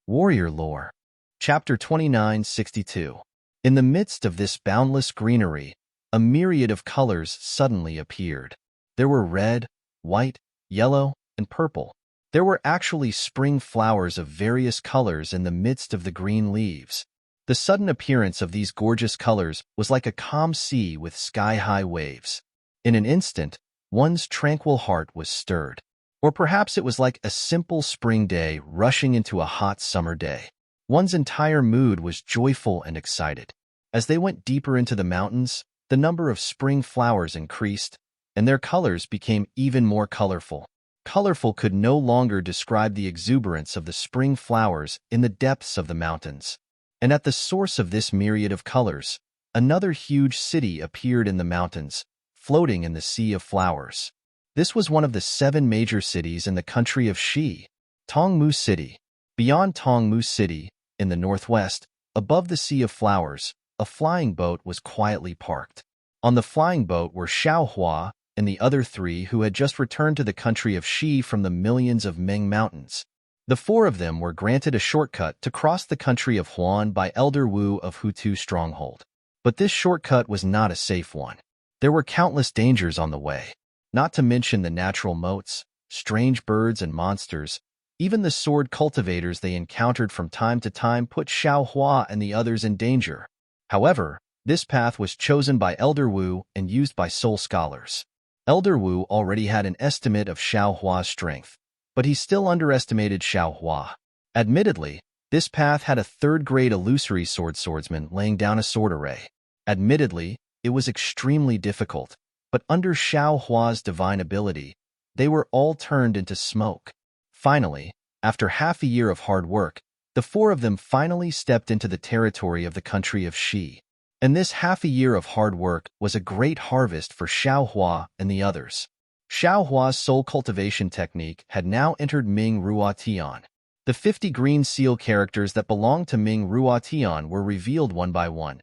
Warrior Lore. Chapter 2962. In the midst of this boundless greenery, a myriad of colors suddenly appeared. There were red, white, yellow, and purple. There were actually spring flowers of various colors in the midst of the green leaves. The sudden appearance of these gorgeous colors was like a calm sea with sky-high waves. In an instant, one's tranquil heart was stirred. Or perhaps it was like a simple spring day rushing into a hot summer day. One's entire mood was joyful and excited. As they went deeper into the mountains, the number of spring flowers increased, and their colors became even more colorful. Colorful could no longer describe the exuberance of the spring flowers in the depths of the mountains. And at the source of this myriad of colors, another huge city appeared in the mountains, floating in the sea of flowers. This was one of the 7 major cities in the country of Shi, Tongmu City. Beyond Tongmu City, in the northwest, above the sea of flowers, a flying boat was quietly parked. On the flying boat were Xiaohua and the other 3 who had just returned to the country of Shi from the millions of Ming Mountains. The 4 of them were granted a shortcut to cross the country of Huan by Elder Wu of Hutu Stronghold. But this shortcut was not a safe one. There were countless dangers on the way. Not to mention the natural moats, strange birds and monsters. Even the sword cultivators they encountered from time to time put Xiaohua and the others in danger. However, this path was chosen by Elder Wu and used by soul scholars. Elder Wu already had an estimate of Xiaohua's strength, but he still underestimated Xiaohua. Admittedly, this path had a 3rd-grade illusory swordsman laying down a sword array. Admittedly, it was extremely difficult. But under Xiaohua's divine ability, they were all turned into smoke. Finally, after half a year of hard work, the 4 of them finally stepped into the territory of the country of Shi. And this half a year of hard work was a great harvest for Xiaohua and the others. Xiaohua's soul cultivation technique had now entered Ming Ruotian. The 50 green seal characters that belonged to Ming Ruotian were revealed one by one,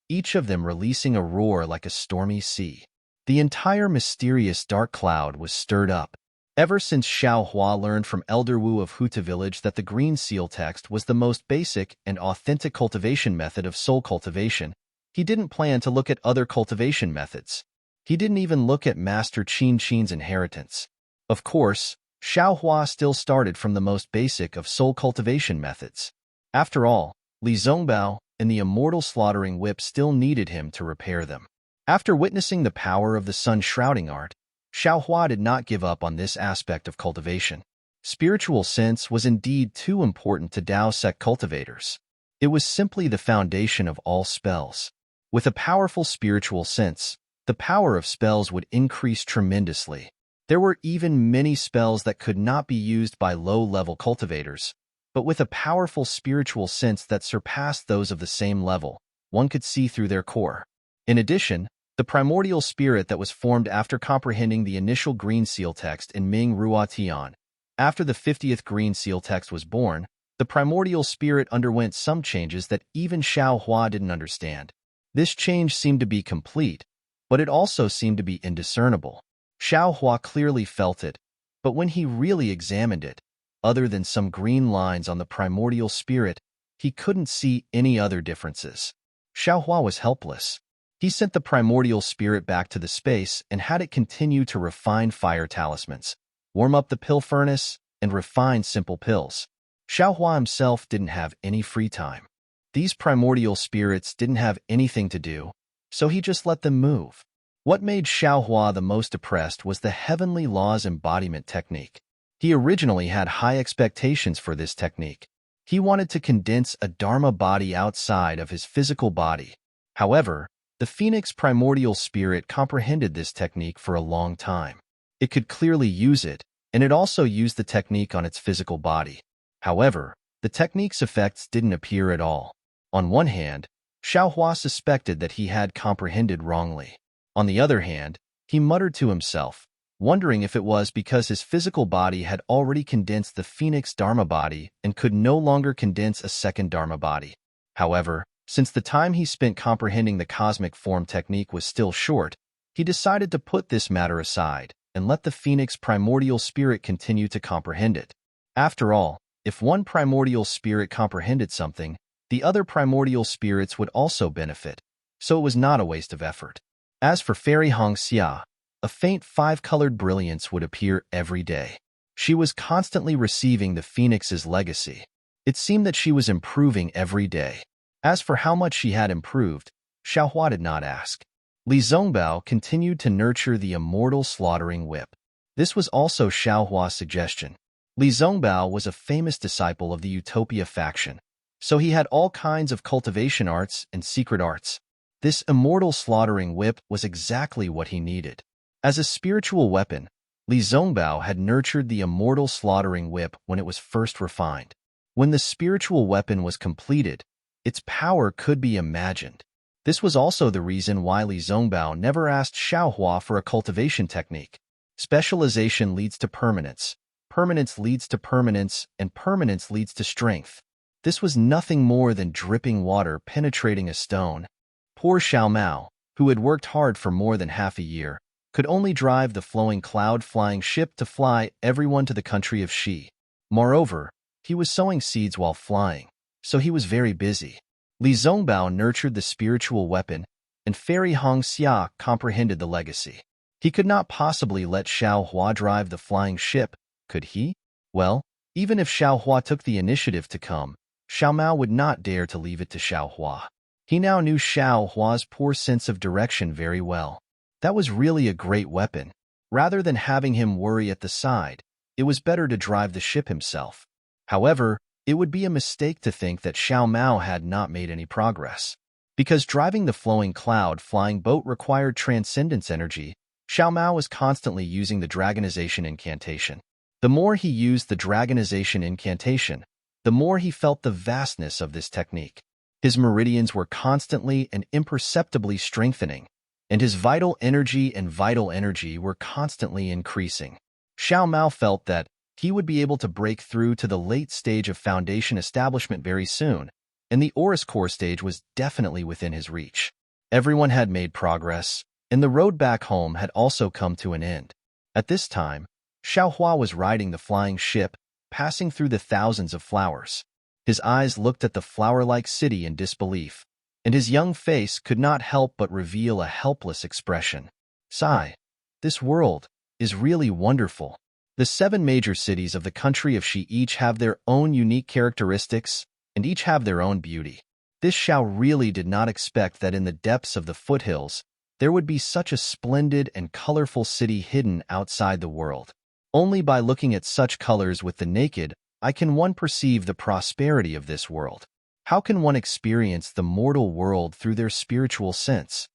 each of them releasing a roar like a stormy sea. The entire mysterious dark cloud was stirred up. Ever since Xiaohua learned from Elder Wu of Huta Village that the green seal text was the most basic and authentic cultivation method of soul cultivation, he didn't plan to look at other cultivation methods. He didn't even look at Master Qin Qin's inheritance. Of course, Xiaohua still started from the most basic of soul cultivation methods. After all, Li Zongbao and the immortal slaughtering whip still needed him to repair them. After witnessing the power of the sun shrouding art, Xiaohua did not give up on this aspect of cultivation. Spiritual sense was indeed too important to Dao sect cultivators. It was simply the foundation of all spells. With a powerful spiritual sense, the power of spells would increase tremendously. There were even many spells that could not be used by low-level cultivators, but with a powerful spiritual sense that surpassed those of the same level, one could see through their core. In addition, the primordial spirit that was formed after comprehending the initial green seal text in Ming Ruotian. After the 50th green seal text was born, the primordial spirit underwent some changes that even Xiaohua didn't understand. This change seemed to be complete, but it also seemed to be indiscernible. Xiaohua clearly felt it, but when he really examined it, other than some green lines on the primordial spirit, he couldn't see any other differences. Xiaohua was helpless. He sent the primordial spirit back to the space and had it continue to refine fire talismans, warm up the pill furnace, and refine simple pills. Xiaohua himself didn't have any free time. These primordial spirits didn't have anything to do, so he just let them move. What made Xiaohua the most depressed was the heavenly laws embodiment technique. He originally had high expectations for this technique. He wanted to condense a Dharma body outside of his physical body. However, the Phoenix primordial spirit comprehended this technique for a long time. It could clearly use it, and it also used the technique on its physical body. However, the technique's effects didn't appear at all. On one hand, Xiaohua suspected that he had comprehended wrongly. On the other hand, he muttered to himself, wondering if it was because his physical body had already condensed the Phoenix Dharma body and could no longer condense a second Dharma body. However, since the time he spent comprehending the cosmic form technique was still short, he decided to put this matter aside and let the Phoenix primordial spirit continue to comprehend it. After all, If one primordial spirit comprehended something, the other primordial spirits would also benefit, so it was not a waste of effort. As for Fairy Hong Xia, a faint five-colored brilliance would appear every day. She was constantly receiving the Phoenix's legacy. It seemed that she was improving every day. As for how much she had improved, Xiaohua did not ask. Li Zongbao continued to nurture the immortal slaughtering whip. This was also Xiaohua's suggestion. Li Zongbao was a famous disciple of the Utopia faction, so he had all kinds of cultivation arts and secret arts. This immortal slaughtering whip was exactly what he needed. As a spiritual weapon, Li Zongbao had nurtured the immortal slaughtering whip when it was first refined. When the spiritual weapon was completed, its power could be imagined. This was also the reason why Li Zongbao never asked Xiaohua for a cultivation technique. Specialization leads to permanence. Permanence leads to permanence, and permanence leads to strength. This was nothing more than dripping water penetrating a stone. Poor Xiao Mao, who had worked hard for more than half a year, could only drive the flowing cloud-flying ship to fly everyone to the country of Xi. Moreover, he was sowing seeds while flying, so he was very busy. Li Zongbao nurtured the spiritual weapon, and Fairy Hong Xia comprehended the legacy. He could not possibly let Xiaohua drive the flying ship, could he? Well, even if Xiaohua took the initiative to come, Xiao Mao would not dare to leave it to Xiaohua. He now knew Xiaohua's poor sense of direction very well. That was really a great weapon. Rather than having him worry at the side, it was better to drive the ship himself. However, it would be a mistake to think that Xiao Mao had not made any progress. Because driving the flowing cloud-flying boat required transcendence energy, Xiao Mao was constantly using the dragonization incantation. The more he used the dragonization incantation, the more he felt the vastness of this technique. His meridians were constantly and imperceptibly strengthening, and his vital energy were constantly increasing. Xiao Mao felt that he would be able to break through to the late stage of foundation establishment very soon, and the Oris core stage was definitely within his reach. Everyone had made progress, and the road back home had also come to an end. At this time, Xiaohua was riding the flying ship, passing through the thousands of flowers. His eyes looked at the flower-like city in disbelief, and his young face could not help but reveal a helpless expression. Sigh, this world is really wonderful. The 7 major cities of the country of Xi each have their own unique characteristics, and each have their own beauty. This Xiao really did not expect that in the depths of the foothills, there would be such a splendid and colorful city hidden outside the world. Only by looking at such colors with the naked eye can one perceive the prosperity of this world. How can one experience the mortal world through their spiritual sense?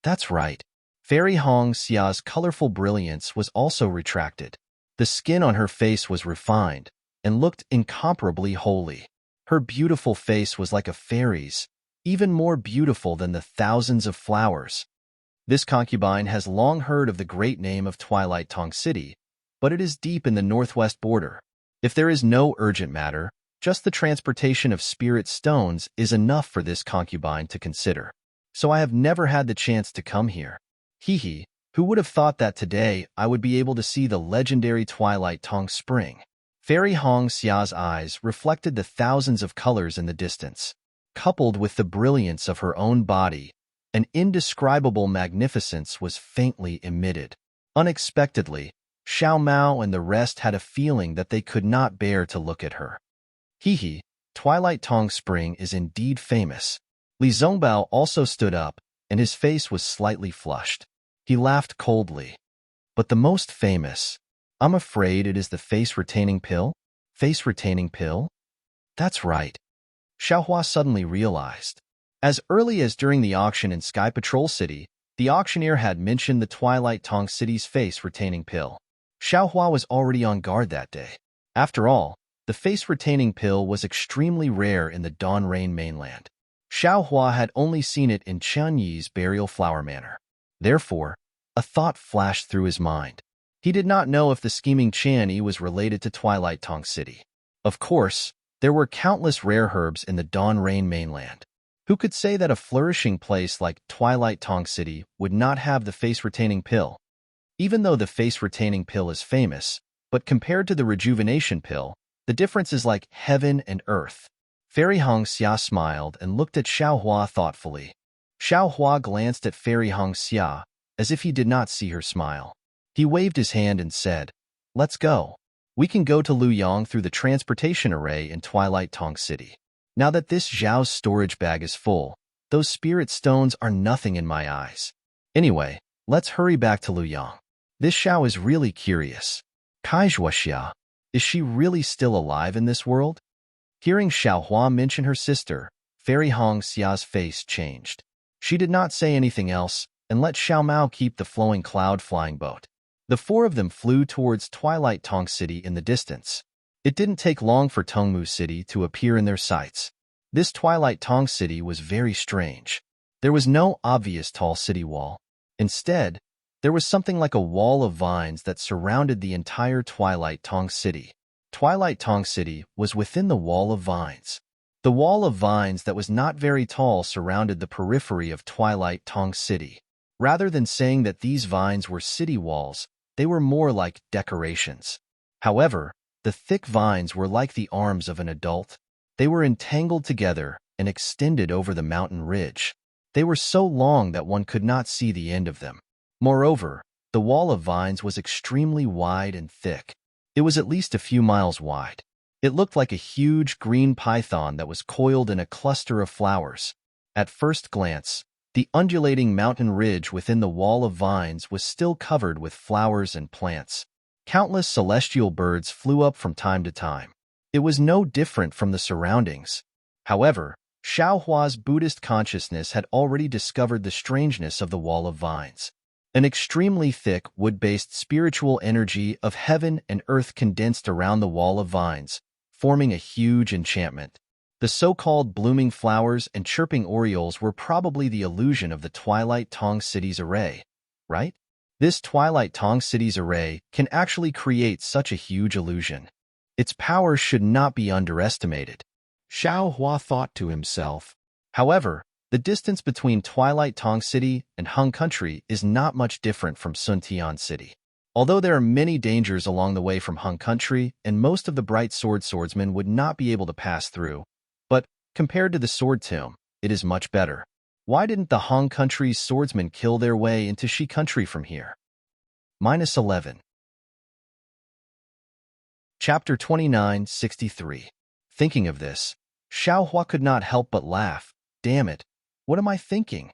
That's right. Fairy Hong Xia's colorful brilliance was also retracted. The skin on her face was refined and looked incomparably holy. Her beautiful face was like a fairy's, even more beautiful than the thousands of flowers. This concubine has long heard of the great name of Twilight Tong City, but it is deep in the northwest border. If there is no urgent matter, just the transportation of spirit stones is enough for this concubine to consider. So I have never had the chance to come here. Hee, who would have thought that today I would be able to see the legendary Twilight Tong Spring? Fairy Hong Xia's eyes reflected the thousands of colors in the distance. Coupled with the brilliance of her own body, an indescribable magnificence was faintly emitted. Unexpectedly, Xiao Mao and the rest had a feeling that they could not bear to look at her. Hee, Twilight Tong Spring is indeed famous. Li Zongbao also stood up, and his face was slightly flushed. He laughed coldly. But the most famous, I'm afraid it is the face-retaining pill? Face-retaining pill? That's right. Xiaohua suddenly realized. As early as during the auction in Sky Patrol City, the auctioneer had mentioned the Twilight Tong City's face-retaining pill. Xiaohua was already on guard that day. After all, the face-retaining pill was extremely rare in the Dawn Rain mainland. Xiaohua had only seen it in Qianyi's burial flower manor. Therefore, a thought flashed through his mind. He did not know if the scheming Qianyi was related to Twilight Tong City. Of course, there were countless rare herbs in the Dawn Rain mainland. Who could say that a flourishing place like Twilight Tong City would not have the face-retaining pill? Even though the face-retaining pill is famous, but compared to the rejuvenation pill, The difference is like heaven and earth. Fairy Hongxia smiled and looked at Xiaohua thoughtfully. Xiaohua glanced at Fairy Hongxia as if he did not see her smile. He waved his hand and said, "Let's go. We can go to Luyang through the transportation array in Twilight Tong City. Now that this Zhao's storage bag is full, those spirit stones are nothing in my eyes. Anyway, let's hurry back to Luyang. This Xiao is really curious. Kaizhuaxia, is she really still alive in this world?" Hearing Xiaohua mention her sister, Fairy Hongxia's face changed. She did not say anything else and let Xiao Mao keep the flowing cloud-flying boat. The four of them flew towards Twilight Tong City in the distance. It didn't take long for Tongmu City to appear in their sights. This Twilight Tong City was very strange. There was no obvious tall city wall. Instead, there was something like a wall of vines that surrounded the entire Twilight Tong City. Twilight Tong City was within the wall of vines. The wall of vines that was not very tall surrounded the periphery of Twilight Tong City. Rather than saying that these vines were city walls, they were more like decorations. However, the thick vines were like the arms of an adult. They were entangled together and extended over the mountain ridge. They were so long that one could not see the end of them. Moreover, the wall of vines was extremely wide and thick. It was at least a few miles wide. It looked like a huge green python that was coiled in a cluster of flowers. At first glance, the undulating mountain ridge within the wall of vines was still covered with flowers and plants. Countless celestial birds flew up from time to time. It was no different from the surroundings. However, Xiaohua's Buddhist consciousness had already discovered the strangeness of the wall of vines. An extremely thick, wood-based spiritual energy of heaven and earth condensed around the wall of vines, forming a huge enchantment. The so-called blooming flowers and chirping orioles were probably the illusion of the Twilight Tong City's array, right? This Twilight Tong City's array can actually create such a huge illusion. Its power should not be underestimated, Xiaohua thought to himself. However, the distance between Twilight Tong City and Hung Country is not much different from Sun Tian City. Although there are many dangers along the way from Hung Country, and most of the bright swordsmen would not be able to pass through, but compared to the Sword Tomb, it is much better. Why didn't the Hung Country's swordsmen kill their way into Shi Country from here? -11. Chapter 29:63. Thinking of this, Xiaohua could not help but laugh. Damn it, what am I thinking?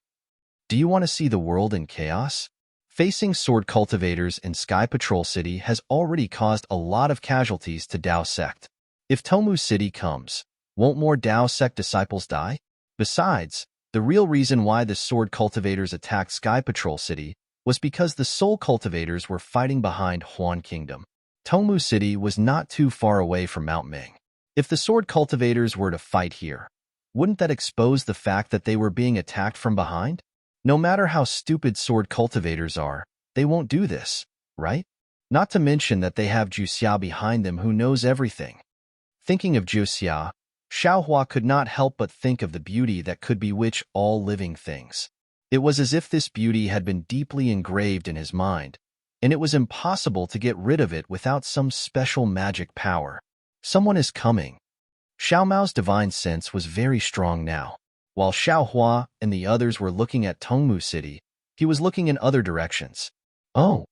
Do you want to see the world in chaos? Facing sword cultivators in Sky Patrol City has already caused a lot of casualties to Dao Sect. If Tomu City comes, won't more Dao Sect disciples die? Besides, the real reason why the sword cultivators attacked Sky Patrol City was because the soul cultivators were fighting behind Huan Kingdom. Tomu City was not too far away from Mount Ming. If the sword cultivators were to fight here, wouldn't that expose the fact that they were being attacked from behind? No matter how stupid sword cultivators are, they won't do this, right? Not to mention that they have Juxia behind them who knows everything. Thinking of Juxia, Xiaohua could not help but think of the beauty that could bewitch all living things. It was as if this beauty had been deeply engraved in his mind, and it was impossible to get rid of it without some special magic power. Someone is coming. Xiao Mao's divine sense was very strong now. While Xiaohua and the others were looking at Tongmu City, he was looking in other directions. Oh!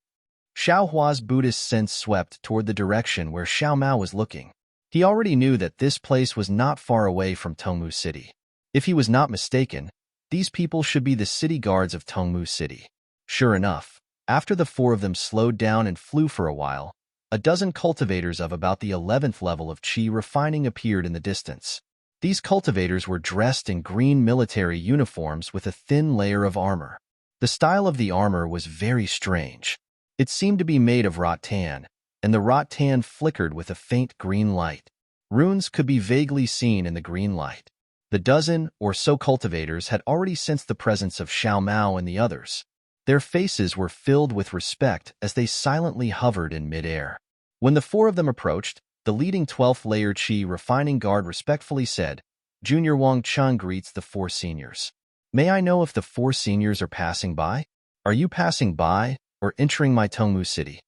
Xiaohua's Buddhist sense swept toward the direction where Xiao Mao was looking. He already knew that this place was not far away from Tongmu City. If he was not mistaken, these people should be the city guards of Tongmu City. Sure enough, after the four of them slowed down and flew for a while, a dozen cultivators of about the 11th level of Qi refining appeared in the distance. These cultivators were dressed in green military uniforms with a thin layer of armor. The style of the armor was very strange. It seemed to be made of rattan, and the rattan flickered with a faint green light. Runes could be vaguely seen in the green light. The dozen or so cultivators had already sensed the presence of Xiao Mao and the others. Their faces were filled with respect as they silently hovered in midair. When the four of them approached, the leading 12th layer Qi refining guard respectfully said, "Junior Wang Chun greets the four seniors. May I know if the four seniors are passing by? Are you passing by or entering my Tongmu City?"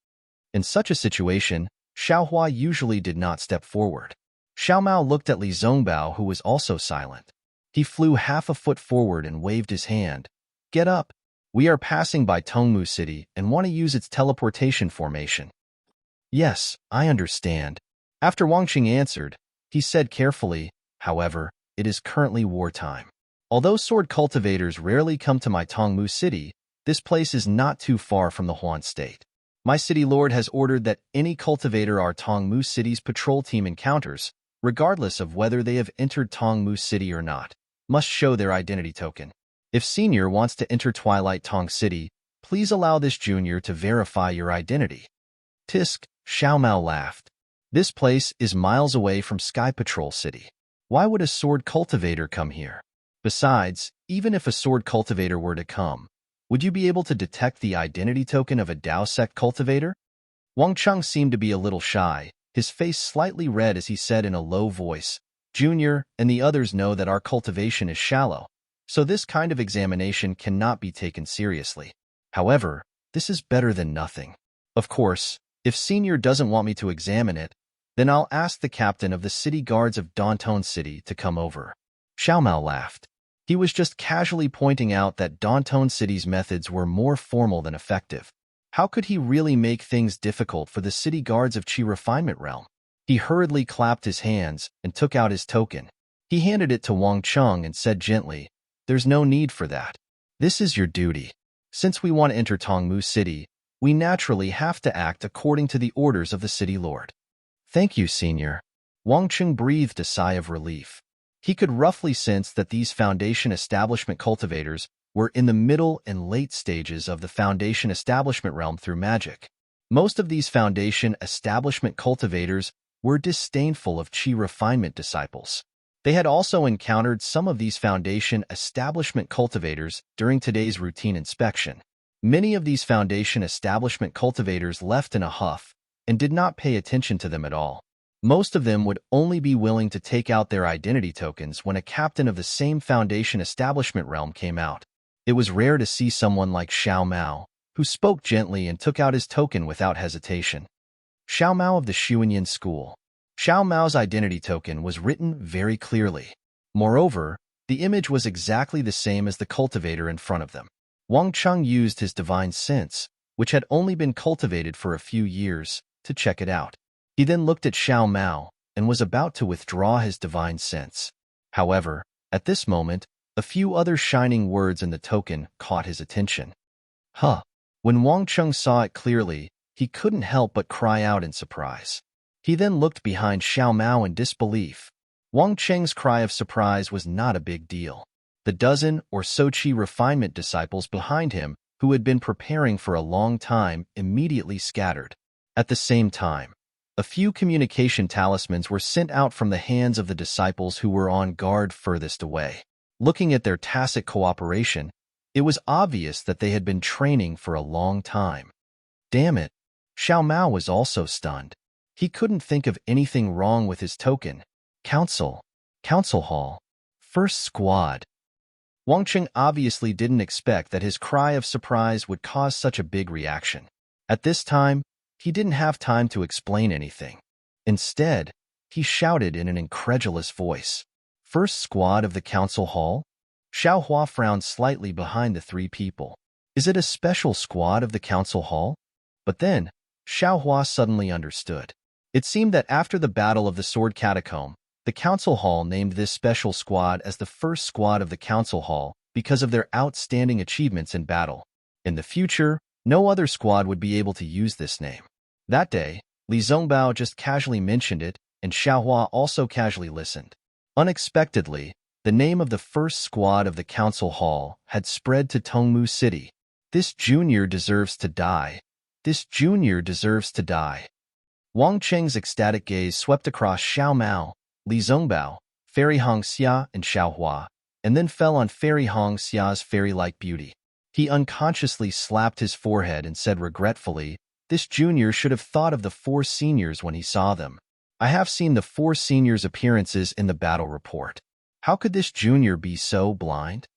In such a situation, Xiaohua usually did not step forward. Xiao Mao looked at Li Zongbao, who was also silent. He flew half a foot forward and waved his hand. Get up. We are passing by Tongmu City and want to use its teleportation formation. Yes, I understand. After Wang Qing answered, he said carefully, however, it is currently wartime. Although sword cultivators rarely come to my Tongmu City, this place is not too far from the Huan State. My city lord has ordered that any cultivator our Tongmu City's patrol team encounters, regardless of whether they have entered Tongmu City or not, must show their identity token. If Senior wants to enter Twilight Tong City, please allow this Junior to verify your identity. Tisk, Xiao Mao laughed. This place is miles away from Sky Patrol City. Why would a sword cultivator come here? Besides, even if a sword cultivator were to come, would you be able to detect the identity token of a Dao Sect cultivator? Wang Cheng seemed to be a little shy, his face slightly red as he said in a low voice, Junior and the others know that our cultivation is shallow, so this kind of examination cannot be taken seriously. However, this is better than nothing. Of course, if Senior doesn't want me to examine it, then I'll ask the captain of the city guards of Dantone City to come over. Xiao Mao laughed. He was just casually pointing out that Dantone City's methods were more formal than effective. How could he really make things difficult for the city guards of Qi Refinement Realm? He hurriedly clapped his hands and took out his token. He handed it to Wang Cheng and said gently, There's no need for that. This is your duty. Since we want to enter Tongmu City, we naturally have to act according to the orders of the city lord. Thank you, Senior. Wang Cheng breathed a sigh of relief. He could roughly sense that these Foundation Establishment cultivators were in the middle and late stages of the Foundation Establishment realm through magic. Most of these Foundation Establishment cultivators were disdainful of Qi Refinement disciples. They had also encountered some of these Foundation Establishment cultivators during today's routine inspection. Many of these Foundation Establishment cultivators left in a huff and did not pay attention to them at all. Most of them would only be willing to take out their identity tokens when a captain of the same Foundation Establishment realm came out. It was rare to see someone like Xiao Mao, who spoke gently and took out his token without hesitation. Xiao Mao of the Xuanyan School. Xiao Mao's identity token was written very clearly. Moreover, the image was exactly the same as the cultivator in front of them. Wang Cheng used his divine sense, which had only been cultivated for a few years, to check it out. He then looked at Xiao Mao and was about to withdraw his divine sense. However, at this moment, a few other shining words in the token caught his attention. Huh! When Wang Cheng saw it clearly, he couldn't help but cry out in surprise. He then looked behind Xiao Mao in disbelief. Wang Cheng's cry of surprise was not a big deal. The dozen or so Qi Refinement disciples behind him, who had been preparing for a long time, immediately scattered. At the same time, a few communication talismans were sent out from the hands of the disciples who were on guard furthest away. Looking at their tacit cooperation, it was obvious that they had been training for a long time. Damn it! Xiao Mao was also stunned. He couldn't think of anything wrong with his token. Council Hall, First Squad. Wang Cheng obviously didn't expect that his cry of surprise would cause such a big reaction. At this time, he didn't have time to explain anything. Instead, he shouted in an incredulous voice, First Squad of the Council Hall? Xiao Hua frowned slightly behind the three people. Is it a special squad of the Council Hall? But then, Xiao Hua suddenly understood. It seemed that after the Battle of the Sword Catacomb, the Council Hall named this special squad as the First Squad of the Council Hall because of their outstanding achievements in battle. In the future, no other squad would be able to use this name. That day, Li Zongbao just casually mentioned it, and Xiaohua also casually listened. Unexpectedly, the name of the first squad of the Council Hall had spread to Tongmu City. This junior deserves to die. This junior deserves to die. Wang Cheng's ecstatic gaze swept across Xiao Mao, Li Zongbao, Fairy Hong Xia, and Xiaohua, and then fell on Fairy Hong Xia's fairy-like beauty. He unconsciously slapped his forehead and said regretfully, This junior should have thought of the 4 seniors when he saw them. I have seen the 4 seniors' appearances in the battle report. How could this junior be so blind?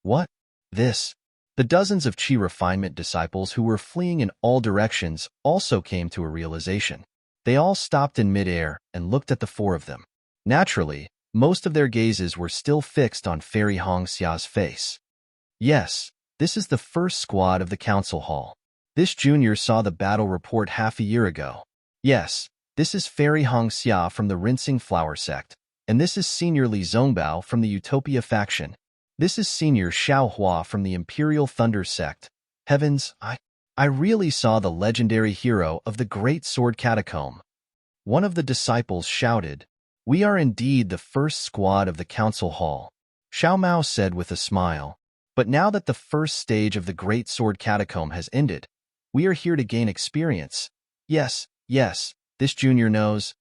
What? This? The dozens of Qi Refinement disciples who were fleeing in all directions also came to a realization. They all stopped in midair and looked at the four of them. Naturally, most of their gazes were still fixed on Fairy Hongxia's face. Yes, this is the first squad of the council hall. This junior saw the battle report half a year ago. Yes, this is Fairy Hongxia from the Rinsing Flower sect, and this is Senior Li Zongbao from the Utopia faction. This is Senior Xiao Hua from the Imperial Thunder sect. Heavens, I really saw the legendary hero of the Great Sword Catacomb. One of the disciples shouted, "We are indeed the first squad of the council hall," Xiao Mao said with a smile. "But now that the first stage of the Great Sword Catacomb has ended, we are here to gain experience." Yes, this junior knows,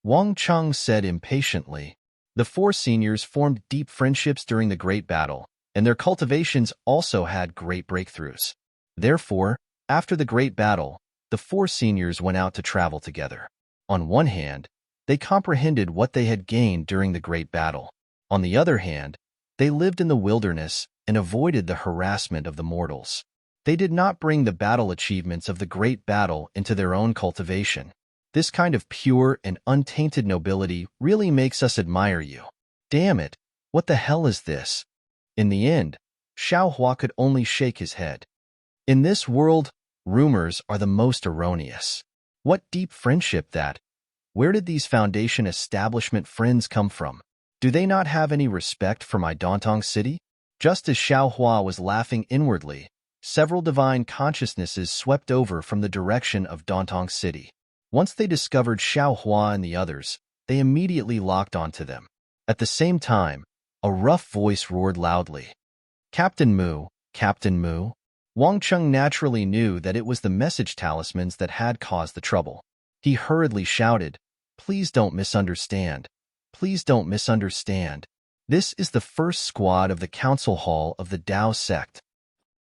Wang Cheng said impatiently. The four seniors formed deep friendships during the Great Battle, and their cultivations also had great breakthroughs. Therefore, after the Great Battle, the four seniors went out to travel together. On one hand, they comprehended what they had gained during the Great Battle. On the other hand, they lived in the wilderness and avoided the harassment of the mortals. They did not bring the battle achievements of the Great Battle into their own cultivation. This kind of pure and untainted nobility really makes us admire you. Damn it, what the hell is this? In the end, Xiao Hua could only shake his head. In this world, rumors are the most erroneous. What deep friendship that? Where did these foundation establishment friends come from? Do they not have any respect for my Dantong city? Just as Xiao Hua was laughing inwardly, several divine consciousnesses swept over from the direction of Dantong city. Once they discovered Xiao Hua and the others, they immediately locked onto them. At the same time, a rough voice roared loudly. Captain Mu, Captain Mu. Wang Cheng naturally knew that it was the message talismans that had caused the trouble. He hurriedly shouted, "Please don't misunderstand. Please don't misunderstand. This is the first squad of the council hall of the Dao sect."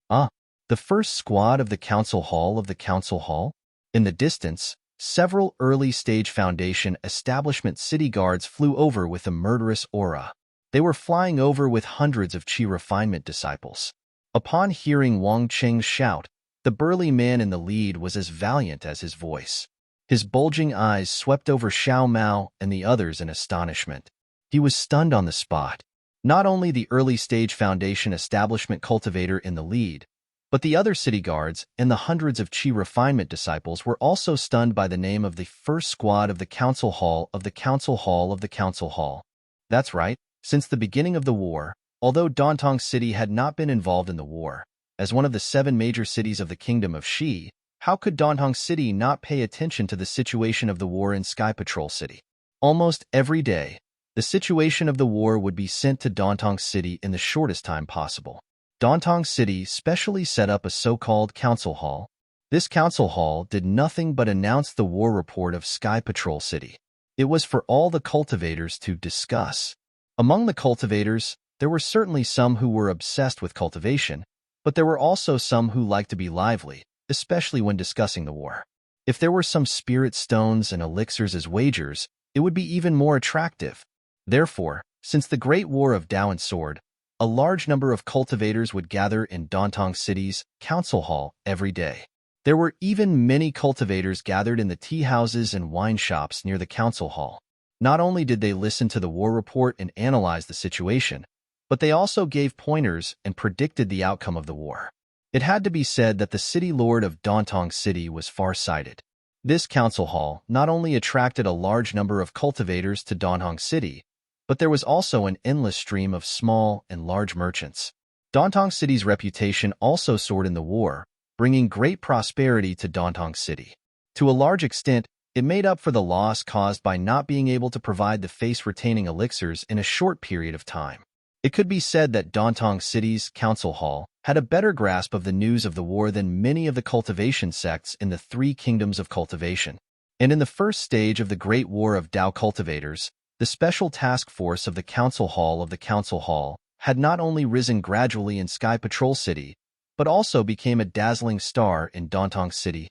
The first squad of the council hall of the council hall? In the distance, several early-stage Foundation establishment city guards flew over with a murderous aura. They were flying over with hundreds of Qi refinement disciples. Upon hearing Wang Cheng's shout, the burly man in the lead was as valiant as his voice. His bulging eyes swept over Xiao Mao and the others in astonishment. He was stunned on the spot. Not only the early-stage Foundation establishment cultivator in the lead, but the other city guards and the hundreds of Qi refinement disciples were also stunned by the name of the first squad of the council hall of the council hall of the council hall. That's right, since the beginning of the war, although Dantong City had not been involved in the war, as one of the 7 major cities of the Kingdom of Shi, how could Dantong City not pay attention to the situation of the war in Sky Patrol City? Almost every day, the situation of the war would be sent to Dantong City in the shortest time possible. Dantong City specially set up a so-called council hall. This council hall did nothing but announce the war report of Sky Patrol City. It was for all the cultivators to discuss. Among the cultivators, there were certainly some who were obsessed with cultivation, but there were also some who liked to be lively, especially when discussing the war. If there were some spirit stones and elixirs as wagers, it would be even more attractive. Therefore, since the Great War of Dao and Sword, a large number of cultivators would gather in Dantong City's council hall every day. There were even many cultivators gathered in the tea houses and wine shops near the council hall. Not only did they listen to the war report and analyze the situation, but they also gave pointers and predicted the outcome of the war. It had to be said that the city lord of Dantong City was far-sighted. This council hall not only attracted a large number of cultivators to Dantong City, but there was also an endless stream of small and large merchants. Dantong City's reputation also soared in the war, bringing great prosperity to Dantong City. To a large extent, it made up for the loss caused by not being able to provide the face-retaining elixirs in a short period of time. It could be said that Dantong City's council hall had a better grasp of the news of the war than many of the cultivation sects in the 3 kingdoms of cultivation. And in the first stage of the Great War of Dao cultivators, the special task force of the council hall had not only risen gradually in Sky Patrol City, but also became a dazzling star in Dantong City.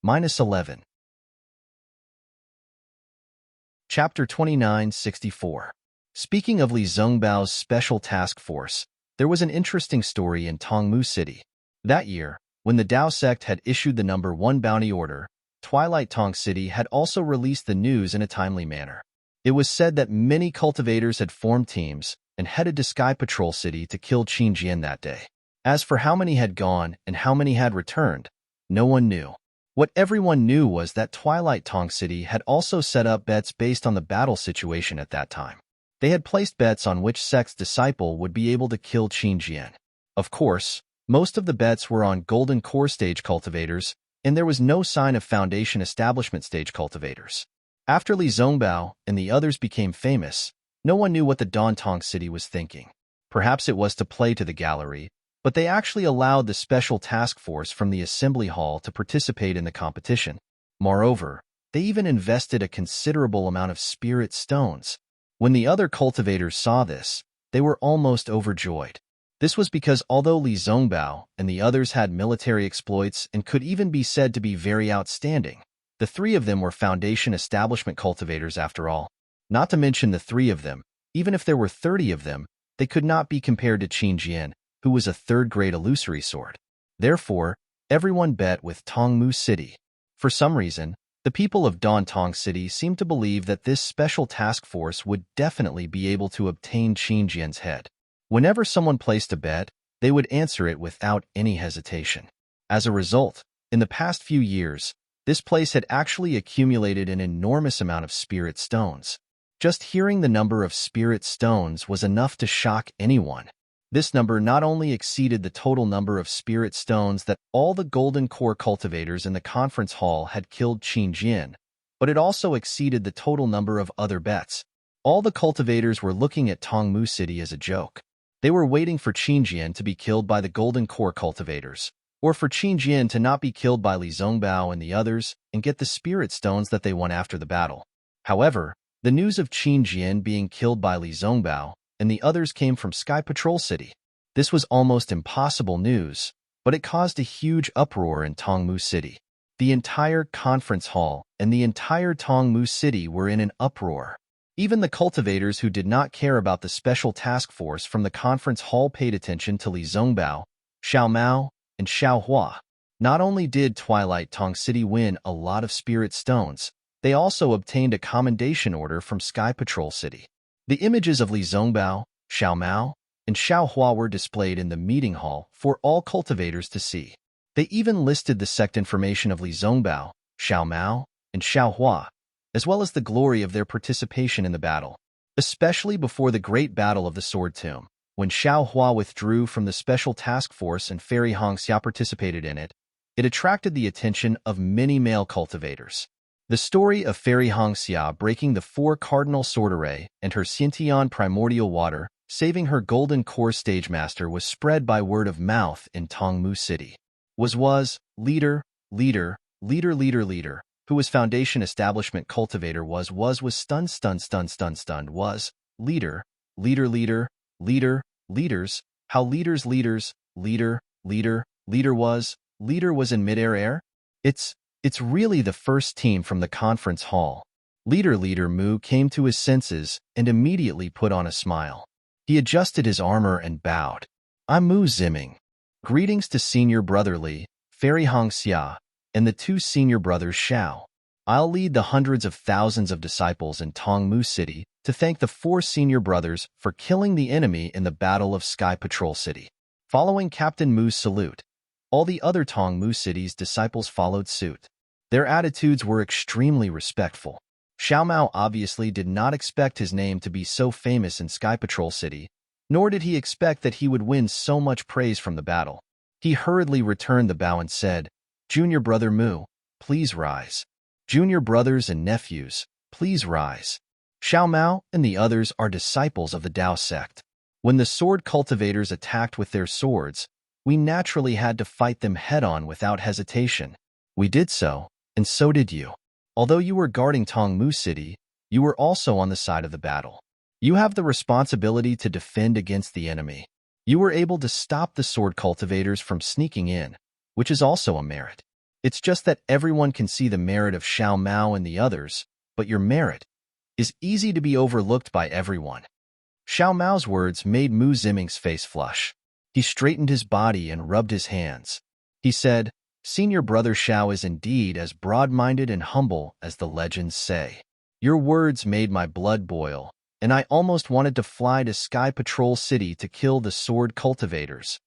-11. Chapter 2964. Speaking of Li Zongbao's special task force, there was an interesting story in Tongmu City. That year, when the Dao sect had issued the number 1 bounty order, Twilight Tong City had also released the news in a timely manner. It was said that many cultivators had formed teams and headed to Sky Patrol City to kill Qin Jian that day. As for how many had gone and how many had returned, no one knew. What everyone knew was that Twilight Tong City had also set up bets based on the battle situation at that time. They had placed bets on which sect's disciple would be able to kill Qin Jian. Of course, most of the bets were on Golden Core Stage cultivators, and there was no sign of Foundation Establishment Stage cultivators. After Li Zongbao and the others became famous, no one knew what the Dawn Tong City was thinking. Perhaps it was to play to the gallery, but they actually allowed the special task force from the assembly hall to participate in the competition. Moreover, they even invested a considerable amount of spirit stones. When the other cultivators saw this, they were almost overjoyed. This was because although Li Zongbao and the others had military exploits and could even be said to be very outstanding, the three of them were Foundation Establishment cultivators after all. Not to mention the three of them, even if there were 30 of them, they could not be compared to Qin Jian, who was a third-grade illusory sword. Therefore, everyone bet with Tongmu City. For some reason, the people of Dawn Tong City seemed to believe that this special task force would definitely be able to obtain Qin Jian's head. Whenever someone placed a bet, they would answer it without any hesitation. As a result, in the past few years, this place had actually accumulated an enormous amount of spirit stones. Just hearing the number of spirit stones was enough to shock anyone. This number not only exceeded the total number of spirit stones that all the Golden Core cultivators in the conference hall had killed Qin Jian, but it also exceeded the total number of other bets. All the cultivators were looking at Tongmu City as a joke. They were waiting for Qin Jian to be killed by the Golden Core cultivators, or for Qin Jian to not be killed by Li Zongbao and the others and get the spirit stones that they won after the battle. However, the news of Qin Jian being killed by Li Zongbao and the others came from Sky Patrol City. This was almost impossible news, but it caused a huge uproar in Tongmu City. The entire conference hall and the entire Tongmu City were in an uproar. Even the cultivators who did not care about the special task force from the conference hall paid attention to Li Zongbao, Xiao Mao, and Xiao Hua. Not only did Twilight Tong City win a lot of spirit stones, they also obtained a commendation order from Sky Patrol City. The images of Li Zongbao, Xiao Mao, and Xiao Hua were displayed in the meeting hall for all cultivators to see. They even listed the sect information of Li Zongbao, Xiao Mao, and Xiao Hua, as well as the glory of their participation in the battle. Especially before the Great Battle of the Sword Tomb, when Xiao Hua withdrew from the Special Task Force and Fairy Hongxia participated in it, it attracted the attention of many male cultivators. The story of Fairy Hongxia breaking the 4 cardinal sword array and her Xintian primordial water, saving her Golden Core Stage Master was spread by word of mouth in Tongmu City. Leader, who was Foundation Establishment cultivator was stunned, was, leaders, how leader was in midair. It's really the first team from the conference hall. Leader Mu came to his senses and immediately put on a smile. He adjusted his armor and bowed. I'm Mu Ziming. Greetings to Senior Brother Li, Fairy Hongxia, and the 2 senior brothers Xiao. I'll lead the hundreds of thousands of disciples in Tongmu City to thank the 4 senior brothers for killing the enemy in the Battle of Sky Patrol City. Following Captain Mu's salute, all the other Tongmu City's disciples followed suit. Their attitudes were extremely respectful. Xiao Mao obviously did not expect his name to be so famous in Sky Patrol City, nor did he expect that he would win so much praise from the battle. He hurriedly returned the bow and said, Junior Brother Mu, please rise. Junior brothers and nephews, please rise. Xiao Mao and the others are disciples of the Dao sect. When the sword cultivators attacked with their swords, we naturally had to fight them head-on without hesitation. We did so, and so did you. Although you were guarding Tongmu City, you were also on the side of the battle. You have the responsibility to defend against the enemy. You were able to stop the sword cultivators from sneaking in, which is also a merit. It's just that everyone can see the merit of Xiao Mao and the others, but your merit is easy to be overlooked by everyone. Xiao Mao's words made Mu Ziming's face flush. He straightened his body and rubbed his hands. He said, Senior Brother Xiao is indeed as broad-minded and humble as the legends say. Your words made my blood boil, and I almost wanted to fly to Sky Patrol City to kill the sword cultivators.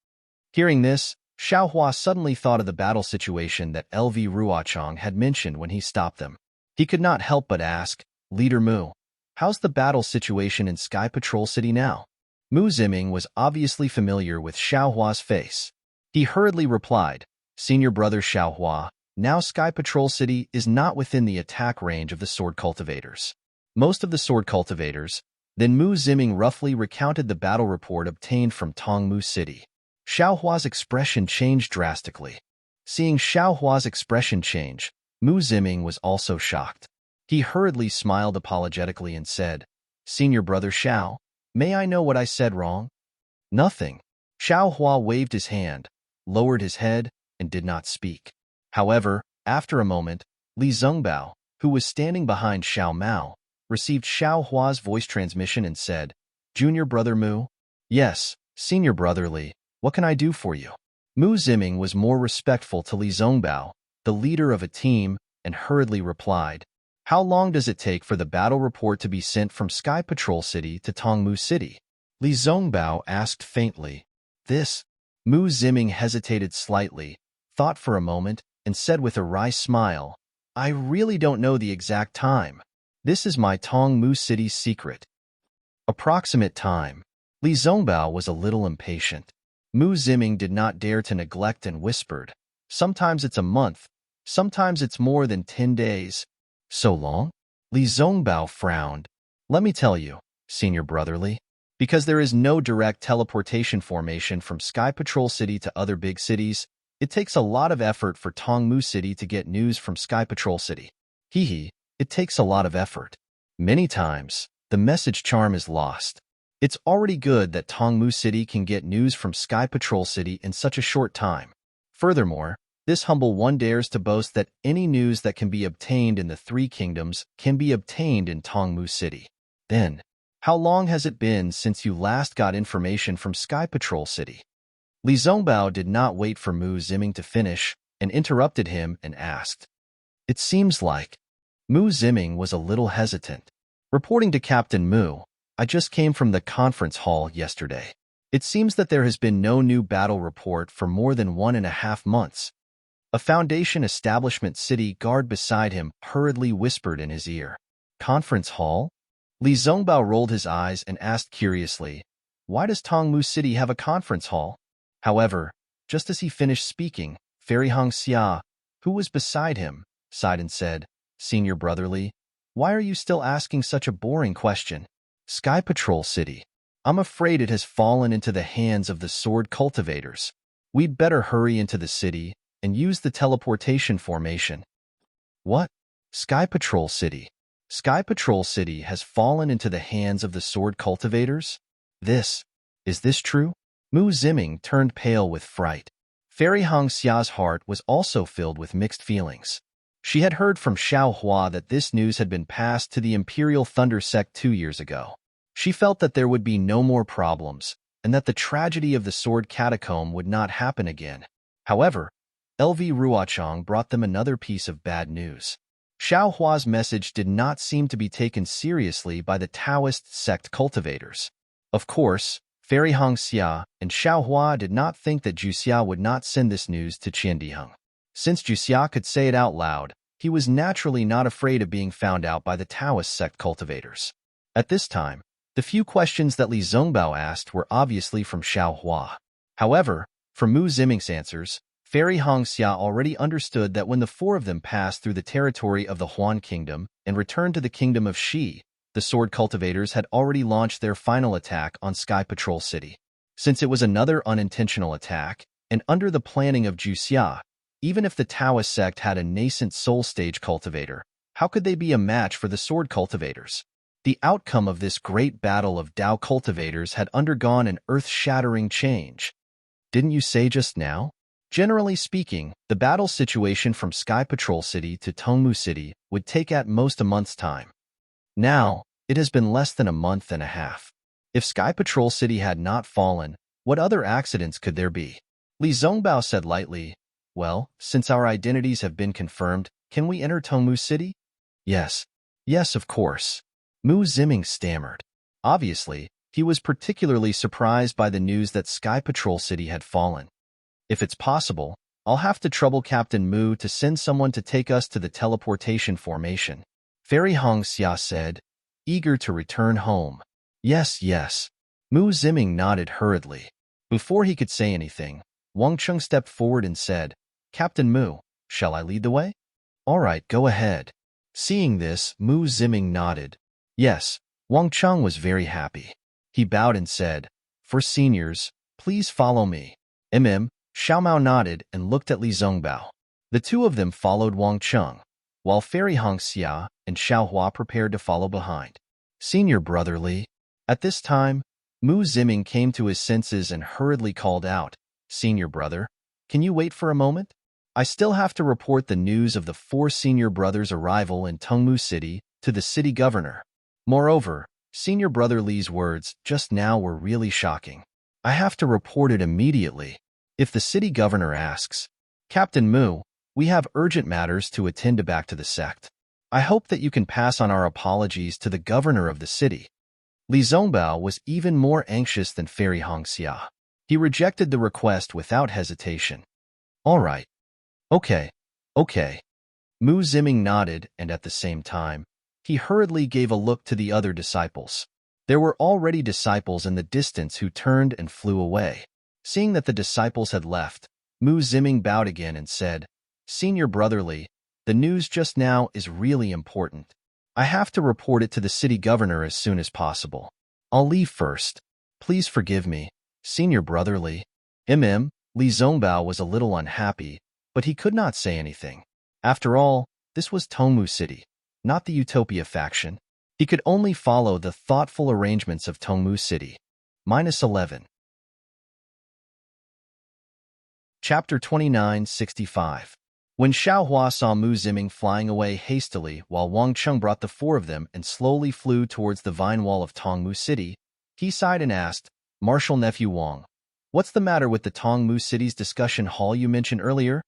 Hearing this, Xiao Hua suddenly thought of the battle situation that LV Ruochang had mentioned when he stopped them. He could not help but ask, Leader Mu, how's the battle situation in Sky Patrol City now? Mu Ziming was obviously familiar with Xiao Hua's face. He hurriedly replied, Senior Brother Xiao Hua, now Sky Patrol City is not within the attack range of the sword cultivators. Most of the sword cultivators. Then Mu Ziming roughly recounted the battle report obtained from Tongmu City. Xiao Hua's expression changed drastically. Seeing Xiao Hua's expression change, Mu Ziming was also shocked. He hurriedly smiled apologetically and said, Senior Brother Xiao, may I know what I said wrong? Nothing. Xiao Hua waved his hand, lowered his head, and did not speak. However, after a moment, Li Zhengbao, who was standing behind Xiao Mao, received Xiao Hua's voice transmission and said, Junior Brother Mu? Yes, Senior Brother Li, what can I do for you? Mu Ziming was more respectful to Li Zhengbao, the leader of a team, and hurriedly replied, How long does it take for the battle report to be sent from Sky Patrol City to Tongmu City? Li Zhengbao asked faintly. This? Mu Ziming hesitated slightly, thought for a moment, and said with a wry smile, I really don't know the exact time. This is my Tongmu City's secret. Approximate time. Li Zhengbao was a little impatient. Mu Ziming did not dare to neglect and whispered, Sometimes it's a month, sometimes it's more than 10 days. So long? Li Zhengbao frowned. Let me tell you, Senior Brotherly, because there is no direct teleportation formation from Sky Patrol City to other big cities, it takes a lot of effort for Tongmu City to get news from Sky Patrol City. Hee, it takes a lot of effort. Many times, the message charm is lost. It's already good that Tongmu City can get news from Sky Patrol City in such a short time. Furthermore, this humble one dares to boast that any news that can be obtained in the Three Kingdoms can be obtained in Tongmu City. Then, how long has it been since you last got information from Sky Patrol City? Li Zhengbao did not wait for Mu Ziming to finish and interrupted him and asked. It seems like. Mu Ziming was a little hesitant. Reporting to Captain Mu, I just came from the conference hall yesterday. It seems that there has been no new battle report for more than 1.5 months. A Foundation establishment city guard beside him hurriedly whispered in his ear. Conference hall? Li Zhengbao rolled his eyes and asked curiously, Why does Tongmu City have a conference hall? However, just as he finished speaking, Fairy Hong Xia, who was beside him, sighed and said, Senior Brotherly, why are you still asking such a boring question? Sky Patrol City. I'm afraid it has fallen into the hands of the sword cultivators. We'd better hurry into the city and use the teleportation formation. What? Sky Patrol City. Sky Patrol City has fallen into the hands of the sword cultivators? Is this true? Mu Ziming turned pale with fright. Fairy Hong Xia's heart was also filled with mixed feelings. She had heard from Xiao Hua that this news had been passed to the Imperial Thunder Sect 2 years ago. She felt that there would be no more problems, and that the tragedy of the Sword Catacomb would not happen again. However, LV Ruochang brought them another piece of bad news. Xiao Hua's message did not seem to be taken seriously by the Taoist sect cultivators. Of course, Fairy Hong Xia and Xiao Hua did not think that Juxia would not send this news to Qiandiheng. Since Juxia could say it out loud, he was naturally not afraid of being found out by the Taoist sect cultivators. At this time, the few questions that Li Zhengbao asked were obviously from Xiao Hua. However, from Mu Ziming's answers, Fairy Hong Xia already understood that when the four of them passed through the territory of the Huan Kingdom and returned to the Kingdom of Shi, the sword cultivators had already launched their final attack on Sky Patrol City. Since it was another unintentional attack, and under the planning of Juxia, even if the Taoist sect had a nascent soul stage cultivator, how could they be a match for the sword cultivators? The outcome of this great battle of Dao cultivators had undergone an earth-shattering change. Didn't you say just now? Generally speaking, the battle situation from Sky Patrol City to Tongmu City would take at most a month's time. Now, it has been less than a month and a half. If Sky Patrol City had not fallen, what other accidents could there be? Li Zhengbao said lightly, Well, since our identities have been confirmed, can we enter Tongmu City? Yes. Yes, of course. Mu Ziming stammered. Obviously, he was particularly surprised by the news that Sky Patrol City had fallen. If it's possible, I'll have to trouble Captain Mu to send someone to take us to the teleportation formation. Fairy Hong Xia said, eager to return home. Yes, yes. Mu Ziming nodded hurriedly. Before he could say anything, Wang Chung stepped forward and said, Captain Mu, shall I lead the way? All right, go ahead. Seeing this, Mu Ziming nodded. Yes, Wang Chung was very happy. He bowed and said, for seniors, please follow me. Xiao Mao nodded and looked at Li Zongbao. The two of them followed Wang Chung, while Fairy Hong Xia and Xiao Hua prepared to follow behind. Senior brother Li. At this time, Mu Ziming came to his senses and hurriedly called out, Senior brother, can you wait for a moment? I still have to report the news of the 4 senior brothers' arrival in Tongmu City to the city governor. Moreover, Senior brother Li's words just now were really shocking. I have to report it immediately. If the city governor asks, Captain Mu, we have urgent matters to attend to back to the sect. I hope that you can pass on our apologies to the governor of the city. Li Zongbao was even more anxious than Fairy Hong Xia. He rejected the request without hesitation. All right. Okay. Mu Ziming nodded, and at the same time, he hurriedly gave a look to the other disciples. There were already disciples in the distance who turned and flew away. Seeing that the disciples had left, Mu Ziming bowed again and said, Senior brother Li, the news just now is really important. I have to report it to the city governor as soon as possible. I'll leave first. Please forgive me, Senior brother Li. Li Zongbao was a little unhappy, but he could not say anything. After all, this was Tongmu City, not the Utopia faction. He could only follow the thoughtful arrangements of Tongmu City. -11. Chapter 29:65. When Xiao Hua saw Mu Ziming flying away hastily while Wang Chung brought the 4 of them and slowly flew towards the vine wall of Tongmu City, he sighed and asked, Marshal Nephew Wang, what's the matter with the Tongmu City's discussion hall you mentioned earlier?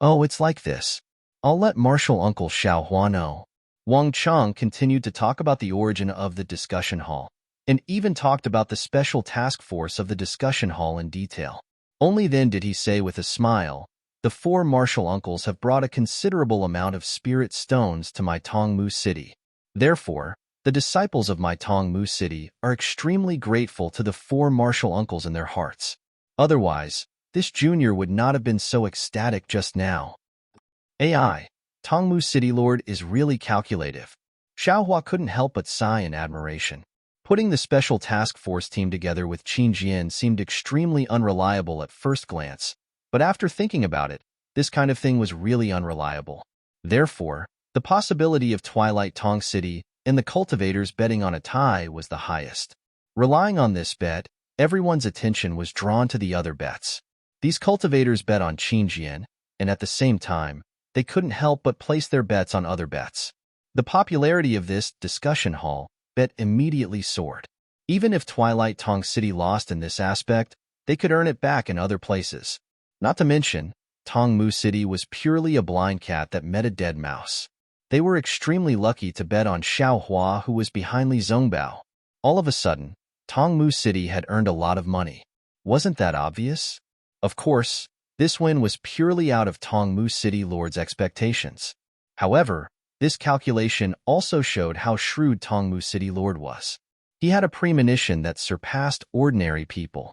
Oh, it's like this. I'll let Marshal Uncle Xiao Hua know. Wang Chung continued to talk about the origin of the discussion hall, and even talked about the special task force of the discussion hall in detail. Only then did he say with a smile, the 4 martial uncles have brought a considerable amount of spirit stones to my Tongmu City. Therefore, the disciples of my Tongmu City are extremely grateful to the 4 martial uncles in their hearts. Otherwise, this junior would not have been so ecstatic just now. AI, Tongmu City Lord is really calculative. Xiao Hua couldn't help but sigh in admiration. Putting the special task force team together with Qin Jian seemed extremely unreliable at first glance, but after thinking about it, this kind of thing was really unreliable. Therefore, the possibility of Twilight Tong City and the cultivators betting on a tie was the highest. Relying on this bet, everyone's attention was drawn to the other bets. These cultivators bet on Qin Jian, and at the same time, they couldn't help but place their bets on other bets. The popularity of this discussion hall bet immediately soared. Even if Twilight Tong City lost in this aspect, they could earn it back in other places. Not to mention, Tongmu City was purely a blind cat that met a dead mouse. They were extremely lucky to bet on Xiao Hua, who was behind Li Zongbao. All of a sudden, Tongmu City had earned a lot of money. Wasn't that obvious? Of course, this win was purely out of Tongmu City Lord's expectations. However, this calculation also showed how shrewd Tongmu City Lord was. He had a premonition that surpassed ordinary people.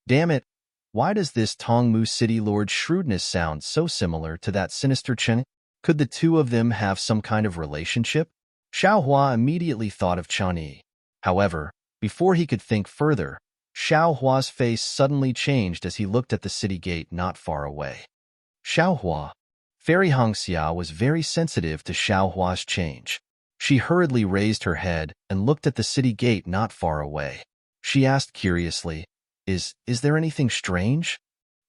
Damn it, why does this Tongmu City Lord's shrewdness sound so similar to that sinister Chen? Could the two of them have some kind of relationship? Xiao Hua immediately thought of Chen Yi. However, before he could think further, Xiao Hua's face suddenly changed as he looked at the city gate not far away. Xiao Hua. Fairy Hong Xia was very sensitive to Xiao Hua's change. She hurriedly raised her head and looked at the city gate not far away. She asked curiously, Is there anything strange?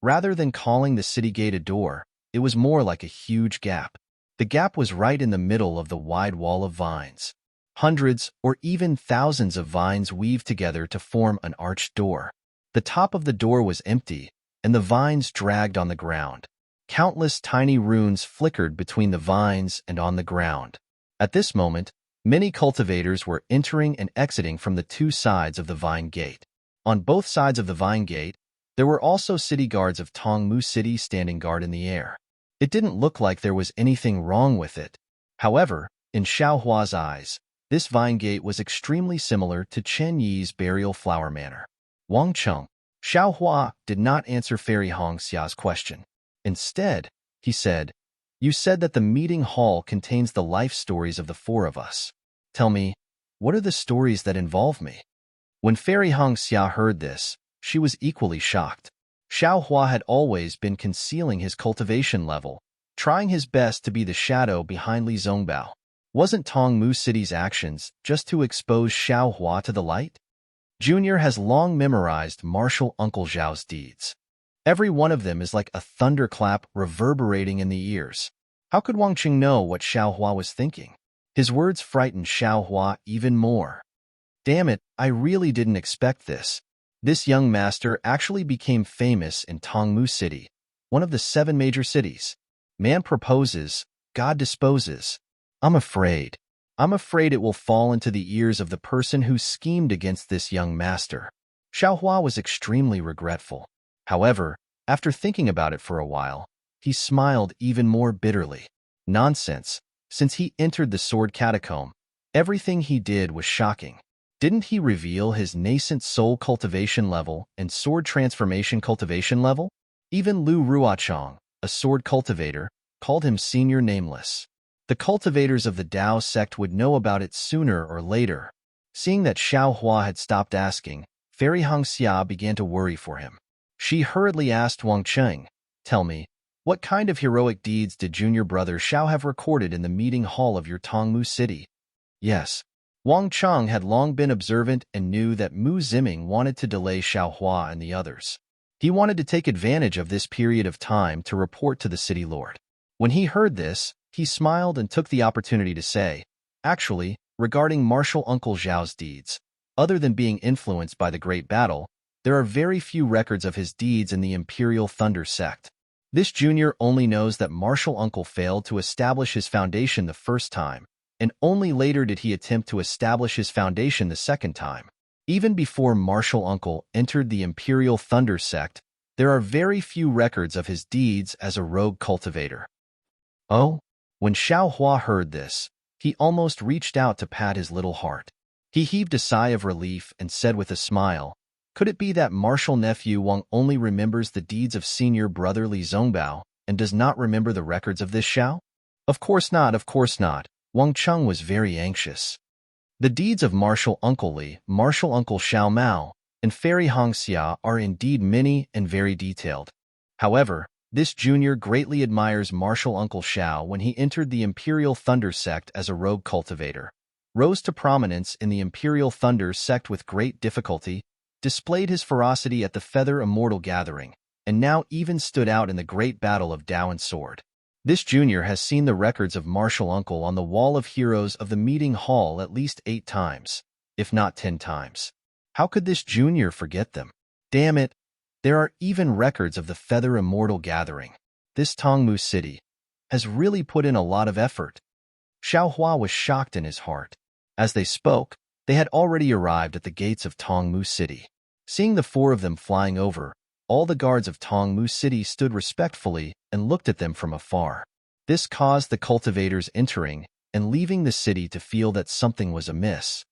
Rather than calling the city gate a door, it was more like a huge gap. The gap was right in the middle of the wide wall of vines. Hundreds or even thousands of vines weaved together to form an arched door. The top of the door was empty, and the vines dragged on the ground. Countless tiny runes flickered between the vines and on the ground. At this moment, many cultivators were entering and exiting from the two sides of the vine gate. On both sides of the vine gate, there were also city guards of Tongmu City standing guard in the air. It didn't look like there was anything wrong with it. However, in Xiao Hua's eyes, this vine gate was extremely similar to Chen Yi's burial flower manor. Wang Cheng. Xiao Hua did not answer Fairy Hongxia's question. Instead, he said, "You said that the meeting hall contains the life stories of the four of us. Tell me, what are the stories that involve me?" When Fairy Hongxia heard this, she was equally shocked. Xiao Hua had always been concealing his cultivation level, trying his best to be the shadow behind Li Zongbao. Wasn't Tongmu City's actions just to expose Xiao Hua to the light? Junior has long memorized Martial Uncle Zhao's deeds. Every one of them is like a thunderclap reverberating in the ears. How could Wang Qing know what Xiao Hua was thinking? His words frightened Xiao Hua even more. Damn it, I really didn't expect this. This young master actually became famous in Tongmu City, one of the 7 major cities. Man proposes, God disposes. I'm afraid it will fall into the ears of the person who schemed against this young master. Xiao Hua was extremely regretful. However, after thinking about it for a while, he smiled even more bitterly. Nonsense. Since he entered the sword catacomb, everything he did was shocking. Didn't he reveal his nascent soul cultivation level and sword transformation cultivation level? Even Lu Ruochong, a sword cultivator, called him Senior Nameless. The cultivators of the Dao sect would know about it sooner or later. Seeing that Xiao Hua had stopped asking, Fairy Hongxia began to worry for him. She hurriedly asked Wang Cheng, "Tell me, what kind of heroic deeds did junior brother Xiao have recorded in the meeting hall of your Tongmu City?" Yes. Wang Cheng had long been observant and knew that Mu Ziming wanted to delay Xiao Hua and the others. He wanted to take advantage of this period of time to report to the city lord. When he heard this, he smiled and took the opportunity to say, "Actually, regarding Martial Uncle Zhao's deeds, other than being influenced by the Great Battle, there are very few records of his deeds in the Imperial Thunder sect. This junior only knows that Martial Uncle failed to establish his foundation the first time, and only later did he attempt to establish his foundation the second time. Even before Martial Uncle entered the Imperial Thunder sect, there are very few records of his deeds as a rogue cultivator." Oh? When Xiao Hua heard this, he almost reached out to pat his little heart. He heaved a sigh of relief and said with a smile, "Could it be that martial nephew Wang only remembers the deeds of senior brother Li Zongbao and does not remember the records of this Xiao?" Of course not, of course not. Wang Cheng was very anxious. The deeds of Martial Uncle Li, Martial Uncle Xiao Mao, and Fairy Hongxia are indeed many and very detailed. However, this junior greatly admires Martial Uncle Xiao when he entered the Imperial Thunder sect as a rogue cultivator, rose to prominence in the Imperial Thunder sect with great difficulty, displayed his ferocity at the Feather Immortal Gathering, and now even stood out in the great battle of Dao and Sword. This junior has seen the records of Martial Uncle on the wall of heroes of the meeting hall at least 8 times, if not 10 times. How could this junior forget them? Damn it, there are even records of the Feather Immortal Gathering. This Tongmu City has really put in a lot of effort. Xiao Hua was shocked in his heart. As they spoke, they had already arrived at the gates of Tongmu City. Seeing the 4 of them flying over, all the guards of Tongmu City stood respectfully and looked at them from afar. This caused the cultivators entering and leaving the city to feel that something was amiss.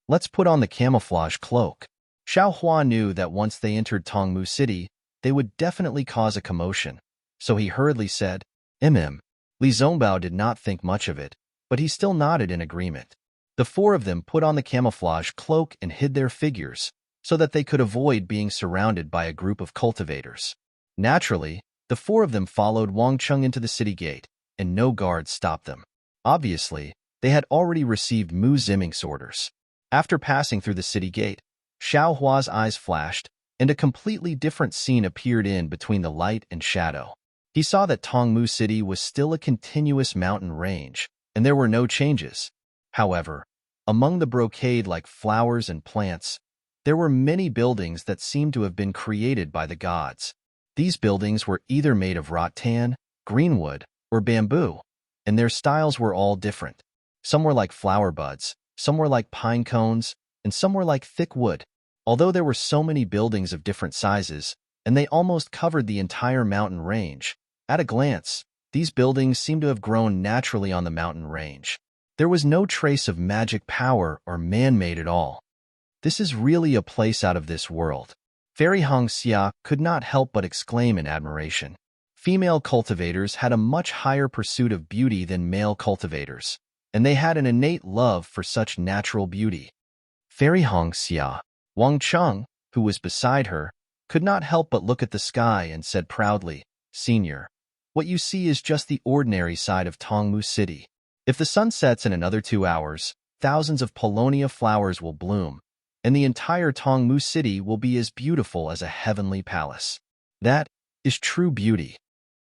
"Let's put on the camouflage cloak." Xiao Hua knew that once they entered Tongmu City, they would definitely cause a commotion, so he hurriedly said, Li Zongbao did not think much of it, but he still nodded in agreement. The 4 of them put on the camouflage cloak and hid their figures, so that they could avoid being surrounded by a group of cultivators. Naturally, the 4 of them followed Wang Cheng into the city gate, and no guards stopped them. Obviously, they had already received Mu Ziming's orders. After passing through the city gate, Xiao Hua's eyes flashed, and a completely different scene appeared in between the light and shadow. He saw that Tongmu City was still a continuous mountain range, and there were no changes. However, among the brocade-like flowers and plants, there were many buildings that seemed to have been created by the gods. These buildings were either made of rattan, greenwood, or bamboo, and their styles were all different. Some were like flower buds, some were like pine cones, and some were like thick wood. Although there were so many buildings of different sizes, and they almost covered the entire mountain range, at a glance, these buildings seemed to have grown naturally on the mountain range. There was no trace of magic power or man-made at all. This is really a place out of this world. Fairy Hong Xia could not help but exclaim in admiration. Female cultivators had a much higher pursuit of beauty than male cultivators, and they had an innate love for such natural beauty. Fairy Hong Xia, Wang Cheng, who was beside her, could not help but look at the sky and said proudly, "Senior, what you see is just the ordinary side of Tongmu City. If the sun sets in another 2 hours, thousands of paulownia flowers will bloom, and the entire Tongmu City will be as beautiful as a heavenly palace. That is true beauty."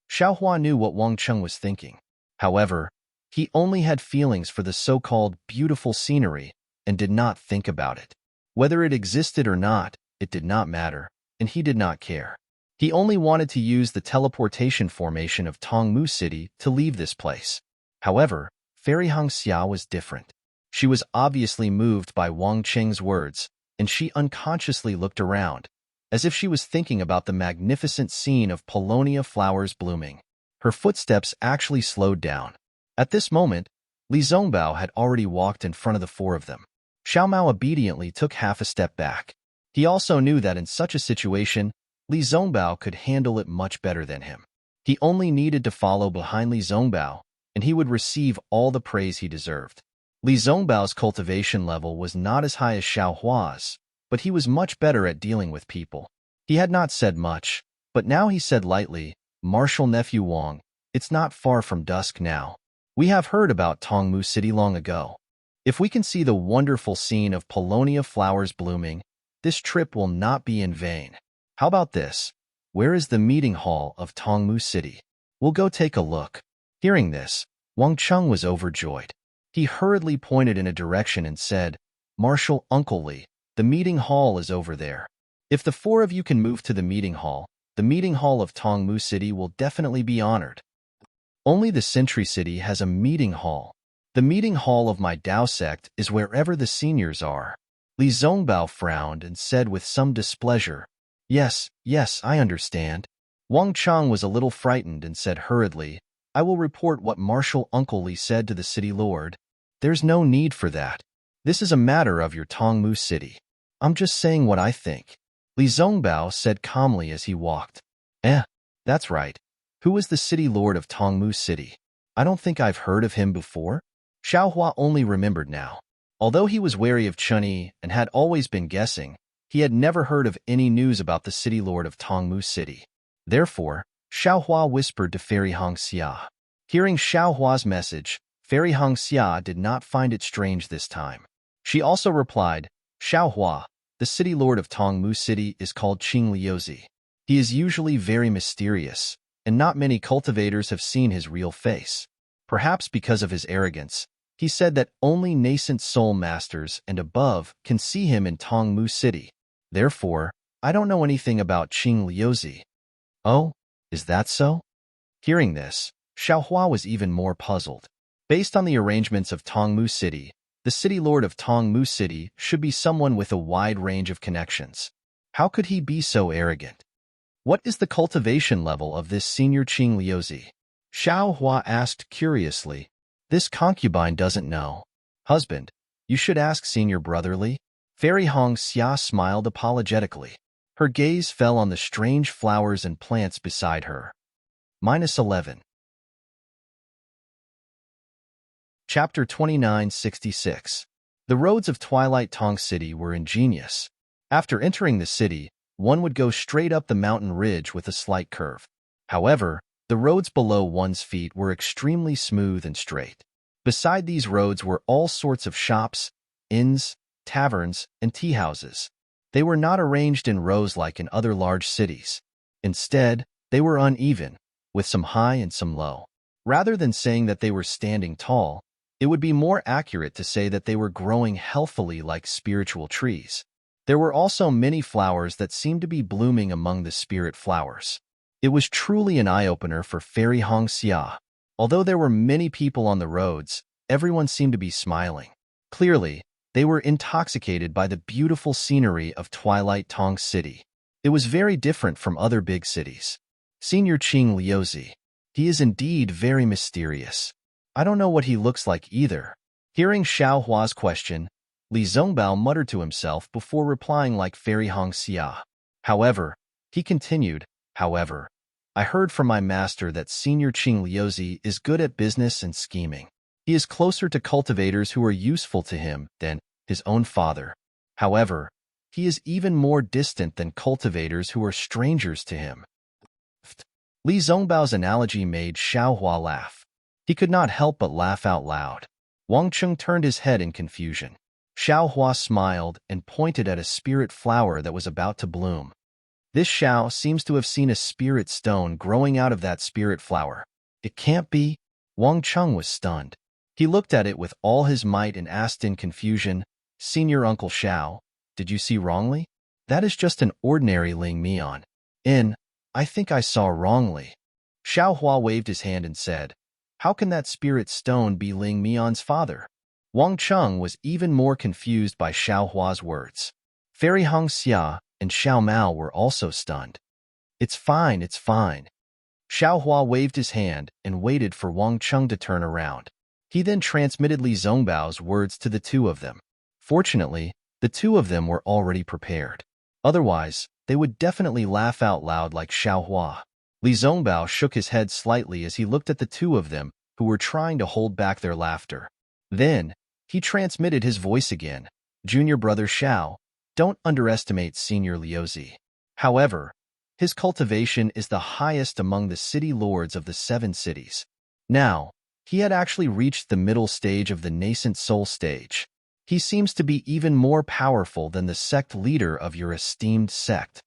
Xiaohua knew what Wang Cheng was thinking. However, he only had feelings for the so-called beautiful scenery and did not think about it. Whether it existed or not, it did not matter, and he did not care. He only wanted to use the teleportation formation of Tongmu City to leave this place. However, Fairy Hong Xia was different. She was obviously moved by Wang Cheng's words, and she unconsciously looked around, as if she was thinking about the magnificent scene of paulownia flowers blooming. Her footsteps actually slowed down. At this moment, Li Zongbao had already walked in front of the four of them. Xiao Mao obediently took half a step back. He also knew that in such a situation, Li Zongbao could handle it much better than him. He only needed to follow behind Li Zongbao, and he would receive all the praise he deserved. Li Zongbao's cultivation level was not as high as Xiaohua's, but he was much better at dealing with people. He had not said much, but now he said lightly, "Martial nephew Wang, it's not far from dusk now. We have heard about Tongmu City long ago. If we can see the wonderful scene of paulownia flowers blooming, this trip will not be in vain. How about this? Where is the meeting hall of Tongmu City? We'll go take a look." Hearing this, Wang Cheng was overjoyed. He hurriedly pointed in a direction and said, "Marshal Uncle Li, the meeting hall is over there. If the four of you can move to the meeting hall of Tongmu City will definitely be honored. Only the Century City has a meeting hall. The meeting hall of my Dao sect is wherever the seniors are." Li Zongbao frowned and said with some displeasure, Yes, I understand." Wang Cheng was a little frightened and said hurriedly, "I will report what Marshal Uncle Li said to the city lord. There's no need for that. This is a matter of your Tongmu City. I'm just saying what I think." Li Zongbao said calmly as he walked. That's right. Who is the city lord of Tongmu City? I don't think I've heard of him before." Xiaohua only remembered now. Although he was wary of Chunyi and had always been guessing, he had never heard of any news about the city lord of Tongmu City. Therefore, Xiaohua whispered to Fairy Hong Xia. Hearing Xiaohua's message, Fairy Hong Xia did not find it strange this time. She also replied, "Xiaohua, the city lord of Tongmu City is called Qing Liuzi. He is usually very mysterious, and not many cultivators have seen his real face. Perhaps because of his arrogance, he said that only nascent soul masters and above can see him in Tongmu City. Therefore, I don't know anything about Qing Liuzi." "Oh, is that so?" Hearing this, Xiaohua was even more puzzled. Based on the arrangements of Tongmu City, the city lord of Tongmu City should be someone with a wide range of connections. How could he be so arrogant? What is the cultivation level of this senior Qing Liuzi? Xiaohua asked curiously. This concubine doesn't know. "Husband, you should ask senior brother Li." Fairy Hong Xia smiled apologetically. Her gaze fell on the strange flowers and plants beside her. -11. Chapter 2966. The roads of Twilight Tong City were ingenious. After entering the city, one would go straight up the mountain ridge with a slight curve. However, the roads below one's feet were extremely smooth and straight. Beside these roads were all sorts of shops, inns, taverns, and tea houses. They were not arranged in rows like in other large cities. Instead, they were uneven, with some high and some low. Rather than saying that they were standing tall, it would be more accurate to say that they were growing healthily like spiritual trees. There were also many flowers that seemed to be blooming among the spirit flowers. It was truly an eye-opener for Fairy Hong Xia. Although there were many people on the roads, everyone seemed to be smiling. Clearly, they were intoxicated by the beautiful scenery of Twilight Tong City. It was very different from other big cities. Senior Qing Liuzi. He is indeed very mysterious. I don't know what he looks like either. Hearing Xiao Hua's question, Li Zongbao muttered to himself before replying like Fairy Hong Xia. However, he continued, however, I heard from my master that Senior Qing Liuzi is good at business and scheming. He is closer to cultivators who are useful to him than his own father. However, he is even more distant than cultivators who are strangers to him. Li Zongbao's analogy made Xiao Hua laugh. He could not help but laugh out loud. Wang Cheng turned his head in confusion. Xiao Hua smiled and pointed at a spirit flower that was about to bloom. This Xiao seems to have seen a spirit stone growing out of that spirit flower. It can't be. Wang Cheng was stunned. He looked at it with all his might and asked in confusion, Senior Uncle Xiao, did you see wrongly? That is just an ordinary Ling Mian. I think I saw wrongly. Xiao Hua waved his hand and said, how can that spirit stone be Ling Mian's father? Wang Cheng was even more confused by Xiao Hua's words. Fairy Hong Xia and Xiao Mao were also stunned. It's fine, it's fine. Xiao Hua waved his hand and waited for Wang Cheng to turn around. He then transmitted Li Zongbao's words to the two of them. Fortunately, the two of them were already prepared. Otherwise, they would definitely laugh out loud like Xiao Hua. Li Zongbao shook his head slightly as he looked at the two of them who were trying to hold back their laughter. Then, he transmitted his voice again. Junior brother Xiao, don't underestimate Senior Liuzi. However, his cultivation is the highest among the city lords of the 7 cities. Now, he had actually reached the middle stage of the nascent soul stage. He seems to be even more powerful than the sect leader of your esteemed sect.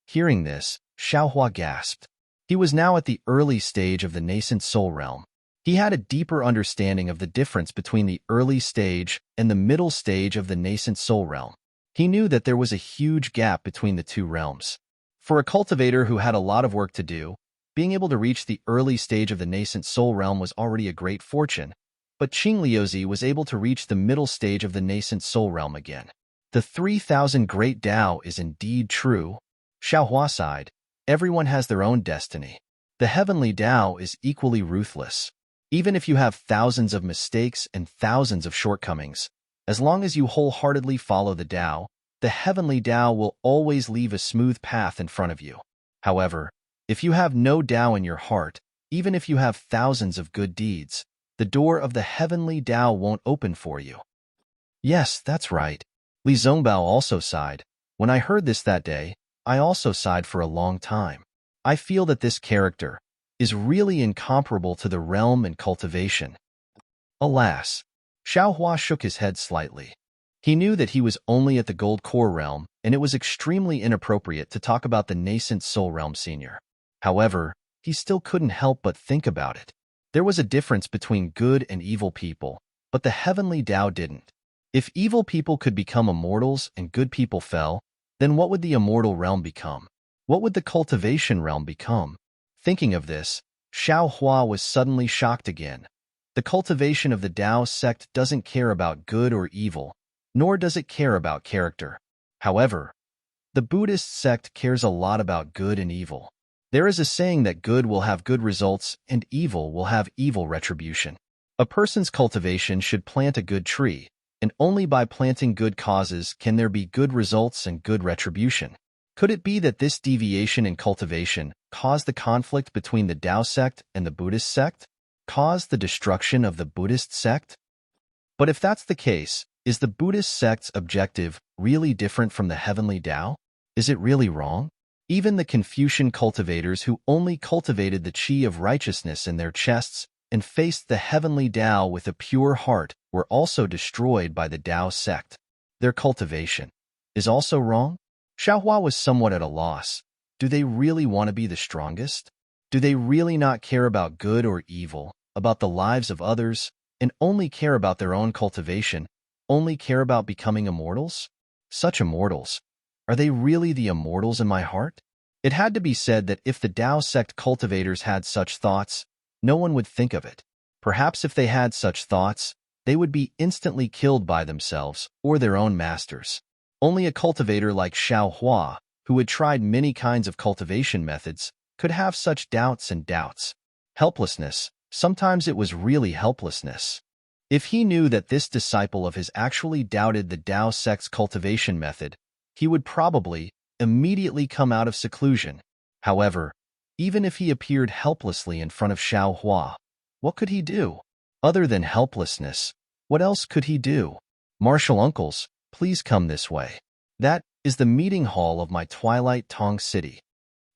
Hearing this, Xiao Hua gasped. He was now at the early stage of the nascent soul realm. He had a deeper understanding of the difference between the early stage and the middle stage of the nascent soul realm. He knew that there was a huge gap between the two realms. For a cultivator who had a lot of work to do, being able to reach the early stage of the nascent soul realm was already a great fortune, but Qing Liuzi was able to reach the middle stage of the nascent soul realm again. The 3,000 Great Tao is indeed true. Xiao Hua sighed. Everyone has their own destiny. The heavenly Tao is equally ruthless. Even if you have thousands of mistakes and thousands of shortcomings, as long as you wholeheartedly follow the Tao, the heavenly Tao will always leave a smooth path in front of you. However, if you have no Tao in your heart, even if you have thousands of good deeds, the door of the heavenly Tao won't open for you. Yes, that's right. Li Zongbao also sighed. When I heard this that day, I also sighed for a long time. I feel that this character is really incomparable to the realm and cultivation. Alas, Xiao Hua shook his head slightly. He knew that he was only at the Gold Core realm, and it was extremely inappropriate to talk about the nascent soul realm senior. However, he still couldn't help but think about it. There was a difference between good and evil people, but the heavenly Tao didn't. If evil people could become immortals and good people fell, then what would the immortal realm become? What would the cultivation realm become? Thinking of this, Xiao Hua was suddenly shocked again. The cultivation of the Tao sect doesn't care about good or evil, nor does it care about character. However, the Buddhist sect cares a lot about good and evil. There is a saying that good will have good results and evil will have evil retribution. A person's cultivation should plant a good tree, and only by planting good causes can there be good results and good retribution. Could it be that this deviation in cultivation caused the conflict between the Tao sect and the Buddhist sect? Caused the destruction of the Buddhist sect? But if that's the case, is the Buddhist sect's objective really different from the heavenly Tao? Is it really wrong? Even the Confucian cultivators who only cultivated the qi of righteousness in their chests and faced the heavenly Tao with a pure heart were also destroyed by the Tao sect. Their cultivation is also wrong? Xiao Hua was somewhat at a loss. Do they really want to be the strongest? Do they really not care about good or evil, about the lives of others, and only care about their own cultivation, only care about becoming immortals? Such immortals. Are they really the immortals in my heart? It had to be said that if the Tao sect cultivators had such thoughts, no one would think of it. Perhaps if they had such thoughts, they would be instantly killed by themselves or their own masters. Only a cultivator like Xiao Hua, who had tried many kinds of cultivation methods, could have such doubts and doubts. Helplessness. Sometimes it was really helplessness. If he knew that this disciple of his actually doubted the Tao sect's cultivation method, he would probably immediately come out of seclusion. However, even if he appeared helplessly in front of Xiao Hua, what could he do? Other than helplessness, what else could he do? Martial uncles, please come this way. That is the meeting hall of my Twilight Tong City.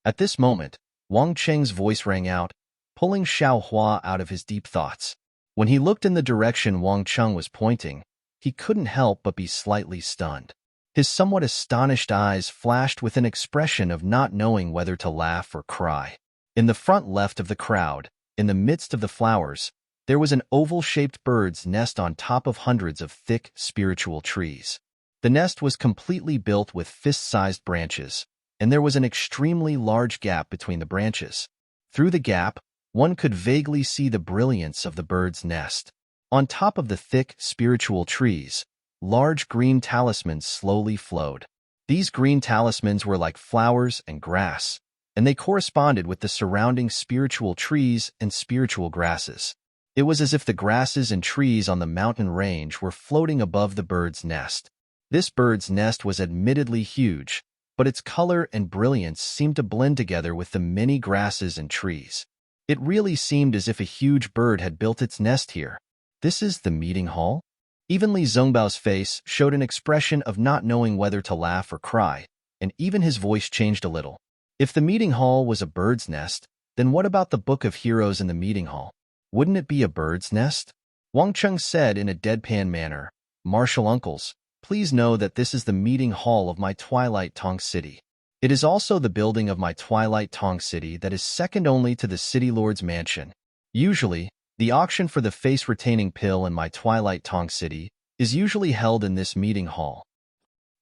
At this moment, Wang Cheng's voice rang out, pulling Xiao Hua out of his deep thoughts. When he looked in the direction Wang Cheng was pointing, he couldn't help but be slightly stunned. His somewhat astonished eyes flashed with an expression of not knowing whether to laugh or cry. In the front left of the crowd, in the midst of the flowers, there was an oval-shaped bird's nest on top of hundreds of thick, spiritual trees. The nest was completely built with fist-sized branches, and there was an extremely large gap between the branches. Through the gap, one could vaguely see the brilliance of the bird's nest. On top of the thick, spiritual trees, large green talismans slowly flowed. These green talismans were like flowers and grass, and they corresponded with the surrounding spiritual trees and spiritual grasses. It was as if the grasses and trees on the mountain range were floating above the bird's nest. This bird's nest was admittedly huge, but its color and brilliance seemed to blend together with the many grasses and trees. It really seemed as if a huge bird had built its nest here. This is the meeting hall? Even Li Zhongbao's face showed an expression of not knowing whether to laugh or cry, and even his voice changed a little. If the meeting hall was a bird's nest, then what about the Book of Heroes in the meeting hall? Wouldn't it be a bird's nest? Wang Cheng said in a deadpan manner, "Martial uncles, please know that this is the meeting hall of my Twilight Tong City. It is also the building of my Twilight Tong City that is second only to the City Lord's mansion. Usually, the auction for the face-retaining pill in my Twilight Tong City is usually held in this meeting hall."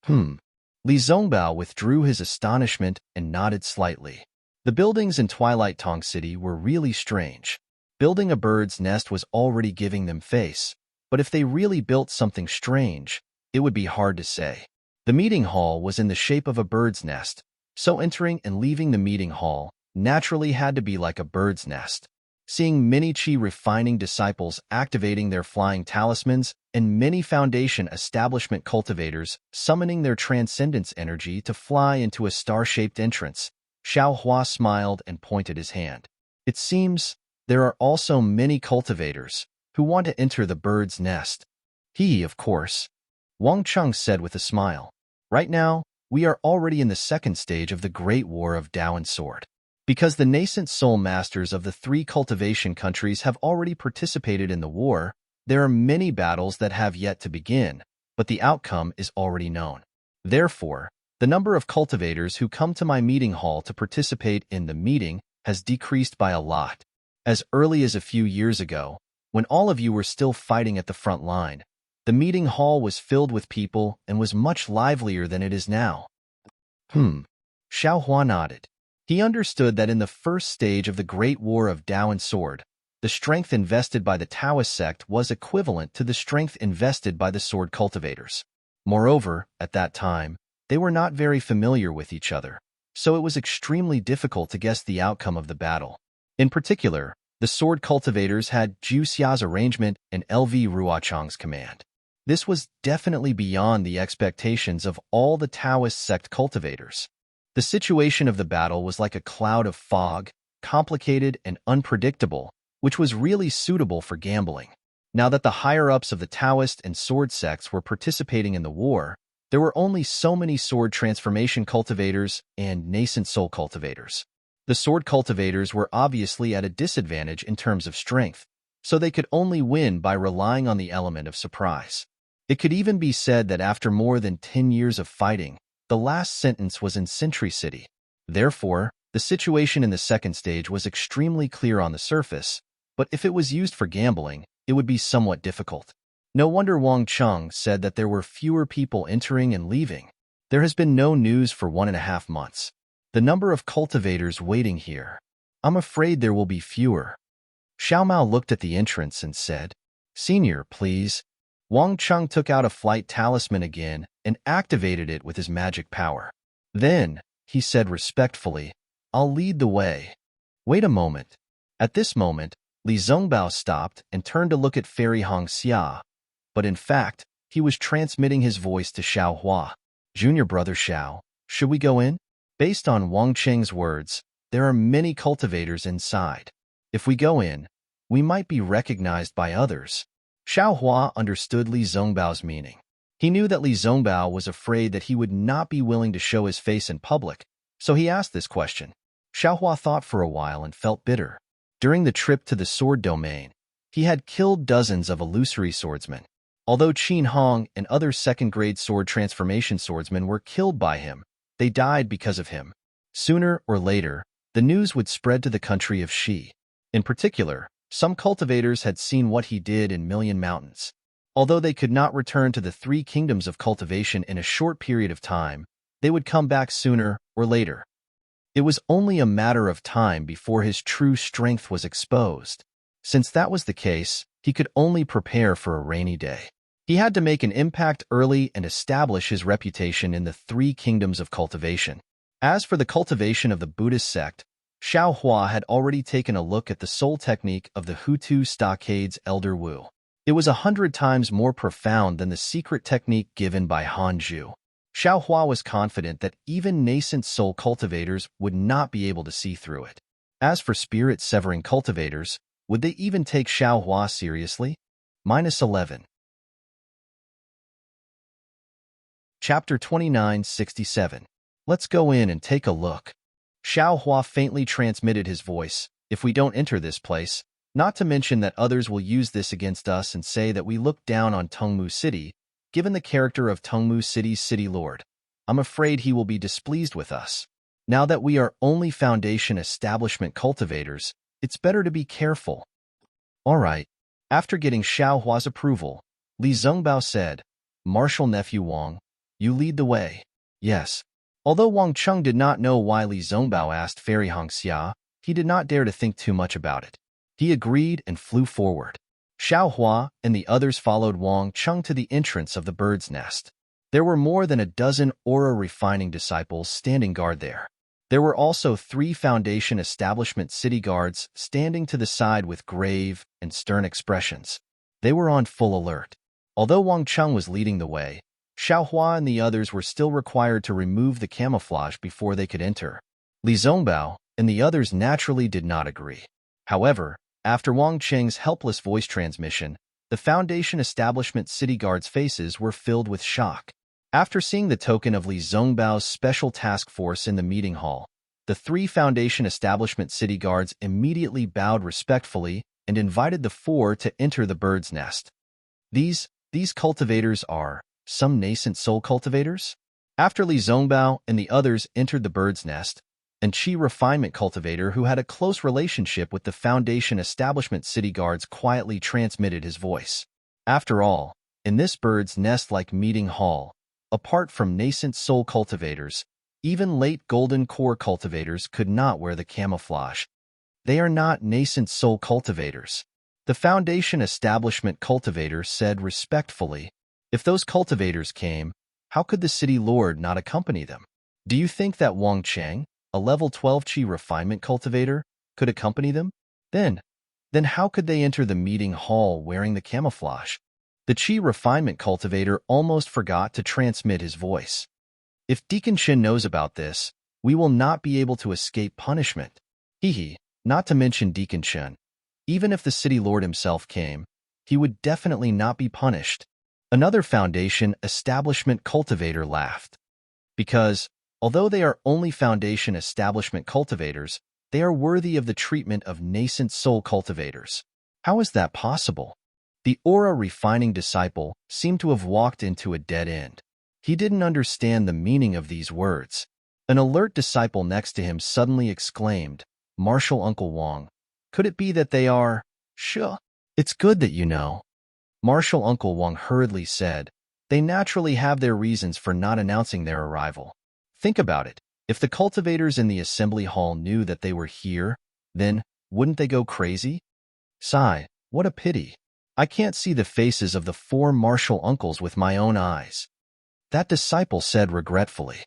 Li Zhongbao withdrew his astonishment and nodded slightly. The buildings in Twilight Tong City were really strange. Building a bird's nest was already giving them face, but if they really built something strange, it would be hard to say. The meeting hall was in the shape of a bird's nest, so entering and leaving the meeting hall naturally had to be like a bird's nest. Seeing many Qi refining disciples activating their flying talismans and many foundation establishment cultivators summoning their transcendence energy to fly into a star-shaped entrance, Xiao Hua smiled and pointed his hand. It seems there are also many cultivators who want to enter the bird's nest. He, of course, Wang Cheng said with a smile. Right now, we are already in the second stage of the Great War of Tao and Sword. Because the nascent soul masters of the three cultivation countries have already participated in the war, there are many battles that have yet to begin, but the outcome is already known. Therefore, the number of cultivators who come to my meeting hall to participate in the meeting has decreased by a lot. As early as a few years ago, when all of you were still fighting at the front line, the meeting hall was filled with people and was much livelier than it is now. Xiao Hua nodded. He understood that in the first stage of the Great War of Tao and Sword, the strength invested by the Taoist sect was equivalent to the strength invested by the sword cultivators. Moreover, at that time, they were not very familiar with each other, so it was extremely difficult to guess the outcome of the battle. In particular, the sword cultivators had Zhu Xia's arrangement and LV Ruochang's command. This was definitely beyond the expectations of all the Taoist sect cultivators. The situation of the battle was like a cloud of fog, complicated and unpredictable, which was really suitable for gambling. Now that the higher-ups of the Taoist and sword sects were participating in the war, there were only so many sword transformation cultivators and nascent soul cultivators. The sword cultivators were obviously at a disadvantage in terms of strength, so they could only win by relying on the element of surprise. It could even be said that after more than 10 years of fighting, the last sentence was in Sentry City. Therefore, the situation in the second stage was extremely clear on the surface, but if it was used for gambling, it would be somewhat difficult. No wonder Wang Cheng said that there were fewer people entering and leaving. There has been no news for 1.5 months. The number of cultivators waiting here. I'm afraid there will be fewer. Xiao Mao looked at the entrance and said, Senior, please. Wang Chung took out a flight talisman again and activated it with his magic power. Then, he said respectfully, I'll lead the way. Wait a moment. At this moment, Li Zongbao stopped and turned to look at Fairy Hong Xia, but in fact, he was transmitting his voice to Xiao Hua. Junior brother Xiao, should we go in? Based on Wang Cheng's words, there are many cultivators inside. If we go in, we might be recognized by others. Xiao Hua understood Li Zongbao's meaning. He knew that Li Zongbao was afraid that he would not be willing to show his face in public, so he asked this question. Xiao Hua thought for a while and felt bitter. During the trip to the sword domain, he had killed dozens of illusory swordsmen. Although Qin Hong and other second-grade sword transformation swordsmen were killed by him, they died because of him. Sooner or later, the news would spread to the country of Shi. In particular, some cultivators had seen what he did in Million Mountains. Although they could not return to the three kingdoms of cultivation in a short period of time, they would come back sooner or later. It was only a matter of time before his true strength was exposed. Since that was the case, he could only prepare for a rainy day. He had to make an impact early and establish his reputation in the three kingdoms of cultivation. As for the cultivation of the Buddhist sect, Xiao Hua had already taken a look at the soul technique of the Hutu Stockade's Elder Wu. It was 100 times more profound than the secret technique given by Han Zhu. Xiao Hua was confident that even nascent soul cultivators would not be able to see through it. As for spirit-severing cultivators, would they even take Xiao Hua seriously? -11. Chapter 2967. Let's go in and take a look. Xiao Hua faintly transmitted his voice. If we don't enter this place, not to mention that others will use this against us and say that we look down on Tongmu City, given the character of Tongmu City's city lord, I'm afraid he will be displeased with us. Now that we are only foundation establishment cultivators, it's better to be careful. All right. After getting Xiao Hua's approval, Li Zongbao said, Martial nephew Wang, you lead the way. Yes. Although Wang Chung did not know why Li Zongbao asked Fairy Hong Xia, he did not dare to think too much about it. He agreed and flew forward. Xiao Hua and the others followed Wang Chung to the entrance of the bird's nest. There were more than a dozen aura-refining disciples standing guard there. There were also 3 foundation establishment city guards standing to the side with grave and stern expressions. They were on full alert. Although Wang Chung was leading the way, Xiao Hua and the others were still required to remove the camouflage before they could enter. Li Zongbao and the others naturally did not agree. However, after Wang Cheng's helpless voice transmission, the Foundation Establishment City Guards' faces were filled with shock. After seeing the token of Li Zongbao's special task force in the meeting hall, the 3 Foundation Establishment City Guards immediately bowed respectfully and invited the 4 to enter the bird's nest. These cultivators are some nascent soul cultivators? After Li Zongbao and the others entered the bird's nest, and Chi refinement cultivator who had a close relationship with the Foundation Establishment City Guards quietly transmitted his voice. After all, in this bird's nest-like meeting hall, apart from nascent soul cultivators, even late golden core cultivators could not wear the camouflage. They are not nascent soul cultivators. The Foundation Establishment cultivator said respectfully, if those cultivators came, how could the city lord not accompany them? Do you think that Wang Cheng, a level 12 Chi refinement cultivator, could accompany them? Then how could they enter the meeting hall wearing the camouflage? The Chi refinement cultivator almost forgot to transmit his voice. If Deacon Shin knows about this, we will not be able to escape punishment. Not to mention Deacon Shin. Even if the city lord himself came, he would definitely not be punished. Another Foundation Establishment cultivator laughed. Because, although they are only Foundation Establishment cultivators, they are worthy of the treatment of nascent soul cultivators. How is that possible? The aura-refining disciple seemed to have walked into a dead end. He didn't understand the meaning of these words. An alert disciple next to him suddenly exclaimed, Martial Uncle Wang, could it be that they are... Sure. It's good that you know. Martial Uncle Wang hurriedly said, they naturally have their reasons for not announcing their arrival. Think about it. If the cultivators in the assembly hall knew that they were here, then wouldn't they go crazy? Sigh, what a pity. I can't see the faces of the 4 martial uncles with my own eyes. That disciple said regretfully.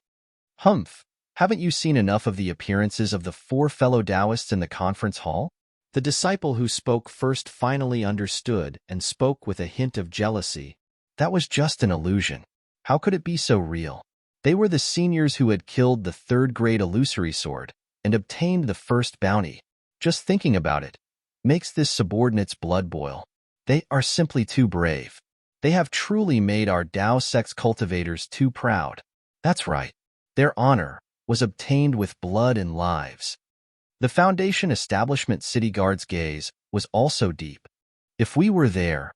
Humph, haven't you seen enough of the appearances of the 4 fellow Taoists in the conference hall? The disciple who spoke first finally understood and spoke with a hint of jealousy. That was just an illusion. How could it be so real? They were the seniors who had killed the 3rd-grade illusory sword and obtained the first bounty. Just thinking about it makes this subordinate's blood boil. They are simply too brave. They have truly made our Tao sect's cultivators too proud. That's right. Their honor was obtained with blood and lives. The Foundation Establishment City Guard's gaze was also deep. If we were there,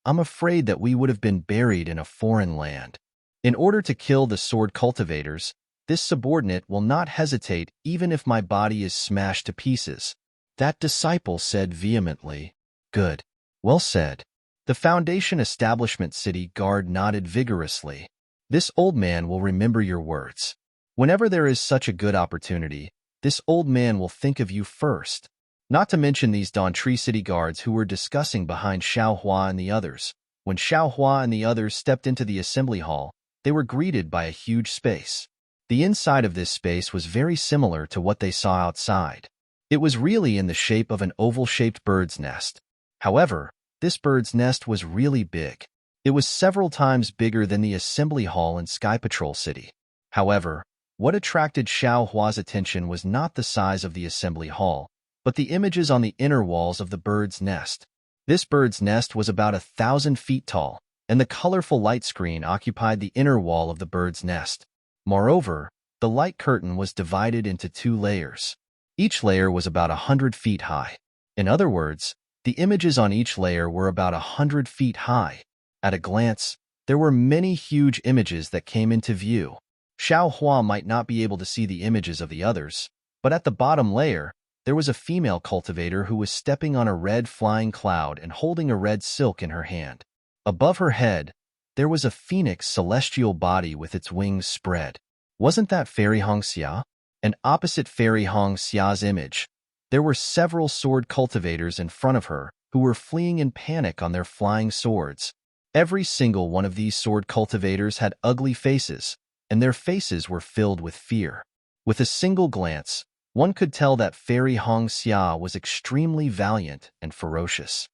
I'm afraid that we would have been buried in a foreign land. In order to kill the sword cultivators, this subordinate will not hesitate even if my body is smashed to pieces. That disciple said vehemently. Good. Well said. The Foundation Establishment City Guard nodded vigorously. This old man will remember your words. Whenever there is such a good opportunity, this old man will think of you first. Not to mention these Dawntree City Guards who were discussing behind Xiao Hua and the others. When Xiao Hua and the others stepped into the assembly hall, they were greeted by a huge space. The inside of this space was very similar to what they saw outside. It was really in the shape of an oval-shaped bird's nest. However, this bird's nest was really big. It was several times bigger than the assembly hall in Sky Patrol City. However, what attracted Xiao Hua's attention was not the size of the assembly hall, but the images on the inner walls of the bird's nest. This bird's nest was about 1,000 feet tall, and the colorful light screen occupied the inner wall of the bird's nest. Moreover, the light curtain was divided into 2 layers. Each layer was about 100 feet high. In other words, the images on each layer were about 100 feet high. At a glance, there were many huge images that came into view. Xiao Hua might not be able to see the images of the others, but at the bottom layer, there was a female cultivator who was stepping on a red flying cloud and holding a red silk in her hand. Above her head, there was a phoenix celestial body with its wings spread. Wasn't that Fairy Hongxia? And opposite Fairy Hongxia's image, there were several sword cultivators in front of her who were fleeing in panic on their flying swords. Every single one of these sword cultivators had ugly faces, and their faces were filled with fear. With a single glance, one could tell that Fairy Hongxia was extremely valiant and ferocious.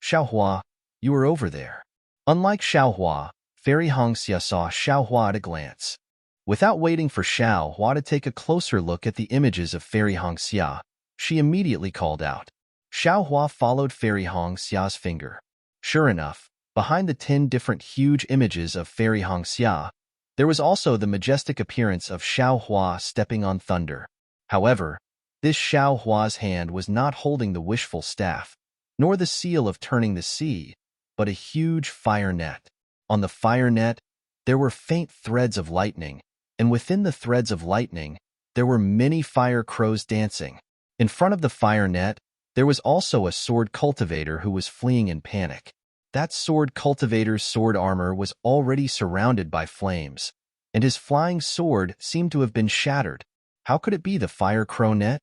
Xiao Hua, you are over there. Unlike Xiao Hua, Fairy Hongxia saw Xiao Hua at a glance. Without waiting for Xiao Hua to take a closer look at the images of Fairy Hongxia, she immediately called out. Xiao Hua followed Fairy Hongxia's finger. Sure enough, behind the 10 different huge images of Fairy Hongxia, there was also the majestic appearance of Xiao Hua stepping on thunder. However, this Xiao Hua's hand was not holding the wishful staff, nor the seal of turning the sea, but a huge fire net. On the fire net, there were faint threads of lightning, and within the threads of lightning, there were many fire crows dancing. In front of the fire net, there was also a sword cultivator who was fleeing in panic. That sword cultivator's sword armor was already surrounded by flames, and his flying sword seemed to have been shattered. How could it be the fire crow net?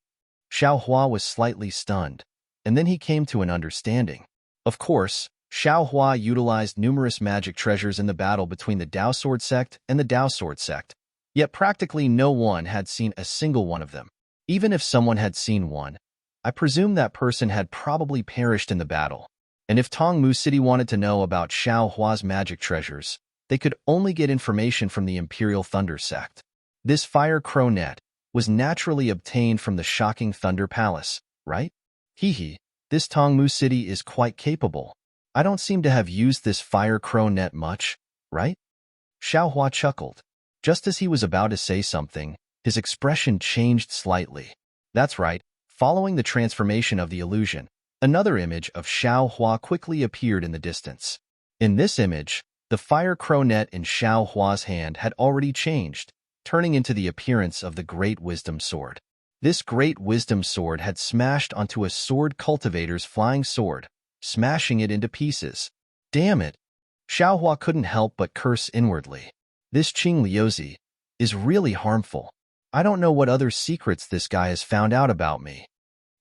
Xiao Hua was slightly stunned, and then he came to an understanding. Of course, Xiao Hua utilized numerous magic treasures in the battle between the Dao Sword Sect and the Dao Sword Sect, yet practically no one had seen a single one of them. Even if someone had seen one, I presume that person had probably perished in the battle. And if Tongmu City wanted to know about Xiao Hua's magic treasures, they could only get information from the Imperial Thunder Sect. This fire crow net was naturally obtained from the shocking Thunder Palace, right? Hee, this Tongmu City is quite capable. I don't seem to have used this fire crow net much, right? Xiao Hua chuckled. Just as he was about to say something, his expression changed slightly. That's right, following the transformation of the illusion, another image of Xiao Hua quickly appeared in the distance. In this image, the fire crow net in Xiao Hua's hand had already changed, turning into the appearance of the Great Wisdom Sword. This Great Wisdom Sword had smashed onto a sword cultivator's flying sword, smashing it into pieces. Damn it! Xiao Hua couldn't help but curse inwardly. This Qing Liuzi is really harmful. I don't know what other secrets this guy has found out about me.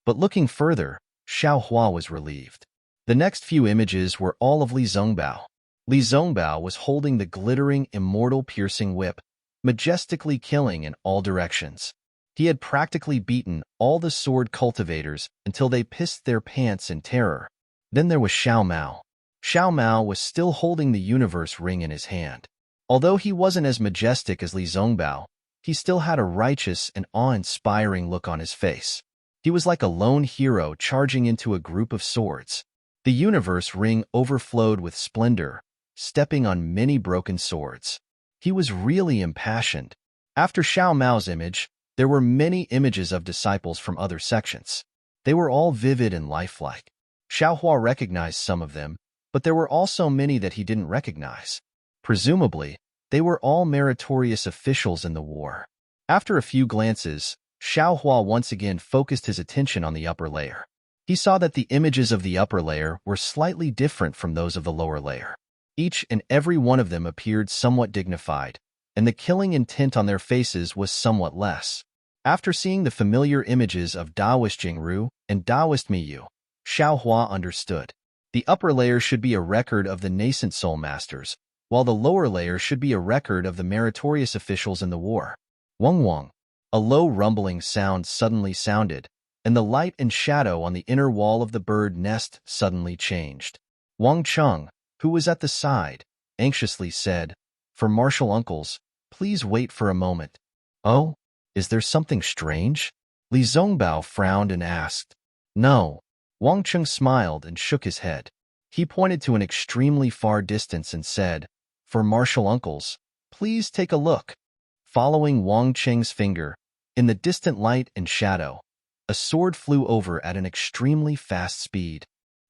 But looking further, Xiao Hua was relieved. The next few images were all of Li Zongbao. Li Zongbao was holding the glittering, immortal piercing whip, majestically killing in all directions. He had practically beaten all the sword cultivators until they pissed their pants in terror. Then there was Xiao Mao. Xiao Mao was still holding the universe ring in his hand. Although he wasn't as majestic as Li Zongbao, he still had a righteous and awe-inspiring look on his face. He was like a lone hero charging into a group of swords. The universe ring overflowed with splendor, stepping on many broken swords. He was really impassioned. After Xiao Mao's image, there were many images of disciples from other sections. They were all vivid and lifelike. Xiao Hua recognized some of them, but there were also many that he didn't recognize. Presumably, they were all meritorious officials in the war. After a few glances, Xiao Hua once again focused his attention on the upper layer. He saw that the images of the upper layer were slightly different from those of the lower layer. Each and every one of them appeared somewhat dignified, and the killing intent on their faces was somewhat less. After seeing the familiar images of Taoist Jingru and Taoist Miyu, Xiao Hua understood. The upper layer should be a record of the nascent soul masters, while the lower layer should be a record of the meritorious officials in the war. Wang Wang. A low rumbling sound suddenly sounded, and the light and shadow on the inner wall of the bird nest suddenly changed. Wang Cheng, who was at the side, anxiously said, "For martial uncles, please wait for a moment." "Oh, is there something strange?" Li Zongbao frowned and asked. "No." Wang Cheng smiled and shook his head. He pointed to an extremely far distance and said, "For martial uncles, please take a look." Following Wang Cheng's finger, in the distant light and shadow, a sword flew over at an extremely fast speed.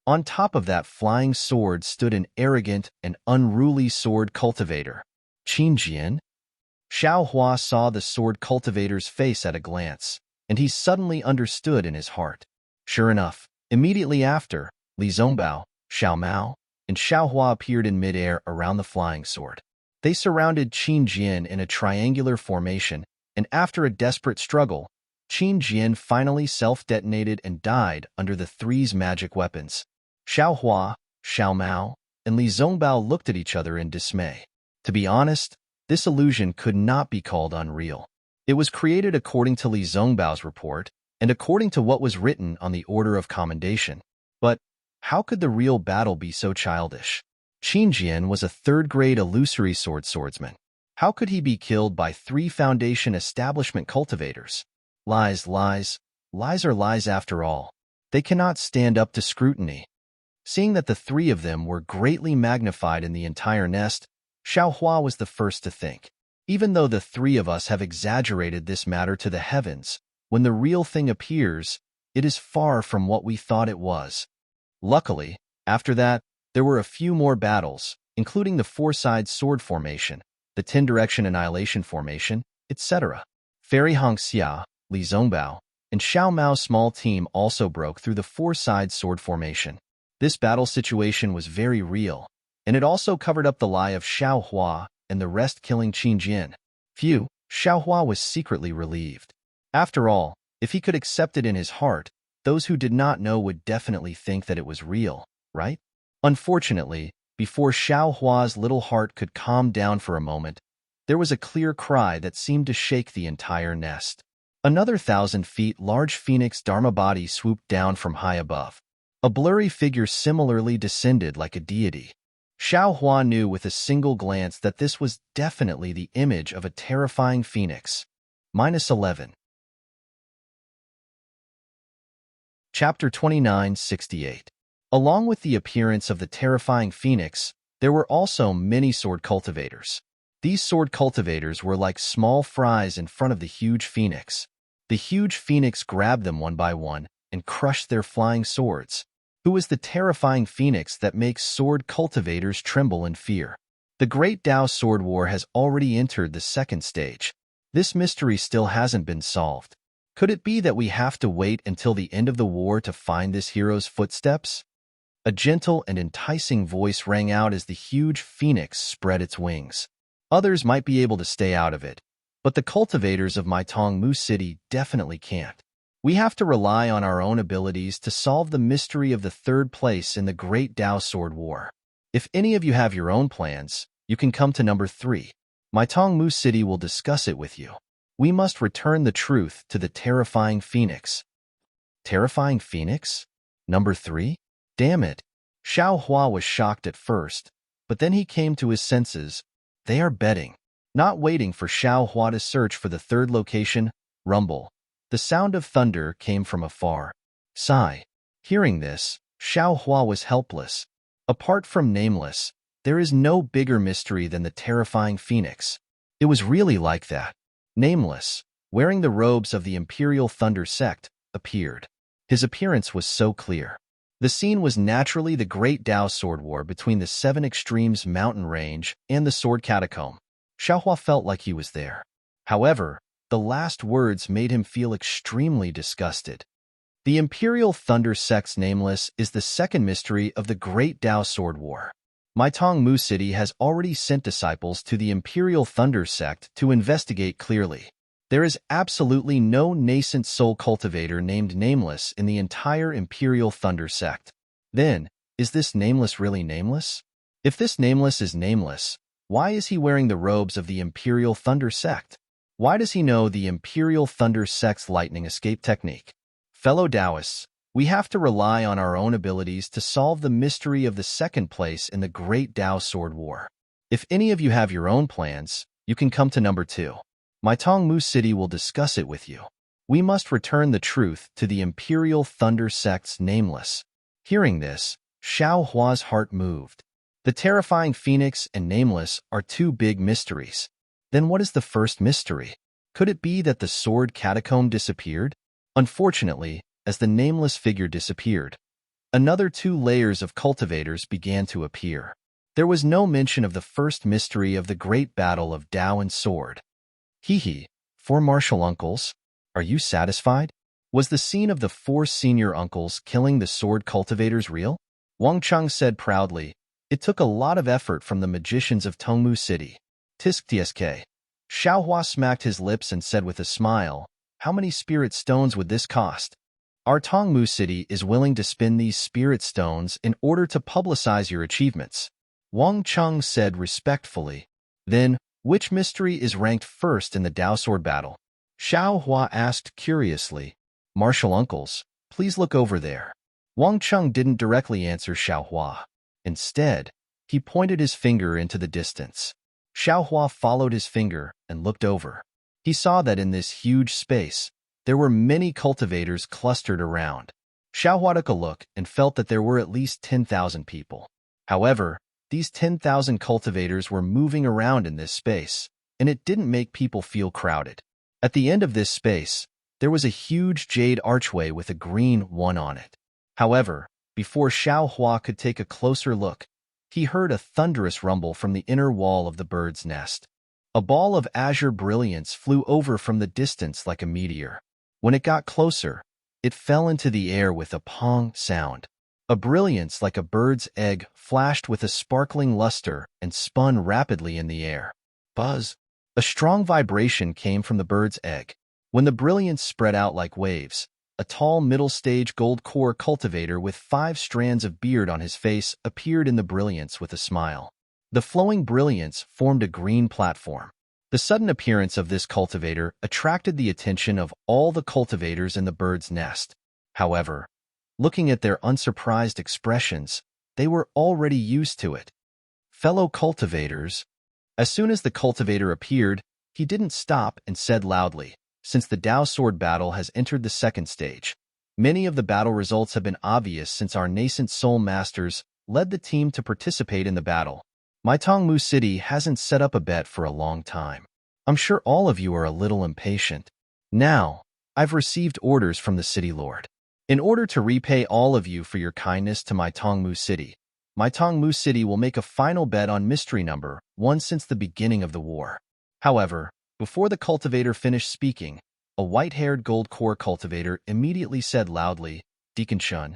On top of that flying sword stood an arrogant and unruly sword cultivator. Qin Jian? Xiao Hua saw the sword cultivator's face at a glance, and he suddenly understood in his heart. Sure enough, immediately after, Li Zongbao, Xiao Mao, and Xiao Hua appeared in midair around the flying sword. They surrounded Qin Jian in a triangular formation, and after a desperate struggle, Qin Jian finally self-detonated and died under the three's magic weapons. Xiao Hua, Xiao Mao, and Li Zongbao looked at each other in dismay. To be honest, this illusion could not be called unreal. It was created according to Li Zongbao's report and according to what was written on the Order of Commendation. But how could the real battle be so childish? Qin Jian was a third-grade illusory swordsman. How could he be killed by 3 Foundation establishment cultivators? Lies, lies, lies are lies after all. They cannot stand up to scrutiny. Seeing that the 3 of them were greatly magnified in the entire nest, Xiao Hua was the first to think. Even though the 3 of us have exaggerated this matter to the heavens, when the real thing appears, it is far from what we thought it was. Luckily, after that, there were a few more battles, including the 4-side sword formation, the 10-direction annihilation formation, etc. Fairy Hongxia, Li Zongbao, and Xiao Mao's small team also broke through the 4-side sword formation. This battle situation was very real, and it also covered up the lie of Xiao Hua and the rest killing Qin Jian. Phew, Xiao Hua was secretly relieved. After all, if he could accept it in his heart, those who did not know would definitely think that it was real, right? Unfortunately, before Xiao Hua's little heart could calm down for a moment, there was a clear cry that seemed to shake the entire nest. Another 1,000 feet large phoenix Dharma body swooped down from high above. A blurry figure similarly descended like a deity. Xiao Hua knew with a single glance that this was definitely the image of a terrifying phoenix. -11. Chapter 29:68. Along with the appearance of the terrifying phoenix, there were also many sword cultivators. These sword cultivators were like small fries in front of the huge phoenix. The huge phoenix grabbed them one by one and crushed their flying swords. Who is the terrifying phoenix that makes sword cultivators tremble in fear? The Great Tao Sword War has already entered the 2nd stage. This mystery still hasn't been solved. Could it be that we have to wait until the end of the war to find this hero's footsteps? A gentle and enticing voice rang out as the huge phoenix spread its wings. Others might be able to stay out of it, but the cultivators of my Tongmu City definitely can't. We have to rely on our own abilities to solve the mystery of the third place in the Great Dao Sword War. If any of you have your own plans, you can come to number 3. My Tongmu City will discuss it with you. We must return the truth to the terrifying phoenix. Terrifying phoenix? Number 3? Damn it. Xiao Hua was shocked at first, but then he came to his senses. They are betting. Not waiting for Xiao Hua to search for the third location, rumble. The sound of thunder came from afar. Sigh. Hearing this, Xiao Hua was helpless. Apart from Nameless, there is no bigger mystery than the terrifying phoenix. It was really like that. Nameless, wearing the robes of the Imperial Thunder Sect, appeared. His appearance was so clear. The scene was naturally the Great Dao Sword War between the Seven Extremes mountain range and the Sword Catacomb. Xiaohua felt like he was there. However, the last words made him feel extremely disgusted. The Imperial Thunder Sect's Nameless is the second mystery of the Great Dao Sword War. My Tongmu City has already sent disciples to the Imperial Thunder Sect to investigate clearly. There is absolutely no nascent soul cultivator named Nameless in the entire Imperial Thunder Sect. Then, is this Nameless really nameless? If this Nameless is nameless, why is he wearing the robes of the Imperial Thunder Sect? Why does he know the Imperial Thunder Sect's lightning escape technique? Fellow Taoists, we have to rely on our own abilities to solve the mystery of the second place in the Great Dao Sword War. If any of you have your own plans, you can come to number 2. My Tongmu City will discuss it with you. We must return the truth to the Imperial Thunder Sect's Nameless. Hearing this, Xiao Hua's heart moved. The terrifying phoenix and Nameless are two big mysteries. Then what is the first mystery? Could it be that the sword catacomb disappeared? Unfortunately, as the Nameless figure disappeared, another 2 layers of cultivators began to appear. There was no mention of the first mystery of the great battle of Dao and Sword. Hee, 4 martial uncles, are you satisfied? Was the scene of the 4 senior uncles killing the sword cultivators real? Wang Cheng said proudly, it took a lot of effort from the magicians of Tongmu City. Tisk tsk. Xiao Hua smacked his lips and said with a smile, how many spirit stones would this cost? Our Tongmu City is willing to spend these spirit stones in order to publicize your achievements. Wang Cheng said respectfully. Then, which mystery is ranked first in the Dao Sword battle? Xiao Hua asked curiously. Martial uncles, please look over there. Wang Cheng didn't directly answer Xiao Hua. Instead, he pointed his finger into the distance. Xiao Hua followed his finger and looked over. He saw that in this huge space, there were many cultivators clustered around. Xiao Hua took a look and felt that there were at least 10,000 people. However, these 10,000 cultivators were moving around in this space, and it didn't make people feel crowded. At the end of this space, there was a huge jade archway with a green one on it. However, before Xiao Hua could take a closer look, he heard a thunderous rumble from the inner wall of the bird's nest. A ball of azure brilliance flew over from the distance like a meteor. When it got closer, it fell into the air with a pong sound. A brilliance like a bird's egg flashed with a sparkling luster and spun rapidly in the air. Buzz! A strong vibration came from the bird's egg. When the brilliance spread out like waves, a tall middle-stage gold core cultivator with 5 strands of beard on his face appeared in the brilliance with a smile. The flowing brilliance formed a green platform. The sudden appearance of this cultivator attracted the attention of all the cultivators in the bird's nest. However, looking at their unsurprised expressions, they were already used to it. Fellow cultivators, as soon as the cultivator appeared, he didn't stop and said loudly, since the Dao Sword battle has entered the second stage. Many of the battle results have been obvious since our nascent soul masters led the team to participate in the battle. My Tongmu City hasn't set up a bet for a long time. I'm sure all of you are a little impatient. Now, I've received orders from the City Lord. In order to repay all of you for your kindness to my Tongmu City will make a final bet on mystery number 1 since the beginning of the war. However, before the cultivator finished speaking, a white-haired gold core cultivator immediately said loudly, Deacon Shun,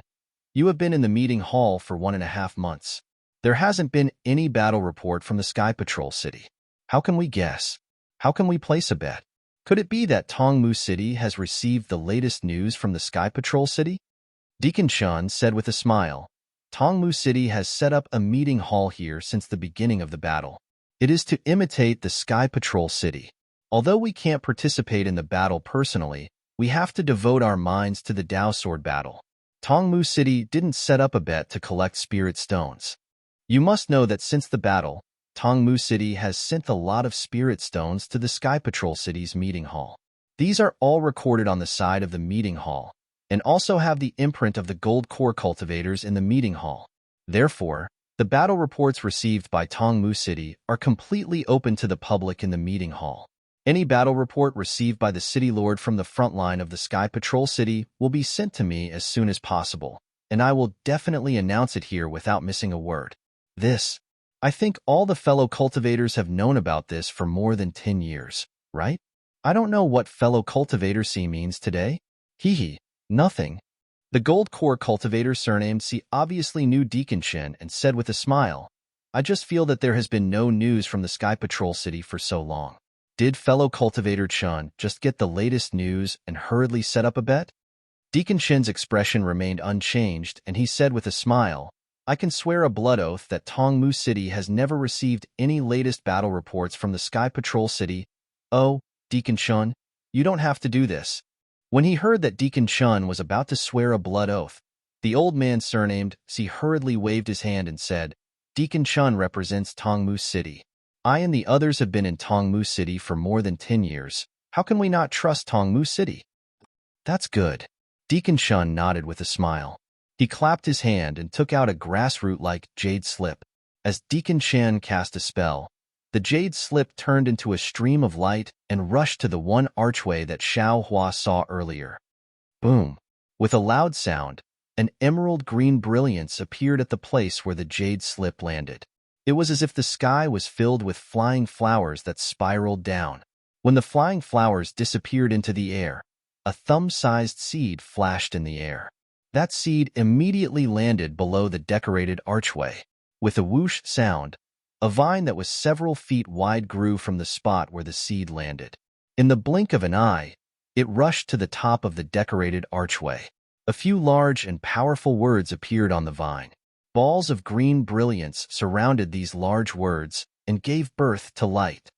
you have been in the meeting hall for 1.5 months. There hasn't been any battle report from the Sky Patrol City. How can we guess? How can we place a bet? Could it be that Tongmu City has received the latest news from the Sky Patrol City? Deacon Shun said with a smile. Tongmu City has set up a meeting hall here since the beginning of the battle. It is to imitate the Sky Patrol City. Although we can't participate in the battle personally, we have to devote our minds to the Dao Sword battle. Tongmu City didn't set up a bet to collect spirit stones. You must know that since the battle, Tongmu City has sent a lot of spirit stones to the Sky Patrol City's meeting hall. These are all recorded on the side of the meeting hall, and also have the imprint of the gold core cultivators in the meeting hall. Therefore, the battle reports received by Tongmu City are completely open to the public in the meeting hall. Any battle report received by the City Lord from the front line of the Sky Patrol City will be sent to me as soon as possible, and I will definitely announce it here without missing a word. I think all the fellow cultivators have known about this for more than 10 years, right? I don't know what fellow cultivator C means today. Hee, nothing. The gold core cultivator surnamed C obviously knew Deacon Shen and said with a smile, I just feel that there has been no news from the Sky Patrol City for so long. Did fellow cultivator Chun just get the latest news and hurriedly set up a bet? Deacon Shen's expression remained unchanged, and he said with a smile, I can swear a blood oath that Tongmu City has never received any latest battle reports from the Sky Patrol City. Oh, Deacon Shun, you don't have to do this. When he heard that Deacon Shun was about to swear a blood oath, the old man surnamed Si hurriedly waved his hand and said, Deacon Shun represents Tongmu City. I and the others have been in Tongmu City for more than 10 years. How can we not trust Tongmu City? That's good. Deacon Shun nodded with a smile. He clapped his hand and took out a grassroot-like jade slip. As Deacon Shan cast a spell, the jade slip turned into a stream of light and rushed to the one archway that Xiao Hua saw earlier. Boom! With a loud sound, an emerald green brilliance appeared at the place where the jade slip landed. It was as if the sky was filled with flying flowers that spiraled down. When the flying flowers disappeared into the air, a thumb-sized seed flashed in the air. That seed immediately landed below the decorated archway. With a whoosh sound, a vine that was several feet wide grew from the spot where the seed landed. In the blink of an eye, it rushed to the top of the decorated archway. A few large and powerful words appeared on the vine. Balls of green brilliance surrounded these large words and gave birth to light.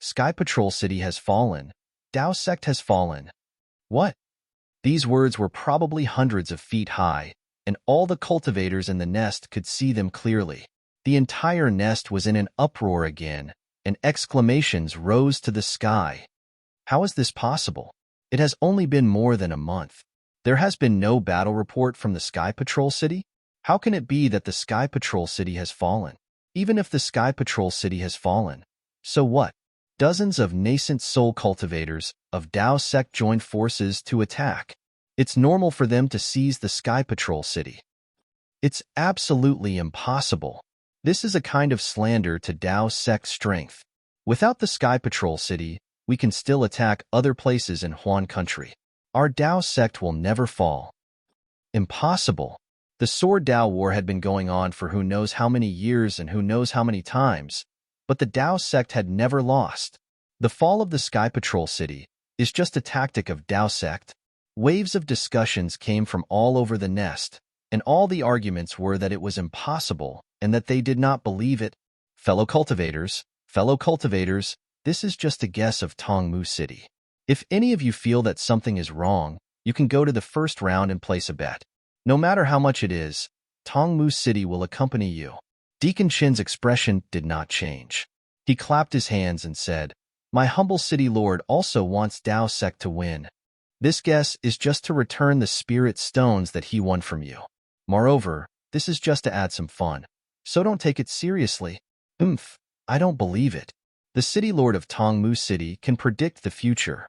Sky Patrol City has fallen. Dao Sect has fallen. What? These words were probably hundreds of feet high, and all the cultivators in the nest could see them clearly. The entire nest was in an uproar again, and exclamations rose to the sky. How is this possible? It has only been more than a month. There has been no battle report from the Sky Patrol City? How can it be that the Sky Patrol City has fallen? Even if the Sky Patrol City has fallen, so what? Dozens of nascent soul cultivators of Dao Sect joined forces to attack. It's normal for them to seize the Sky Patrol City. It's absolutely impossible. This is a kind of slander to Dao Sect's strength. Without the Sky Patrol City, we can still attack other places in Huan Country. Our Dao Sect will never fall. Impossible. The Sword Dao War had been going on for who knows how many years and who knows how many times, but the Dao Sect had never lost. The fall of the Sky Patrol City is just a tactic of Dao Sect. Waves of discussions came from all over the nest, and all the arguments were that it was impossible and that they did not believe it. Fellow cultivators, this is just a guess of Tongmu City. If any of you feel that something is wrong, you can go to the first round and place a bet. No matter how much it is, Tongmu City will accompany you. Deacon Shin's expression did not change. He clapped his hands and said, My humble city lord also wants Dao Sect to win. This guess is just to return the spirit stones that he won from you. Moreover, this is just to add some fun. So don't take it seriously. I don't believe it. The city lord of Tongmu City can predict the future.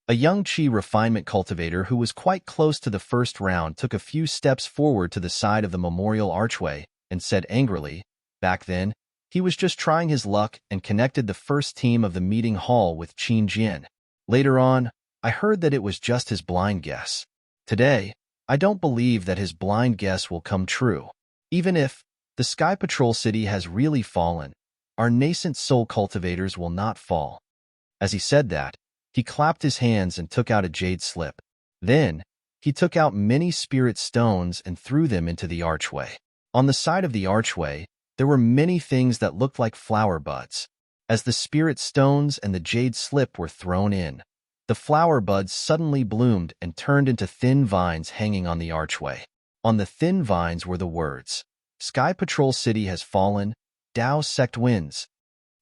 A young Qi refinement cultivator who was quite close to the first round took a few steps forward to the side of the memorial archway and said angrily, back then, he was just trying his luck and connected the first team of the meeting hall with Qin Jin. Later on, I heard that it was just his blind guess. Today, I don't believe that his blind guess will come true. Even if the Sky Patrol City has really fallen, our nascent soul cultivators will not fall. As he said that, he clapped his hands and took out a jade slip. Then, he took out many spirit stones and threw them into the archway. On the side of the archway, there were many things that looked like flower buds. As the spirit stones and the jade slip were thrown in, the flower buds suddenly bloomed and turned into thin vines hanging on the archway. On the thin vines were the words, "Sky Patrol City has fallen, Dao sect wins."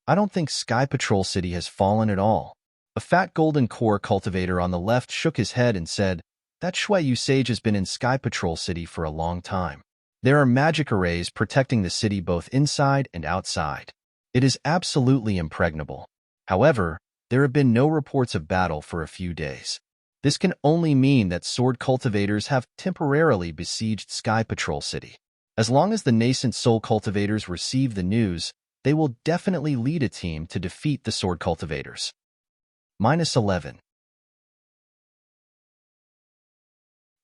I don't think Sky Patrol City has fallen at all. A fat golden core cultivator on the left shook his head and said, "That Shuayu sage has been in Sky Patrol City for a long time. There are magic arrays protecting the city both inside and outside. It is absolutely impregnable. However, there have been no reports of battle for a few days. This can only mean that sword cultivators have temporarily besieged Sky Patrol City. As long as the nascent soul cultivators receive the news, they will definitely lead a team to defeat the sword cultivators." -11.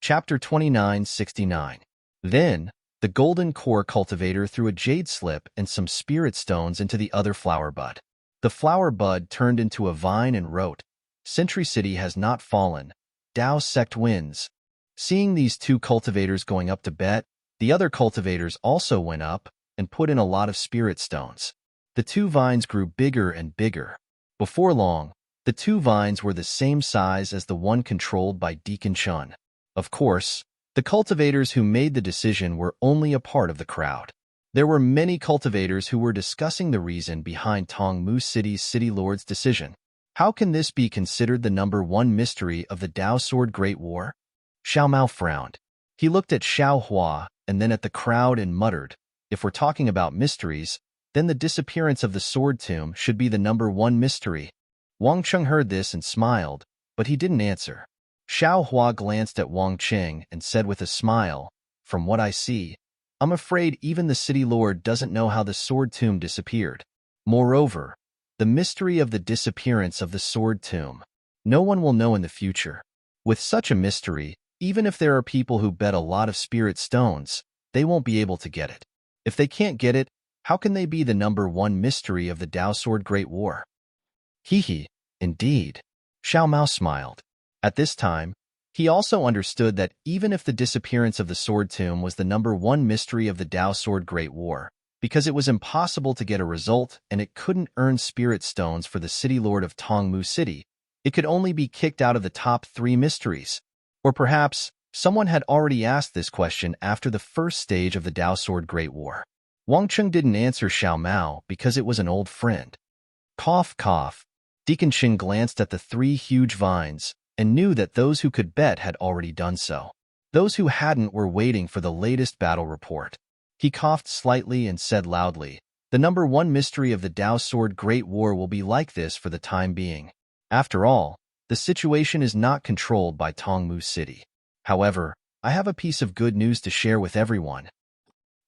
Chapter 2969. Then, the golden core cultivator threw a jade slip and some spirit stones into the other flower bud. The flower bud turned into a vine and wrote, "Sentry City has not fallen. Dao sect wins." Seeing these two cultivators going up to bet, the other cultivators also went up and put in a lot of spirit stones. The two vines grew bigger and bigger. Before long, the two vines were the same size as the one controlled by Deacon Chun. Of course, the cultivators who made the decision were only a part of the crowd. There were many cultivators who were discussing the reason behind Tongmu City's city lord's decision. How can this be considered the #1 mystery of the Dao Sword Great War? Xiao Mao frowned. He looked at Xiao Hua and then at the crowd and muttered, "If we're talking about mysteries, then the disappearance of the sword tomb should be the #1 mystery." Wang Cheng heard this and smiled, but he didn't answer. Xiao Hua glanced at Wang Cheng and said with a smile, "From what I see, I'm afraid even the city lord doesn't know how the sword tomb disappeared. Moreover, the mystery of the disappearance of the sword tomb, no one will know in the future. With such a mystery, even if there are people who bet a lot of spirit stones, they won't be able to get it. If they can't get it, how can they be the #1 mystery of the Dao Sword Great War?" Hee, indeed. Xiao Mao smiled. At this time, he also understood that even if the disappearance of the sword tomb was the #1 mystery of the Dao Sword Great War, because it was impossible to get a result and it couldn't earn spirit stones for the city lord of Tongmu City, it could only be kicked out of the top 3 mysteries. Or perhaps, someone had already asked this question after the first stage of the Dao Sword Great War. Wang Cheng didn't answer Xiao Mao because it was an old friend. Cough, cough. Deacon Qin glanced at the 3 huge vines and knew that those who could bet had already done so. Those who hadn't were waiting for the latest battle report. He coughed slightly and said loudly, "The #1 mystery of the Dao Sword Great War will be like this for the time being. After all, the situation is not controlled by Tongmu City. However, I have a piece of good news to share with everyone."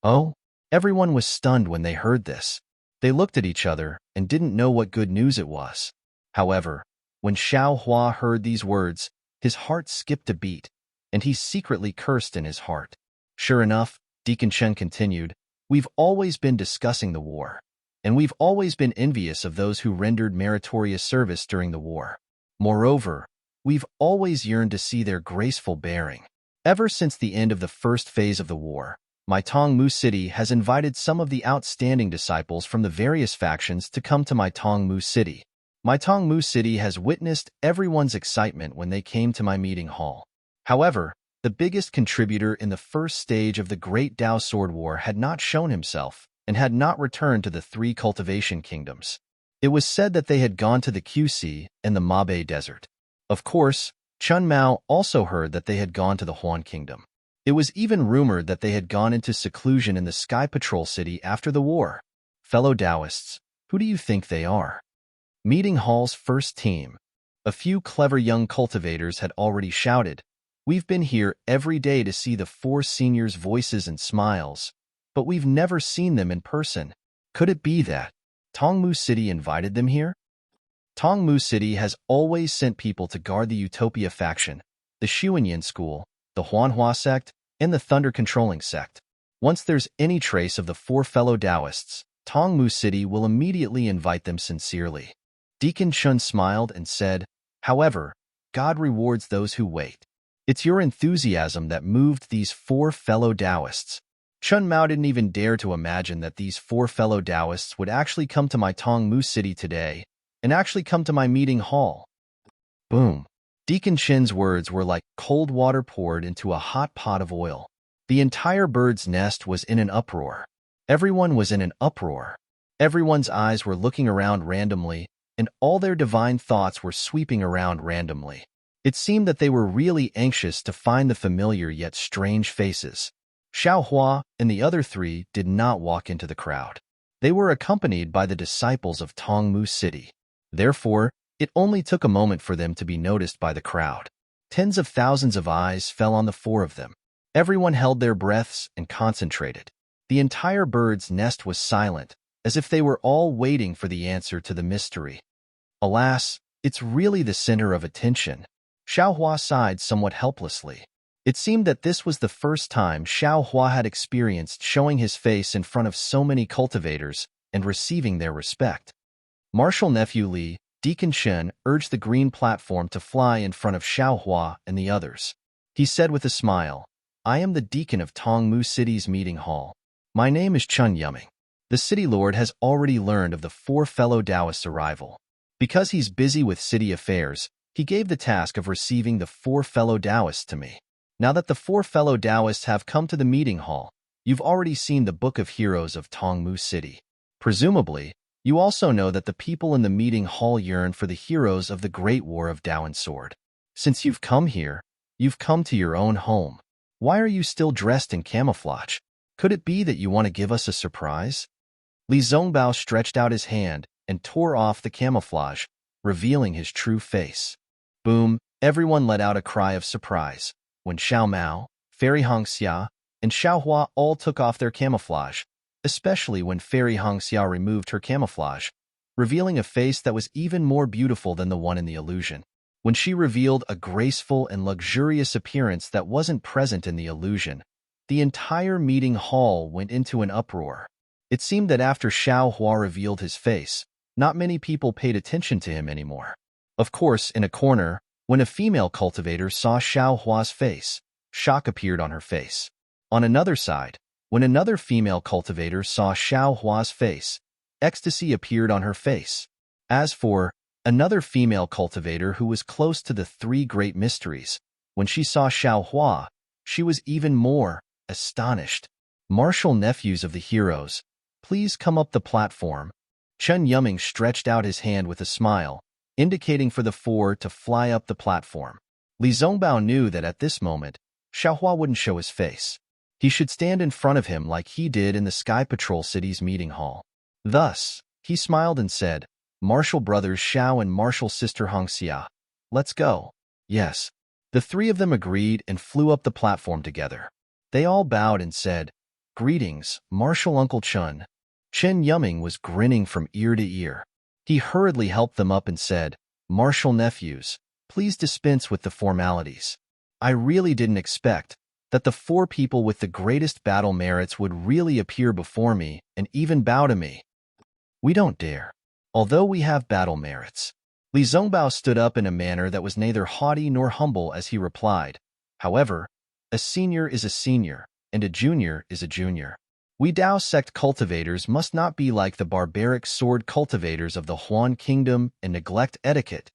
Oh? Everyone was stunned when they heard this. They looked at each other and didn't know what good news it was. However, when Xiao Hua heard these words, his heart skipped a beat, and he secretly cursed in his heart. Sure enough, Deacon Chen continued, "We've always been discussing the war, and we've always been envious of those who rendered meritorious service during the war. Moreover, we've always yearned to see their graceful bearing. Ever since the end of the first phase of the war, my Tongmu City has invited some of the outstanding disciples from the various factions to come to my Tongmu City. My Tongmu City has witnessed everyone's excitement when they came to my meeting hall. However, the biggest contributor in the first stage of the Great Dao Sword War had not shown himself and had not returned to the 3 cultivation kingdoms. It was said that they had gone to the QC and the Mabe Desert. Of course, Chun Mao also heard that they had gone to the Huan Kingdom. It was even rumored that they had gone into seclusion in the Sky Patrol City after the war. Fellow Taoists, who do you think they are? Meeting Hall's first team. A few clever young cultivators had already shouted, "We've been here every day to see the 4 seniors' voices and smiles, but we've never seen them in person. Could it be that Tongmu City invited them here?" Tongmu City has always sent people to guard the Utopia faction, the Xuanyan school, the Huanhua sect, and the Thunder Controlling sect. Once there's any trace of the 4 fellow Taoists, Tongmu City will immediately invite them sincerely. Deacon Chun smiled and said, "However, God rewards those who wait. It's your enthusiasm that moved these four fellow Taoists." Chun Mao didn't even dare to imagine that these four fellow Taoists would actually come to my Tongmu city today and actually come to my meeting hall. Boom. Deacon Chin's words were like cold water poured into a hot pot of oil. The entire bird's nest was in an uproar. Everyone was in an uproar. Everyone's eyes were looking around randomly, and all their divine thoughts were sweeping around randomly. It seemed that they were really anxious to find the familiar yet strange faces. Xiao Hua and the other three did not walk into the crowd. They were accompanied by the disciples of Tongmu City. Therefore, it only took a moment for them to be noticed by the crowd. Tens of thousands of eyes fell on the four of them. Everyone held their breaths and concentrated. The entire bird's nest was silent, as if they were all waiting for the answer to the mystery. Alas, it's really the center of attention. Xiao Hua sighed somewhat helplessly. It seemed that this was the first time Xiao Hua had experienced showing his face in front of so many cultivators and receiving their respect. Martial Nephew Li, Deacon Chen, urged the green platform to fly in front of Xiao Hua and the others. He said with a smile, "I am the deacon of Tongmu City's meeting hall. My name is Chun Yuming. The city lord has already learned of the four fellow Taoists' arrival. Because he's busy with city affairs, he gave the task of receiving the four fellow Taoists to me. Now that the four fellow Taoists have come to the meeting hall, you've already seen the Book of Heroes of Tongmu City. Presumably, you also know that the people in the meeting hall yearn for the heroes of the Great War of Tao and Sword. Since you've come here, you've come to your own home. Why are you still dressed in camouflage? Could it be that you want to give us a surprise?" Li Zongbao stretched out his hand and tore off the camouflage, revealing his true face. Boom! Everyone let out a cry of surprise when Xiao Mao, Fairy Hongxia, and Xiao Hua all took off their camouflage, especially when Fairy Hongxia removed her camouflage, revealing a face that was even more beautiful than the one in the illusion. When she revealed a graceful and luxurious appearance that wasn't present in the illusion, the entire meeting hall went into an uproar. It seemed that after Xiao Hua revealed his face, not many people paid attention to him anymore. Of course, in a corner, when a female cultivator saw Xiao Hua's face, shock appeared on her face. On another side, when another female cultivator saw Xiao Hua's face, ecstasy appeared on her face. As for another female cultivator who was close to the three great mysteries, when she saw Xiao Hua, she was even more astonished. "Martial nephews of the heroes, please come up the platform." Chun Yuming stretched out his hand with a smile, indicating for the four to fly up the platform. Li Zongbao knew that at this moment, Xiao Hua wouldn't show his face. He should stand in front of him like he did in the Sky Patrol City's meeting hall. Thus, he smiled and said, "Martial brothers Xiao and martial sister Hongxia, let's go." Yes. The three of them agreed and flew up the platform together. They all bowed and said, "Greetings, martial Uncle Chun." Chun Yuming was grinning from ear to ear. He hurriedly helped them up and said, "Martial nephews, please dispense with the formalities. I really didn't expect that the four people with the greatest battle merits would really appear before me and even bow to me. We don't dare. Although we have battle merits." Li Zongbao stood up in a manner that was neither haughty nor humble as he replied, "However, a senior is a senior, and a junior is a junior. We Dao sect cultivators must not be like the barbaric sword cultivators of the Huan Kingdom and neglect etiquette."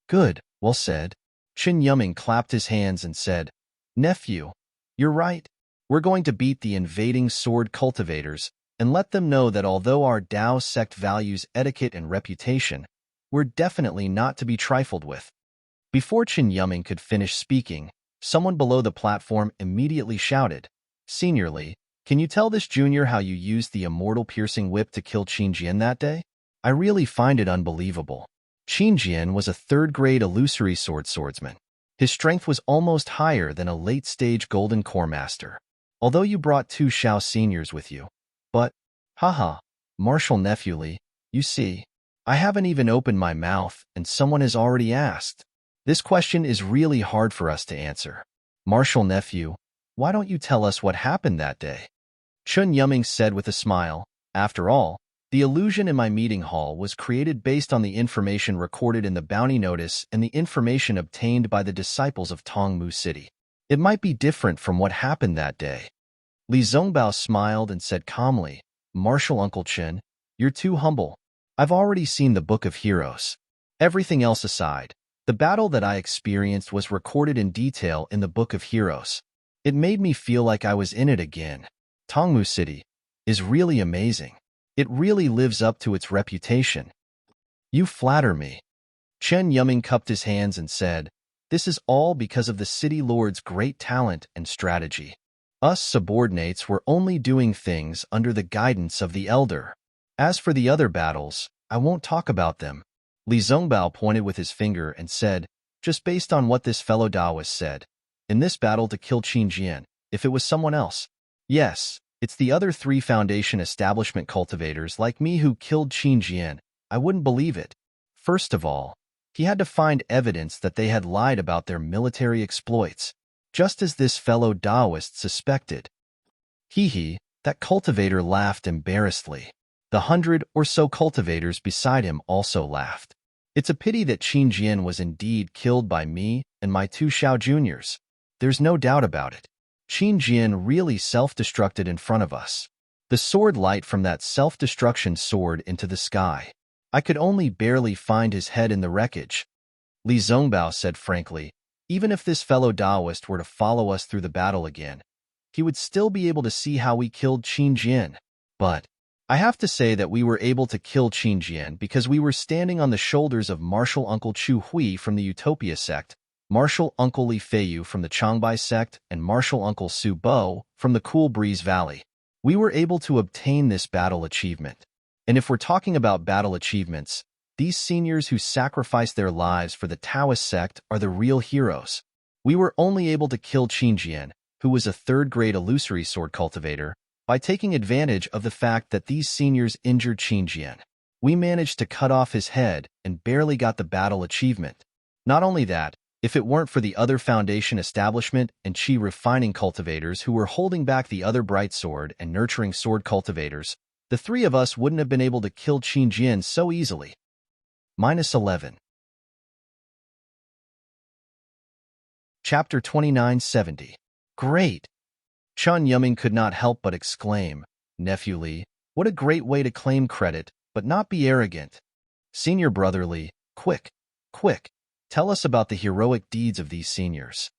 "Good, well said." Chun Yuming clapped his hands and said, "Nephew, you're right. We're going to beat the invading sword cultivators and let them know that although our Dao sect values etiquette and reputation, we're definitely not to be trifled with." Before Chun Yuming could finish speaking, someone below the platform immediately shouted, "Senior Li, can you tell this junior how you used the immortal piercing whip to kill Qingjian that day? I really find it unbelievable." Qingjian was a third-grade illusory swordsman. His strength was almost higher than a late-stage golden core master. Although you brought two Xiao seniors with you. But, haha, martial nephew Li, you see, I haven't even opened my mouth and someone has already asked. This question is really hard for us to answer. Martial nephew, why don't you tell us what happened that day?" Chun Yuming said with a smile. After all, The illusion in my meeting hall was created based on the information recorded in the bounty notice and the information obtained by the disciples of Tongmu City. It might be different from what happened that day. Li Zongbao smiled and said calmly, Marshal Uncle Chen, you're too humble. I've already seen the Book of Heroes. Everything else aside, the battle that I experienced was recorded in detail in the Book of Heroes. It made me feel like I was in it again. Tongmu City is really amazing. It really lives up to its reputation. You flatter me. Chen Yuming cupped his hands and said, this is all because of the city lord's great talent and strategy. Us subordinates were only doing things under the guidance of the elder. As for the other battles, I won't talk about them. Li Zongbao pointed with his finger and said, just based on what this fellow Taoist said, in this battle to kill Qin Jian, if it was someone else. Yes, it's the other 3 Foundation establishment cultivators like me who killed Qin Jian. I wouldn't believe it. First of all, he had to find evidence that they had lied about their military exploits, just as this fellow Taoist suspected. Hee, that cultivator laughed embarrassedly. The 100 or so cultivators beside him also laughed. It's a pity that Qin Jian was indeed killed by me and my 2 Xiao juniors. There's no doubt about it. Qin Jian really self-destructed in front of us. The sword light from that self-destruction soared into the sky. I could only barely find his head in the wreckage. Li Zongbao said frankly, even if this fellow Taoist were to follow us through the battle again, he would still be able to see how we killed Qin Jian. But I have to say that we were able to kill Qin Jian because we were standing on the shoulders of Marshal Uncle Chu Hui from the Utopia sect, Marshal Uncle Li Feiyu from the Changbai sect, and Marshal Uncle Su Bo from the Cool Breeze Valley. We were able to obtain this battle achievement. And if we're talking about battle achievements, these seniors who sacrificed their lives for the Taoist sect are the real heroes. We were only able to kill Qin Jian, who was a 3rd-grade illusory sword cultivator, by taking advantage of the fact that these seniors injured Qin Jian. We managed to cut off his head and barely got the battle achievement. Not only that, if it weren't for the other Foundation establishment and Qi refining cultivators who were holding back the other bright sword and nurturing sword cultivators, the 3 of us wouldn't have been able to kill Qin Jian so easily. -11. Chapter 2970. Great! Chen Yuming could not help but exclaim, Nephew Li, what a great way to claim credit, but not be arrogant. Senior Brother Li, quick, tell us about the heroic deeds of these seniors.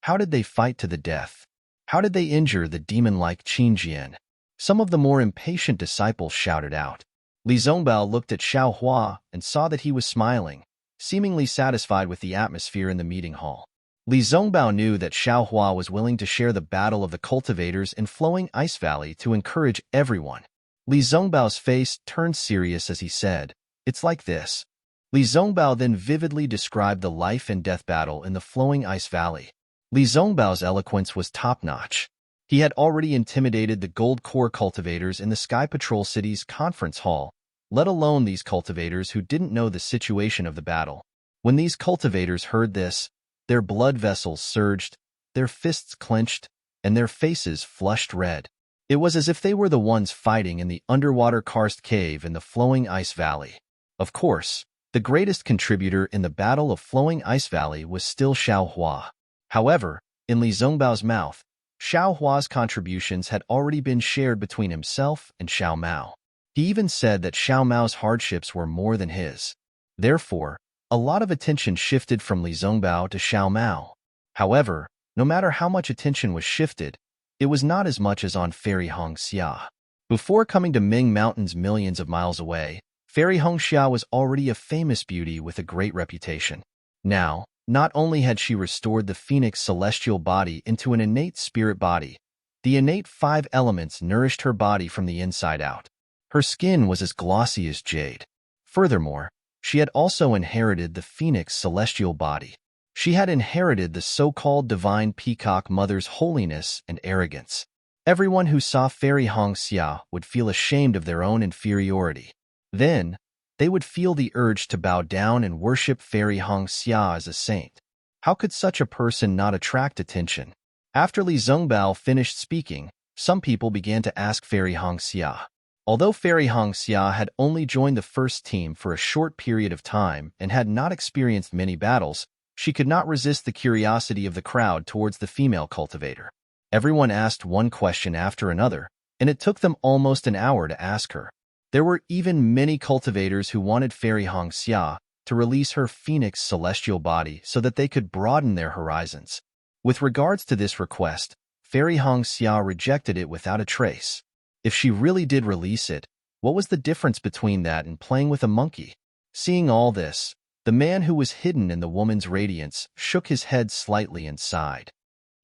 How did they fight to the death? How did they injure the demon-like Qin Jian? Some of the more impatient disciples shouted out. Li Zongbao looked at Xiao Hua and saw that he was smiling, seemingly satisfied with the atmosphere in the meeting hall. Li Zongbao knew that Xiao Hua was willing to share the battle of the cultivators in Flowing Ice Valley to encourage everyone. Li Zongbao's face turned serious as he said, it's like this. Li Zongbao then vividly described the life and death battle in the Flowing Ice Valley. Li Zongbao's eloquence was top-notch. He had already intimidated the Gold Core cultivators in the Sky Patrol City's conference hall, let alone these cultivators who didn't know the situation of the battle. When these cultivators heard this, their blood vessels surged, their fists clenched, and their faces flushed red. It was as if they were the ones fighting in the underwater karst cave in the Flowing Ice Valley. Of course, the greatest contributor in the Battle of Flowing Ice Valley was still Xiao Hua. However, in Li Zongbao's mouth, Xiao Hua's contributions had already been shared between himself and Xiao Mao. He even said that Xiao Mao's hardships were more than his. Therefore, a lot of attention shifted from Li Zongbao to Xiao Mao. However, no matter how much attention was shifted, it was not as much as on Fairy Hongxia. Before coming to Ming Mountains millions of miles away, Fairy Hongxia was already a famous beauty with a great reputation. Now, not only had she restored the phoenix celestial body into an innate spirit body, the innate 5 elements nourished her body from the inside out. Her skin was as glossy as jade. Furthermore, she had also inherited the phoenix celestial body. She had inherited the so-called divine peacock mother's holiness and arrogance. Everyone who saw Fairy Hongxia would feel ashamed of their own inferiority. Then, they would feel the urge to bow down and worship Fairy Hongxia as a saint. How could such a person not attract attention? After Li Zongbao finished speaking, some people began to ask Fairy Hongxia, Although Fairy Hong Xia had only joined the first team for a short period of time and had not experienced many battles, she could not resist the curiosity of the crowd towards the female cultivator. Everyone asked one question after another, and it took them almost an hour to ask her. There were even many cultivators who wanted Fairy Hong Xia to release her phoenix celestial body so that they could broaden their horizons. With regards to this request, Fairy Hong Xia rejected it without a trace. If she really did release it, what was the difference between that and playing with a monkey? Seeing all this, the man who was hidden in the woman's radiance shook his head slightly and sighed.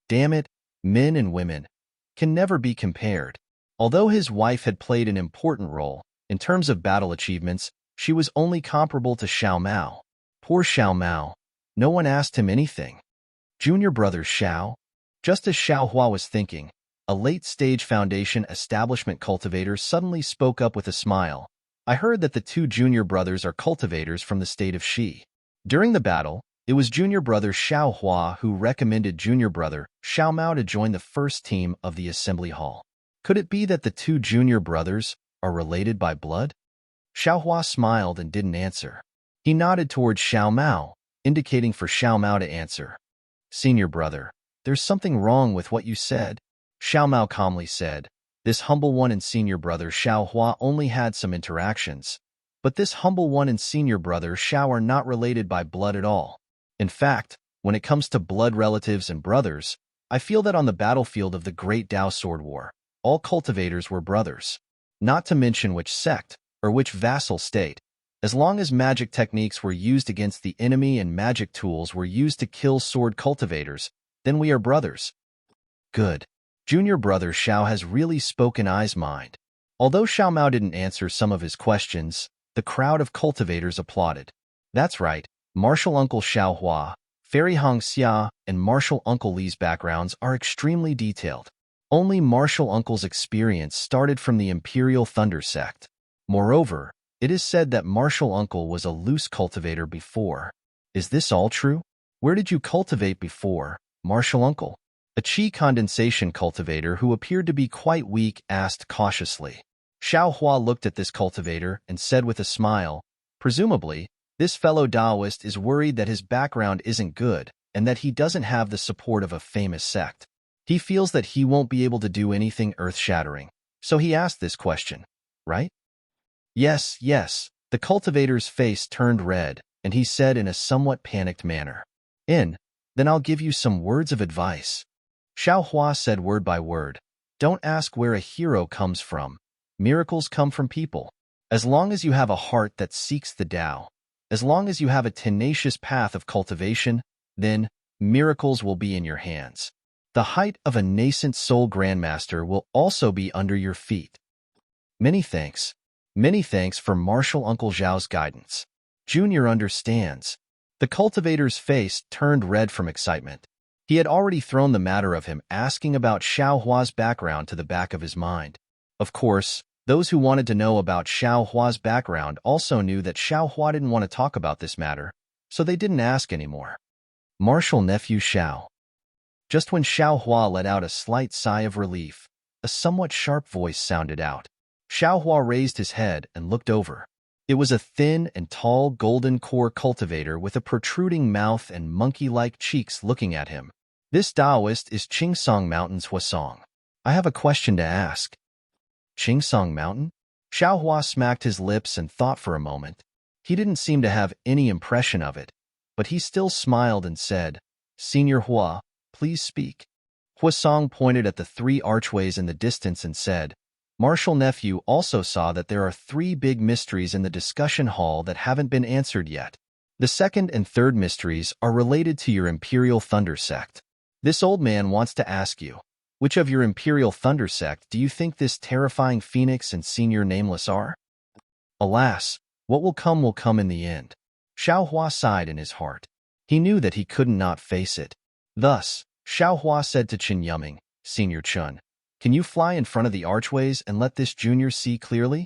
Damn it, men and women can never be compared. Although his wife had played an important role, in terms of battle achievements, she was only comparable to Xiao Mao. Poor Xiao Mao. No one asked him anything. Junior brother Xiao? Just as Xiao Hua was thinking, a late-stage Foundation establishment cultivator suddenly spoke up with a smile. I heard that the two junior brothers are cultivators from the state of Xi. During the battle, it was junior brother Xiao Hua who recommended junior brother Xiao Mao to join the first team of the assembly hall. Could it be that the two junior brothers are related by blood? Xiao Hua smiled and didn't answer. He nodded towards Xiao Mao, indicating for Xiao Mao to answer. Senior brother, there's something wrong with what you said. Xiao Mao calmly said. This humble one and senior brother Xiao Hua only had some interactions, but this humble one and senior brother Xiao are not related by blood at all. In fact, when it comes to blood relatives and brothers, I feel that on the battlefield of the Great Dao Sword War, all cultivators were brothers. Not to mention which sect, or which vassal state. As long as magic techniques were used against the enemy and magic tools were used to kill sword cultivators, then we are brothers. Good. Junior brother Xiao has really spoken I's mind. Although Xiao Mao didn't answer some of his questions, the crowd of cultivators applauded. That's right, Martial Uncle Xiao Hua, Fairy Hong Xia, and Martial Uncle Li's backgrounds are extremely detailed. Only Martial Uncle's experience started from the Imperial Thunder sect. Moreover, it is said that Martial Uncle was a loose cultivator before. Is this all true? Where did you cultivate before, Martial Uncle? A chi condensation cultivator who appeared to be quite weak asked cautiously. Xiao Hua looked at this cultivator and said with a smile, presumably, this fellow Taoist is worried that his background isn't good and that he doesn't have the support of a famous sect. He feels that he won't be able to do anything earth-shattering, so he asked this question, right? Yes, yes. The cultivator's face turned red, and he said in a somewhat panicked manner. Then I'll give you some words of advice. Xiao Hua said word by word. Don't ask where a hero comes from. Miracles come from people. As long as you have a heart that seeks the Tao, as long as you have a tenacious path of cultivation, then miracles will be in your hands. The height of a nascent soul grandmaster will also be under your feet. Many thanks. Many thanks for Martial Uncle Zhao's guidance. Junior understands. The cultivator's face turned red from excitement. He had already thrown the matter of him asking about Xiao Hua's background to the back of his mind. Of course, those who wanted to know about Xiao Hua's background also knew that Xiao Hua didn't want to talk about this matter, so they didn't ask anymore. Martial nephew Xiao. Just when Xiao Hua let out a slight sigh of relief, a somewhat sharp voice sounded out. Xiao Hua raised his head and looked over. It was a thin and tall golden core cultivator with a protruding mouth and monkey-like cheeks looking at him. This Taoist is Qingsong Mountain's Huasong. I have a question to ask. Qingsong Mountain? Xiao Hua smacked his lips and thought for a moment. He didn't seem to have any impression of it, but he still smiled and said, Senior Hua, please speak. Huasong pointed at the 3 archways in the distance and said, Martial nephew also saw that there are 3 big mysteries in the discussion hall that haven't been answered yet. The second and third mysteries are related to your Imperial Thunder sect. This old man wants to ask you, which of your Imperial Thunder sect do you think this terrifying Phoenix and Senior Nameless are? Alas, what will come in the end. Xiao Hua sighed in his heart. He knew that he couldn't not face it. Thus, Xiao Hua said to Chen Yuming, Senior Chun, can you fly in front of the archways and let this junior see clearly?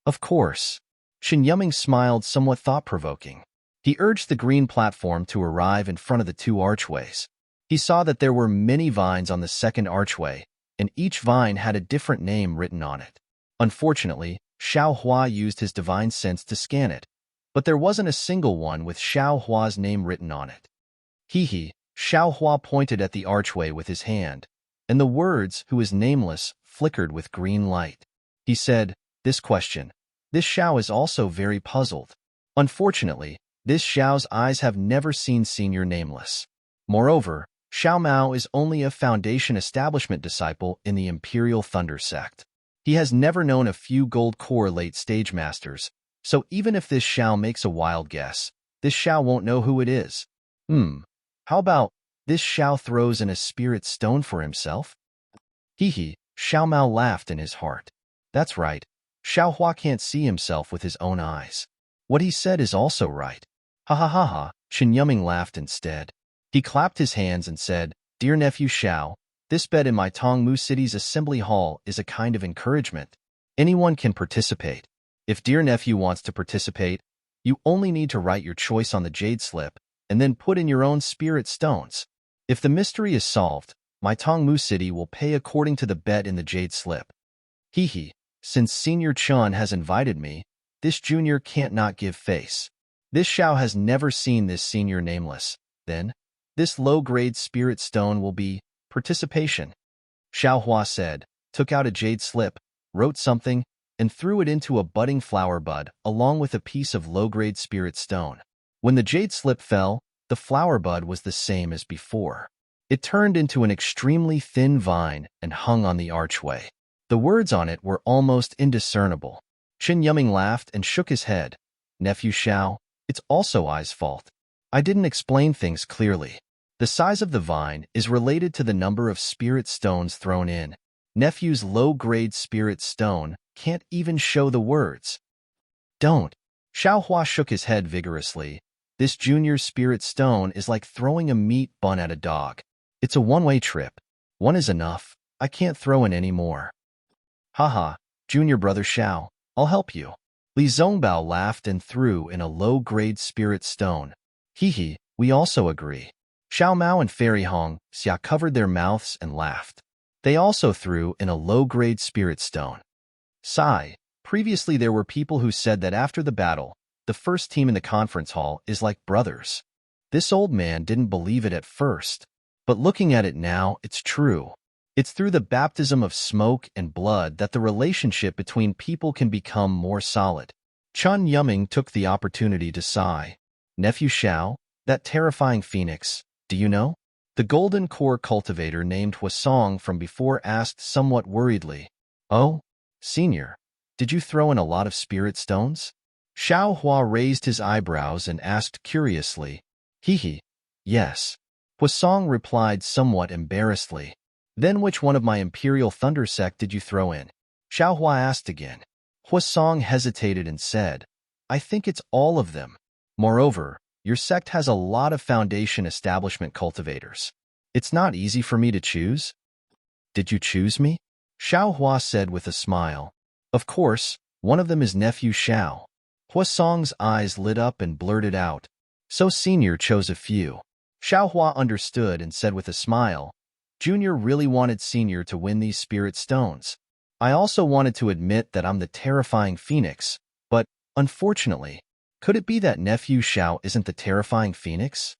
Of course. Chen Yuming smiled somewhat thought-provoking. He urged the green platform to arrive in front of the 2 archways. He saw that there were many vines on the second archway, and each vine had a different name written on it. Unfortunately, Xiao Hua used his divine sense to scan it, but there wasn't a single one with Xiao Hua's name written on it. Hee. Xiao Hua pointed at the archway with his hand, and the words, "who is nameless," flickered with green light. He said, "This question. This Xiao is also very puzzled. Unfortunately, this Xiao's eyes have never seen Senior Nameless. Moreover, Xiao Mao is only a Foundation Establishment disciple in the Imperial Thunder sect. He has never known a few gold core late-stage masters, so even if this Xiao makes a wild guess, this Xiao won't know who it is. How about this Xiao throws in a spirit stone for himself?" Xiao Mao laughed in his heart. That's right. Xiao Hua can't see himself with his own eyes. What he said is also right. Ha ha ha ha, Chen Yuming laughed instead. He clapped his hands and said, "Dear nephew Xiao, this bed in my Tongmu City's assembly hall is a kind of encouragement. Anyone can participate. If dear nephew wants to participate, you only need to write your choice on the jade slip and then put in your own spirit stones. If the mystery is solved, my Tongmu City will pay according to the bet in the jade slip." Since Senior Chun has invited me, this junior can't not give face. This Xiao has never seen this Senior Nameless. Then, this low-grade spirit stone will be participation. Xiao Hua said, took out a jade slip, wrote something, and threw it into a budding flower bud along with a piece of low-grade spirit stone. When the jade slip fell, the flower bud was the same as before. It turned into an extremely thin vine and hung on the archway. The words on it were almost indiscernible. Chen Yuming laughed and shook his head. "Nephew Xiao, it's also I's fault. I didn't explain things clearly. The size of the vine is related to the number of spirit stones thrown in. Nephew's low-grade spirit stone can't even show the words." "Don't." Xiao Hua shook his head vigorously. "This junior's spirit stone is like throwing a meat bun at a dog. It's a one-way trip. One is enough. I can't throw in any more." "Haha, junior brother Xiao, I'll help you." Li Zongbao laughed and threw in a low-grade spirit stone. We also agree." Xiao Mao and Fairy Hong Xia covered their mouths and laughed. They also threw in a low-grade spirit stone. Sigh. Previously there were people who said that after the battle, the first team in the conference hall is like brothers. This old man didn't believe it at first, but looking at it now, it's true. It's through the baptism of smoke and blood that the relationship between people can become more solid. Chen Yuming took the opportunity to sigh. "Nephew Xiao, that terrifying phoenix, do you know?" The golden core cultivator named Huasong from before asked somewhat worriedly. "Oh, senior, did you throw in a lot of spirit stones?" Xiao Hua raised his eyebrows and asked curiously. Yes. Huasong replied somewhat embarrassedly. "Then which one of my Imperial Thunder sect did you throw in?" Xiao Hua asked again. Huasong hesitated and said, "I think it's all of them. Moreover, your sect has a lot of Foundation Establishment cultivators. It's not easy for me to choose." "Did you choose me?" Xiao Hua said with a smile. "Of course, one of them is nephew Xiao." Huasong's eyes lit up and blurted out, "So senior chose a few." Xiao Hua understood and said with a smile, "Junior really wanted senior to win these spirit stones. I also wanted to admit that I'm the terrifying phoenix, but, unfortunately, could it be that nephew Xiao isn't the terrifying phoenix?"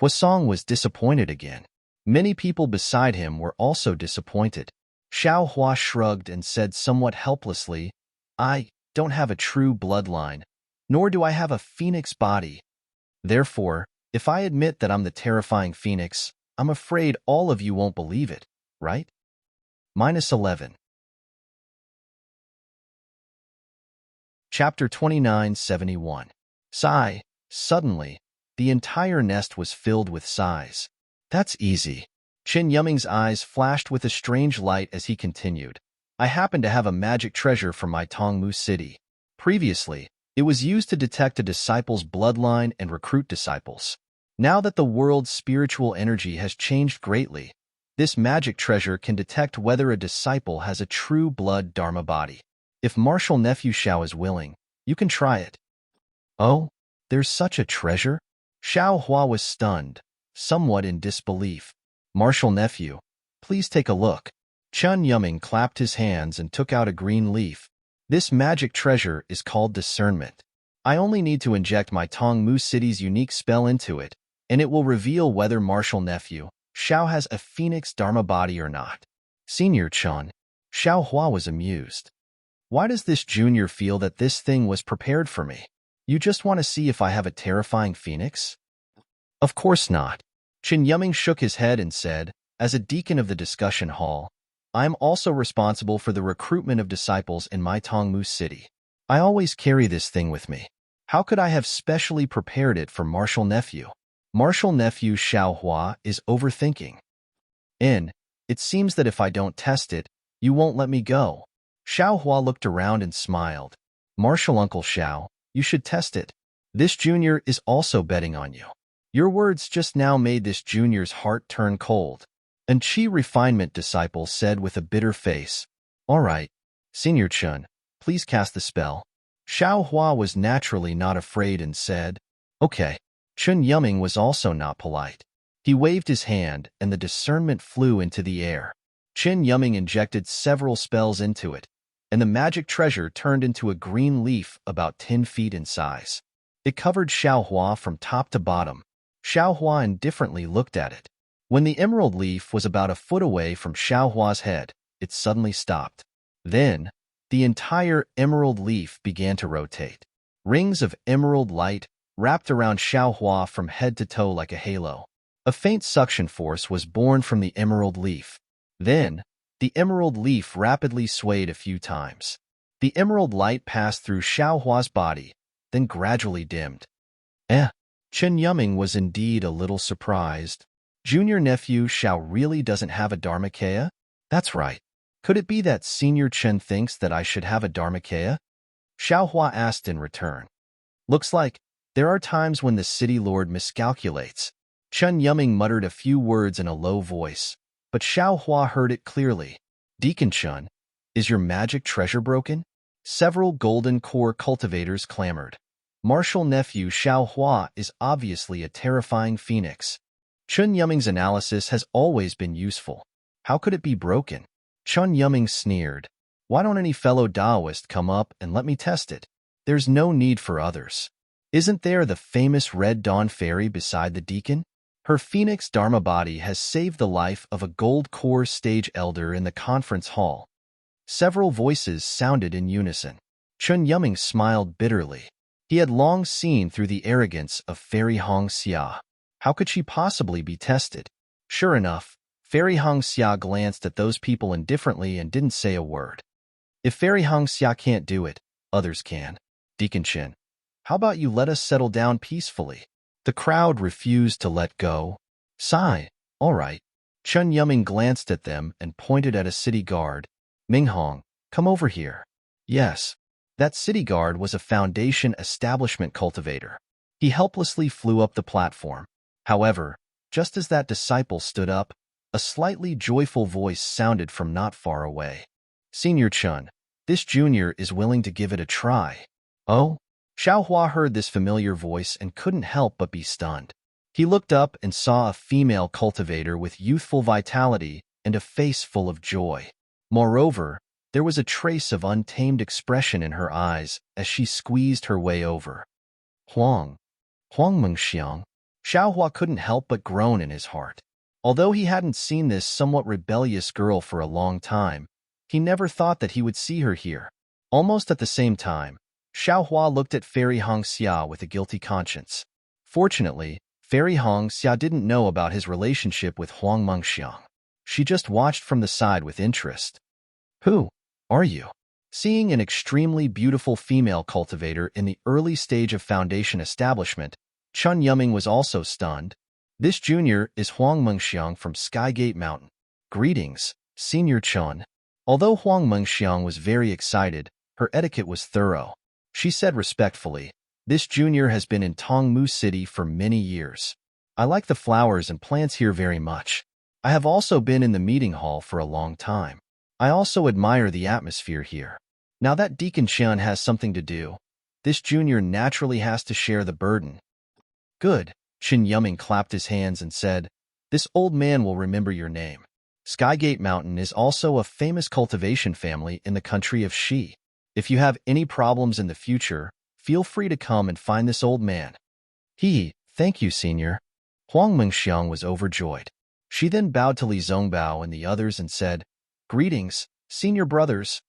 Huasong was disappointed again. Many people beside him were also disappointed. Xiao Hua shrugged and said somewhat helplessly, "I don't have a true bloodline, nor do I have a phoenix body. Therefore, if I admit that I'm the terrifying phoenix, I'm afraid all of you won't believe it, right?" -11. Chapter 2971. Sigh. Suddenly, the entire nest was filled with sighs. "That's easy." Chen Yuming's eyes flashed with a strange light as he continued. "I happen to have a magic treasure from my Tongmu City. Previously, it was used to detect a disciple's bloodline and recruit disciples. Now that the world's spiritual energy has changed greatly, this magic treasure can detect whether a disciple has a true blood Dharma body. If Martial Nephew Xiao is willing, you can try it." "Oh, there's such a treasure?" Xiao Hua was stunned, somewhat in disbelief. "Martial Nephew, please take a look." Chen Yuming clapped his hands and took out a green leaf, This magic treasure is called discernment. I only need to inject my Tongmu City's unique spell into it, and it will reveal whether Martial Nephew Xiao has a phoenix dharma body or not. Senior Chun. Xiao Hua was amused. Why does this junior feel that this thing was prepared for me? You just want to see if I have a terrifying phoenix? Of course not. Chen Yuming shook his head and said, as a deacon of the discussion hall, I am also responsible for the recruitment of disciples in my Tongmu city. I always carry this thing with me. How could I have specially prepared it for Martial Nephew? Martial Nephew Xiao Hua is overthinking. It seems that if I don't test it, you won't let me go. Xiao Hua looked around and smiled. Martial Uncle Xiao, you should test it. This junior is also betting on you. Your words just now made this junior's heart turn cold. An Qi refinement disciple said with a bitter face, All right, Senior Chun, please cast the spell. Xiao Hua was naturally not afraid and said, Okay. Chun Yuming was also not polite. He waved his hand and the discernment flew into the air. Chen Yuming injected several spells into it, and the magic treasure turned into a green leaf about 10 feet in size. It covered Xiao Hua from top to bottom. Xiao Hua indifferently looked at it. When the emerald leaf was about a foot away from Xiao Hua's head, it suddenly stopped. Then, the entire emerald leaf began to rotate. Rings of emerald light wrapped around Xiao Hua from head to toe like a halo. A faint suction force was born from the emerald leaf. Then, the emerald leaf rapidly swayed a few times. The emerald light passed through Xiao Hua's body, then gradually dimmed. Chen Yuming was indeed a little surprised. Junior nephew Xiao really doesn't have a Dharmakaya? That's right. Could it be that Senior Chen thinks that I should have a Dharmakaya? Xiao Hua asked in return. Looks like there are times when the city lord miscalculates. Chen Yuming muttered a few words in a low voice, but Xiao Hua heard it clearly. Deacon Chun, is your magic treasure broken? Several golden core cultivators clamored. Martial nephew Xiao Hua is obviously a terrifying phoenix. Chun Yuming's analysis has always been useful. How could it be broken? Chun Yuming sneered. Why don't any fellow Taoist come up and let me test it? There's no need for others. Isn't there the famous Red Dawn Fairy beside the deacon? Her phoenix dharma body has saved the life of a gold core stage elder in the conference hall. Several voices sounded in unison. Chun Yuming smiled bitterly. He had long seen through the arrogance of Fairy Hong Xia. How could she possibly be tested? Sure enough, Fairy Hong Xia glanced at those people indifferently and didn't say a word. If Fairy Hong Xia can't do it, others can. Deacon Chin, how about you let us settle down peacefully? The crowd refused to let go. Sigh. All right. Chun Yuming glanced at them and pointed at a city guard. Ming Hong, come over here. Yes. That city guard was a Foundation establishment cultivator. He helplessly flew up the platform. However, just as that disciple stood up, a slightly joyful voice sounded from not far away. Senior Chun, this junior is willing to give it a try. Oh? Xiao Hua heard this familiar voice and couldn't help but be stunned. He looked up and saw a female cultivator with youthful vitality and a face full of joy. Moreover, there was a trace of untamed expression in her eyes as she squeezed her way over. Huang Mengxiang. Xiao Hua couldn't help but groan in his heart. Although he hadn't seen this somewhat rebellious girl for a long time, he never thought that he would see her here. Almost at the same time, Xiao Hua looked at Fairy Hong Xia with a guilty conscience. Fortunately, Fairy Hong Xia didn't know about his relationship with Huang Mengxiang. She just watched from the side with interest. Who are you? Seeing an extremely beautiful female cultivator in the early stage of Foundation establishment, Chun Yuming was also stunned. This junior is Huang Mengxiang from Skygate Mountain. Greetings, Senior Chun. Although Huang Mengxiang was very excited, her etiquette was thorough. She said respectfully, this junior has been in Tongmu City for many years. I like the flowers and plants here very much. I have also been in the meeting hall for a long time. I also admire the atmosphere here. Now that Deacon Qian has something to do, this junior naturally has to share the burden. Good. Chen Yuming clapped his hands and said, this old man will remember your name. Skygate Mountain is also a famous cultivation family in the country of Shi. If you have any problems in the future, feel free to come and find this old man. Thank you, senior. Huang Mengxiang was overjoyed. She then bowed to Li Zongbao and the others and said, "Greetings, senior brothers."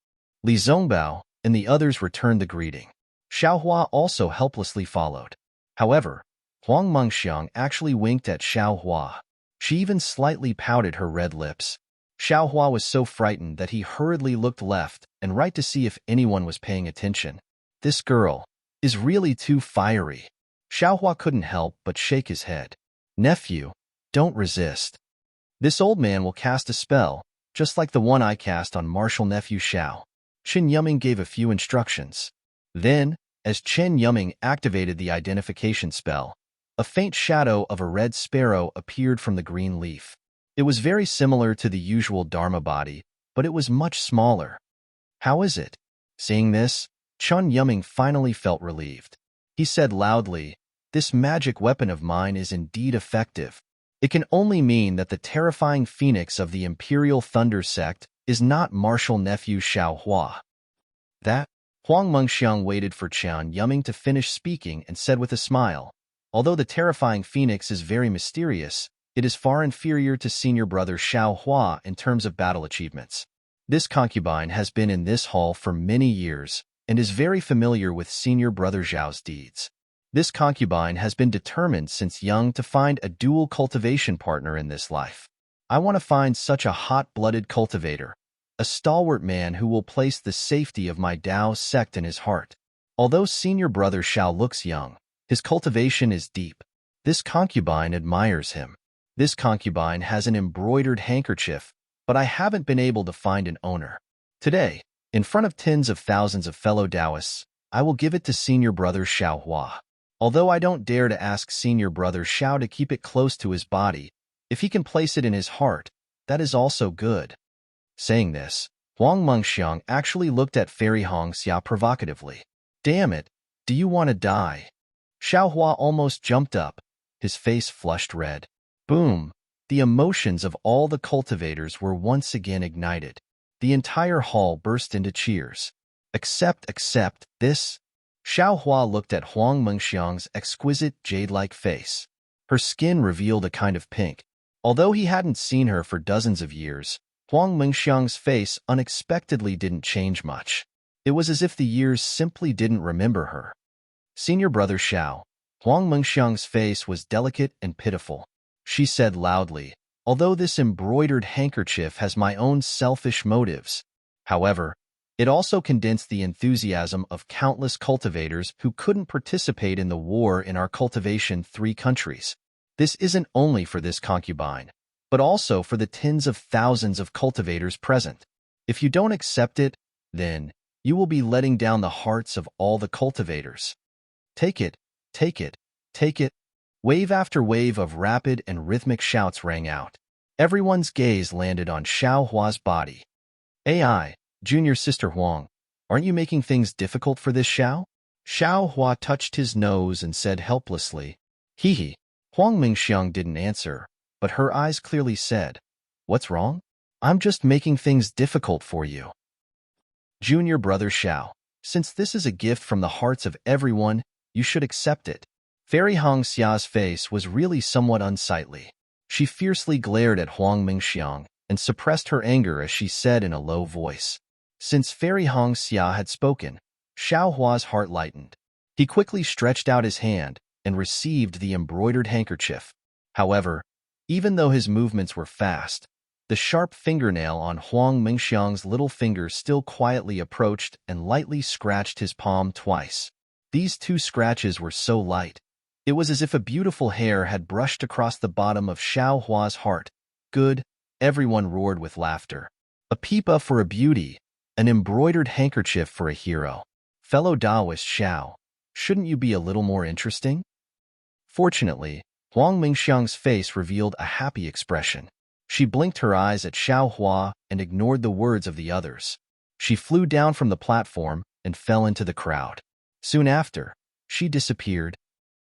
Li Zongbao and the others returned the greeting. Xiaohua also helplessly followed. However, Huang Mengxiang actually winked at Xiaohua. She even slightly pouted her red lips. Xiaohua was so frightened that he hurriedly looked left and right to see if anyone was paying attention. This girl is really too fiery. Xiaohua couldn't help but shake his head. Nephew, don't resist. This old man will cast a spell, just like the one I cast on Martial Nephew Xiao. Chen Yuming gave a few instructions. Then, as Chen Yuming activated the identification spell, a faint shadow of a red sparrow appeared from the green leaf. It was very similar to the usual Dharma body, but it was much smaller. How is it? Seeing this, Chen Yuming finally felt relieved. He said loudly, "This magic weapon of mine is indeed effective. It can only mean that the terrifying phoenix of the Imperial Thunder sect is not Martial Nephew Xiaohua." That Huang Mengxiang waited for Chen Yuming to finish speaking and said with a smile, "Although the terrifying phoenix is very mysterious, it is far inferior to senior brother Xiaohua in terms of battle achievements. This concubine has been in this hall for many years and is very familiar with senior brother Zhao's deeds. This concubine has been determined since young to find a dual cultivation partner in this life. I want to find such a hot-blooded cultivator, a stalwart man who will place the safety of my Dao sect in his heart. Although senior brother Xiao looks young, his cultivation is deep. This concubine admires him. This concubine has an embroidered handkerchief, but I haven't been able to find an owner. Today, in front of tens of thousands of fellow Taoists, I will give it to senior brother Xiaohua. Although I don't dare to ask senior brother Xiao to keep it close to his body, if he can place it in his heart, that is also good." Saying this, Huang Mengxiang actually looked at Fairy Hongxia provocatively. "Damn it, do you want to die?" Xiaohua almost jumped up, his face flushed red. Boom! The emotions of all the cultivators were once again ignited. The entire hall burst into cheers. Except this. Xiaohua looked at Huang Mengxiang's exquisite jade-like face. Her skin revealed a kind of pink. Although he hadn't seen her for dozens of years, Huang Mengxiang's face unexpectedly didn't change much. It was as if the years simply didn't remember her. Senior brother Xiao, Huang Mengxiang's face was delicate and pitiful. She said loudly, "Although this embroidered handkerchief has my own selfish motives, however, it also condensed the enthusiasm of countless cultivators who couldn't participate in the war in our cultivation 3 countries. This isn't only for this concubine, but also for the tens of thousands of cultivators present. If you don't accept it, then you will be letting down the hearts of all the cultivators. Take it, take it, take it." Wave after wave of rapid and rhythmic shouts rang out. Everyone's gaze landed on Xiaohua's body. "AI, junior sister Huang, aren't you making things difficult for this Xiao?" Xiaohua touched his nose and said helplessly, "Hee." Huang Mengxiang didn't answer, but her eyes clearly said, "What's wrong? I'm just making things difficult for you." Junior brother Xiao, since this is a gift from the hearts of everyone, you should accept it. Fairy Hongxia's face was really somewhat unsightly. She fiercely glared at Huang Mengxiang and suppressed her anger as she said in a low voice. Since Fairy Hongxia had spoken, Xiaohua's heart lightened. He quickly stretched out his hand and received the embroidered handkerchief. However, even though his movements were fast, the sharp fingernail on Huang Mengxiang's little finger still quietly approached and lightly scratched his palm twice. These 2 scratches were so light, it was as if a beautiful hair had brushed across the bottom of Xiaohua's heart. "Good," everyone roared with laughter. "A pipa for a beauty, an embroidered handkerchief for a hero. Fellow Taoist Xiao, shouldn't you be a little more interesting?" Fortunately, Huang Mengxiang's face revealed a happy expression. She blinked her eyes at Xiaohua and ignored the words of the others. She flew down from the platform and fell into the crowd. Soon after, she disappeared.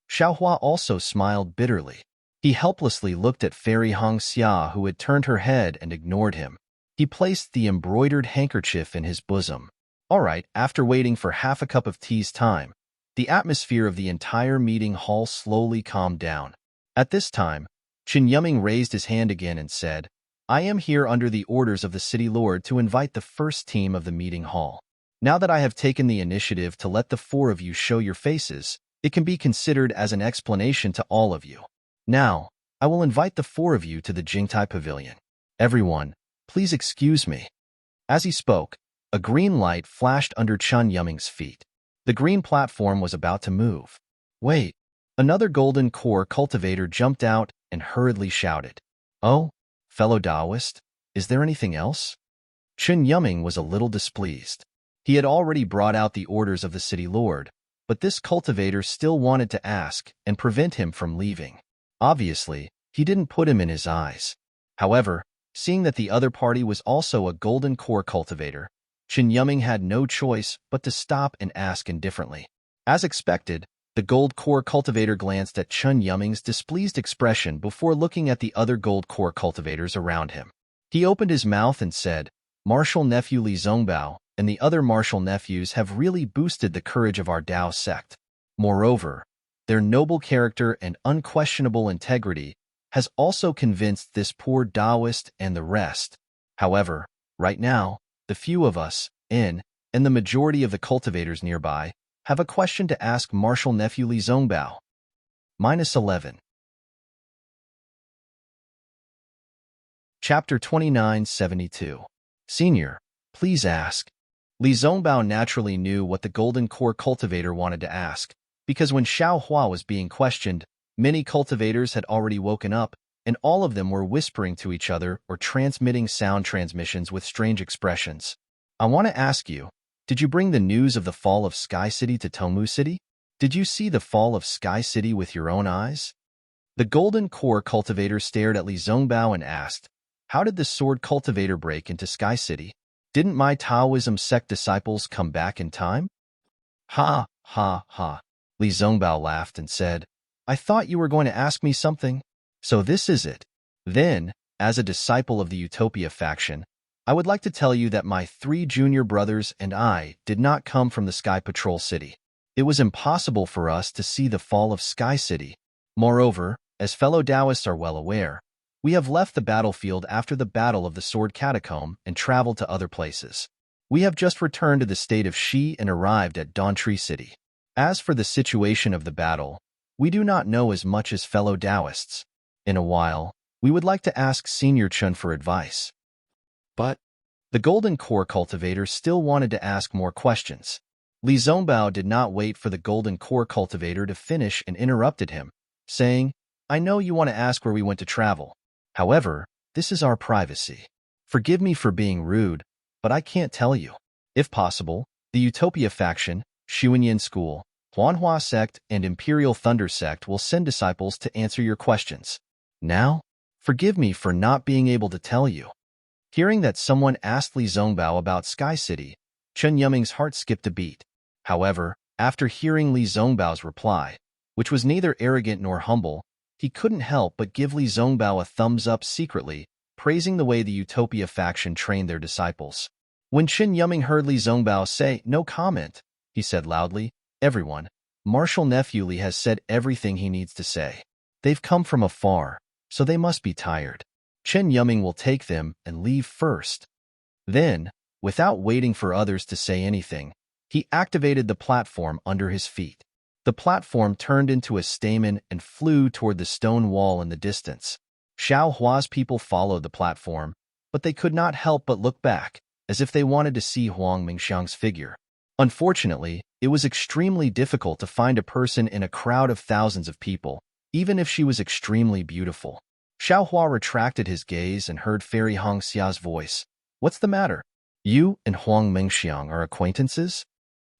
Xiaohua also smiled bitterly. He helplessly looked at Fairy Hongxia, who had turned her head and ignored him. He placed the embroidered handkerchief in his bosom. All right, after waiting for half a cup of tea's time, the atmosphere of the entire meeting hall slowly calmed down. At this time, Chen Yuming raised his hand again and said, I am here under the orders of the city lord to invite the first team of the meeting hall. Now that I have taken the initiative to let the four of you show your faces, it can be considered as an explanation to all of you. Now, I will invite the four of you to the Jingtai Pavilion. Everyone, please excuse me. As he spoke, a green light flashed under Chen Yuming's feet. The green platform was about to move. Wait! Another golden core cultivator jumped out and hurriedly shouted, Oh, fellow Taoist, is there anything else? Chen Yuming was a little displeased. He had already brought out the orders of the city lord, but this cultivator still wanted to ask and prevent him from leaving. Obviously, he didn't put him in his eyes. However, seeing that the other party was also a golden core cultivator, Chen Yuming had no choice but to stop and ask indifferently. As expected, the gold core cultivator glanced at Chen Yuming's displeased expression before looking at the other gold core cultivators around him. He opened his mouth and said, Martial nephew Li Zongbao and the other martial nephews have really boosted the courage of our Dao sect. Moreover, their noble character and unquestionable integrity has also convinced this poor Taoist and the rest. However, right now, the few of us, and the majority of the cultivators nearby, have a question to ask martial nephew Li Zongbao. -11. Chapter 2972. Senior, please ask. Li Zongbao naturally knew what the golden core cultivator wanted to ask, because when Xiao Hua was being questioned, many cultivators had already woken up, and all of them were whispering to each other or transmitting sound transmissions with strange expressions. I want to ask you, did you bring the news of the fall of Sky City to Tomu City? Did you see the fall of Sky City with your own eyes? The golden core cultivator stared at Li Zongbao and asked, How did the sword cultivator break into Sky City? Didn't my Taoism sect disciples come back in time? Ha, ha, ha. Li Zongbao laughed and said, I thought you were going to ask me something. So this is it. Then, as a disciple of the Utopia faction, I would like to tell you that my 3 junior brothers and I did not come from the Sky Patrol City. It was impossible for us to see the fall of Sky City. Moreover, as fellow Taoists are well aware, we have left the battlefield after the Battle of the Sword Catacomb and traveled to other places. We have just returned to the state of Shi and arrived at Dawntree City. As for the situation of the battle, we do not know as much as fellow Taoists. In a while, we would like to ask Senior Chen for advice. But the golden core cultivator still wanted to ask more questions. Li Zongbao did not wait for the golden core cultivator to finish and interrupted him, saying, I know you want to ask where we went to travel. However, this is our privacy. Forgive me for being rude, but I can't tell you. If possible, the Utopia faction, Xuanyan School, Huanhua sect, and Imperial Thunder sect will send disciples to answer your questions. Now, forgive me for not being able to tell you. Hearing that someone asked Li Zongbao about Sky City, Chen Yuming's heart skipped a beat. However, after hearing Li Zongbao's reply, which was neither arrogant nor humble, he couldn't help but give Li Zongbao a thumbs up secretly, praising the way the Utopia faction trained their disciples. When Chen Yuming heard Li Zongbao say, no comment, he said loudly, Everyone, Martial Nephew Li has said everything he needs to say. They've come from afar, so they must be tired. Chen Yuming will take them and leave first. Then, without waiting for others to say anything, he activated the platform under his feet. The platform turned into a stamen and flew toward the stone wall in the distance. Xiao Hua's people followed the platform, but they could not help but look back, as if they wanted to see Huang Mingxiang's figure. Unfortunately, it was extremely difficult to find a person in a crowd of thousands of people, even if she was extremely beautiful. Xiao Hua retracted his gaze and heard Fairy Hong Xia's voice. What's the matter? You and Huang Mingxiang are acquaintances?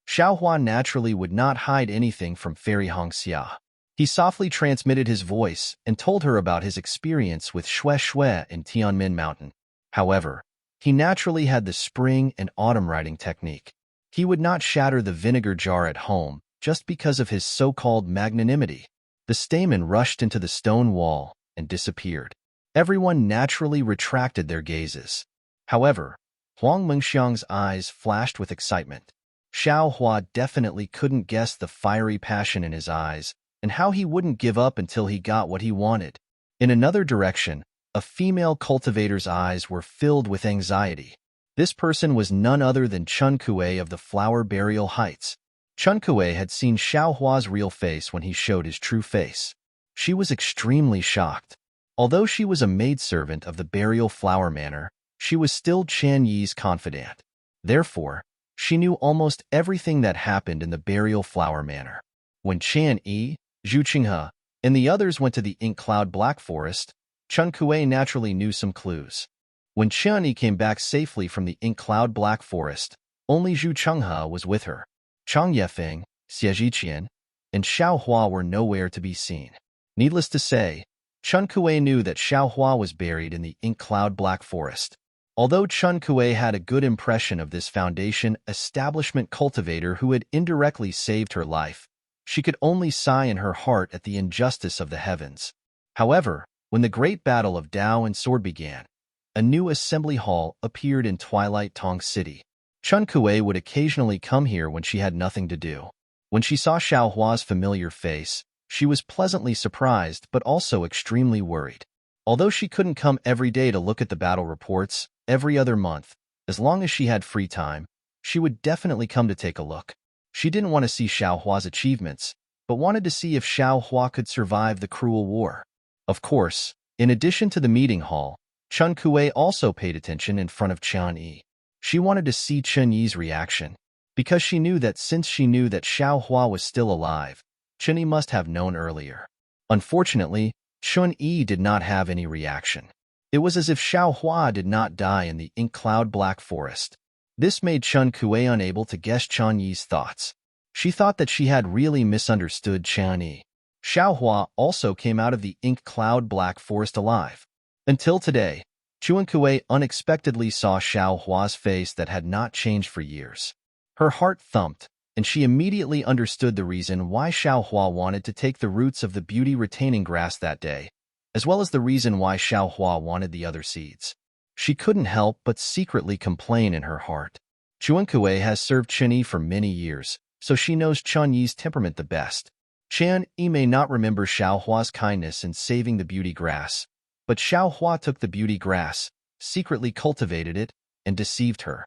Xiao Hua naturally would not hide anything from Fairy Hong Xia. He softly transmitted his voice and told her about his experience with Xue Xue in Tianmin Mountain. However, he naturally had the spring and autumn riding technique. He would not shatter the vinegar jar at home just because of his so-called magnanimity. The stamen rushed into the stone wall and disappeared. Everyone naturally retracted their gazes. However, Huang Mengxiang's eyes flashed with excitement. Xiao Hua definitely couldn't guess the fiery passion in his eyes, and how he wouldn't give up until he got what he wanted. In another direction, a female cultivator's eyes were filled with anxiety. This person was none other than Chun Kuei of the Flower Burial Heights. Chun Kuei had seen Xiao Hua's real face when he showed his true face. She was extremely shocked. Although she was a maidservant of the Burial Flower Manor, she was still Chan Yi's confidant. Therefore, she knew almost everything that happened in the Burial Flower Manor. When Chan Yi, Zhu Qinghe, and the others went to the Ink Cloud Black Forest, Chun Kuei naturally knew some clues. When Chan Yi came back safely from the Ink Cloud Black Forest, only Zhu Qinghe was with her. Chang Yefeng, Xie Zhiqian, and Xiao Hua were nowhere to be seen. Needless to say, Chun Kuei knew that Xiao Hua was buried in the Ink Cloud Black Forest. Although Chun Kuei had a good impression of this foundation establishment cultivator who had indirectly saved her life, she could only sigh in her heart at the injustice of the heavens. However, when the great battle of Dao and Sword began, a new assembly hall appeared in Twilight Tong City. Chun Kuei would occasionally come here when she had nothing to do. When she saw Xiao Hua's familiar face, she was pleasantly surprised but also extremely worried. Although she couldn't come every day to look at the battle reports, every other month, as long as she had free time, she would definitely come to take a look. She didn't want to see Xiao Hua's achievements, but wanted to see if Xiao Hua could survive the cruel war. Of course, in addition to the meeting hall, Chun Kuei also paid attention in front of Chan Yi. She wanted to see Chun Yi's reaction, because she knew that since she knew that Xiao Hua was still alive, Chun Yi must have known earlier. Unfortunately, Chun Yi did not have any reaction. It was as if Xiao Hua did not die in the Ink Cloud Black Forest. This made Chun Kuei unable to guess Chan Yi's thoughts. She thought that she had really misunderstood Chan Yi. Xiao Hua also came out of the Ink Cloud Black Forest alive. Until today, Chun Kuei unexpectedly saw Xiao Hua's face that had not changed for years. Her heart thumped, and she immediately understood the reason why Xiao Hua wanted to take the roots of the beauty-retaining grass that day, as well as the reason why Xiao Hua wanted the other seeds. She couldn't help but secretly complain in her heart. Chun Kuei has served Chun Yi for many years, so she knows Chun Yi's temperament the best. Chan Yi may not remember Xiao Hua's kindness in saving the beauty grass, but Xiao Hua took the beauty grass, secretly cultivated it, and deceived her.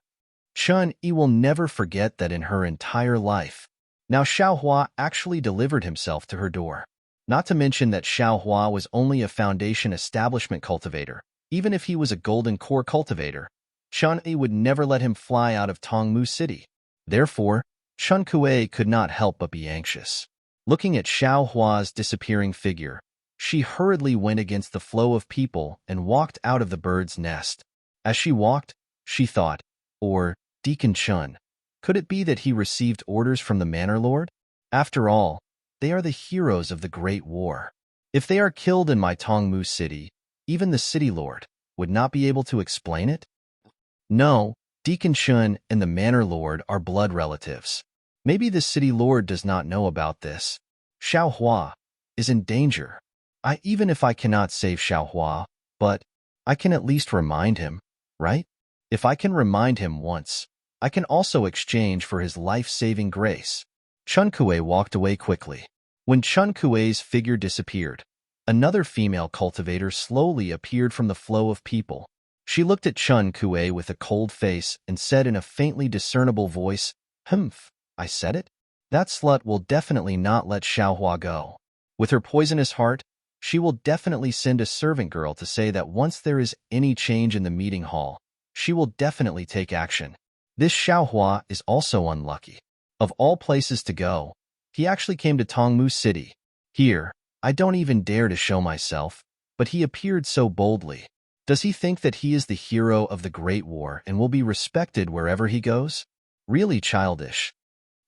Chun Yi will never forget that in her entire life. Now Xiao Hua actually delivered himself to her door. Not to mention that Xiao Hua was only a foundation establishment cultivator. Even if he was a golden core cultivator, Chun Yi would never let him fly out of Tongmu City. Therefore, Chun Kuei could not help but be anxious. Looking at Xiao Hua's disappearing figure, she hurriedly went against the flow of people and walked out of the bird's nest. As she walked, she thought, or Deacon Chun, could it be that he received orders from the Manor Lord? After all, they are the heroes of the Great War. If they are killed in my Tongmu City, even the City Lord would not be able to explain it? No, Deacon Chun and the Manor Lord are blood relatives. Maybe the City Lord does not know about this. Xiao Hua is in danger. Even if I cannot save Xiao Hua, but I can at least remind him, right? If I can remind him once, I can also exchange for his life-saving grace. Chun Kuei walked away quickly. When Chun Kuei's figure disappeared, another female cultivator slowly appeared from the flow of people. She looked at Chun Kuei with a cold face and said in a faintly discernible voice, "Humph, I said it? That slut will definitely not let Xiao Hua go. With her poisonous heart, she will definitely send a servant girl to say that once there is any change in the meeting hall, she will definitely take action. This Xiao Hua is also unlucky. Of all places to go, he actually came to Tongmu City. Here, I don't even dare to show myself, but he appeared so boldly. Does he think that he is the hero of the Great War and will be respected wherever he goes? Really childish."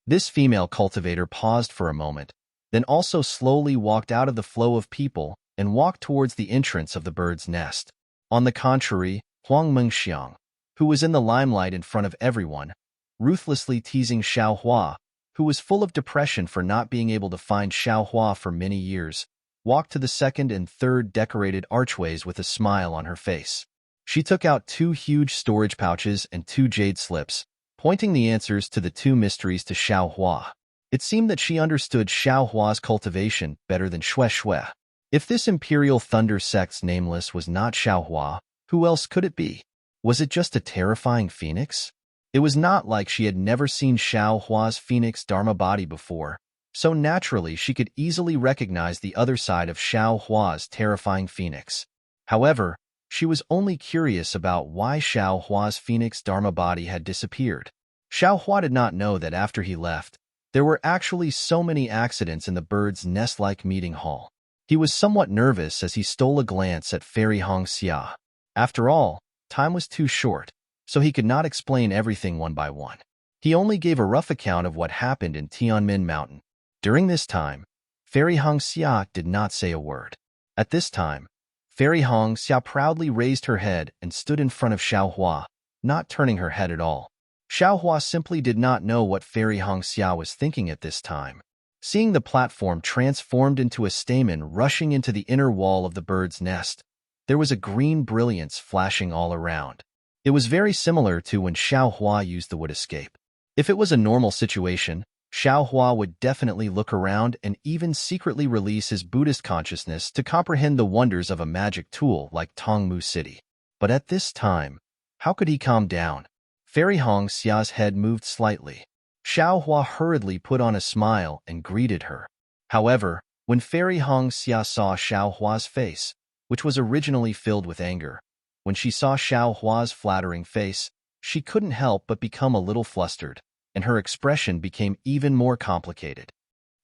This female cultivator paused for a moment, then also slowly walked out of the flow of people and walked towards the entrance of the bird's nest. On the contrary, Huang Mengxiang, who was in the limelight in front of everyone, ruthlessly teasing Xiao Hua, who was full of depression for not being able to find Xiao Hua for many years, walked to the second and third decorated archways with a smile on her face. She took out 2 huge storage pouches and 2 jade slips, pointing the answers to the 2 mysteries to Xiao Hua. It seemed that she understood Xiao Hua's cultivation better than Xue Xue. If this Imperial Thunder Sect's nameless was not Xiao Hua, who else could it be? Was it just a terrifying phoenix? It was not like she had never seen Xiao Hua's phoenix Dharma body before, so naturally she could easily recognize the other side of Xiao Hua's terrifying phoenix. However, she was only curious about why Xiao Hua's phoenix Dharma body had disappeared. Xiao Hua did not know that after he left, there were actually so many accidents in the bird's nest-like meeting hall. He was somewhat nervous as he stole a glance at Fairy Hongxia. After all, time was too short, so he could not explain everything one by one. He only gave a rough account of what happened in Tianmin Mountain. During this time, Fairy Hongxia did not say a word. At this time, Fairy Hongxia proudly raised her head and stood in front of Xiao Hua, not turning her head at all. Xiao Hua simply did not know what Fairy Hongxia was thinking at this time. Seeing the platform transformed into a stamen rushing into the inner wall of the bird's nest, there was a green brilliance flashing all around. It was very similar to when Xiao Hua used the wood escape. If it was a normal situation, Xiao Hua would definitely look around and even secretly release his Buddhist consciousness to comprehend the wonders of a magic tool like Tongmu City. But at this time, how could he calm down? Fairy Hongxia's head moved slightly. Xiao Hua hurriedly put on a smile and greeted her. However, when Fairy Hongxia saw Xiao Hua's face, which was originally filled with anger, when she saw Xiao Hua's flattering face, she couldn't help but become a little flustered, and her expression became even more complicated.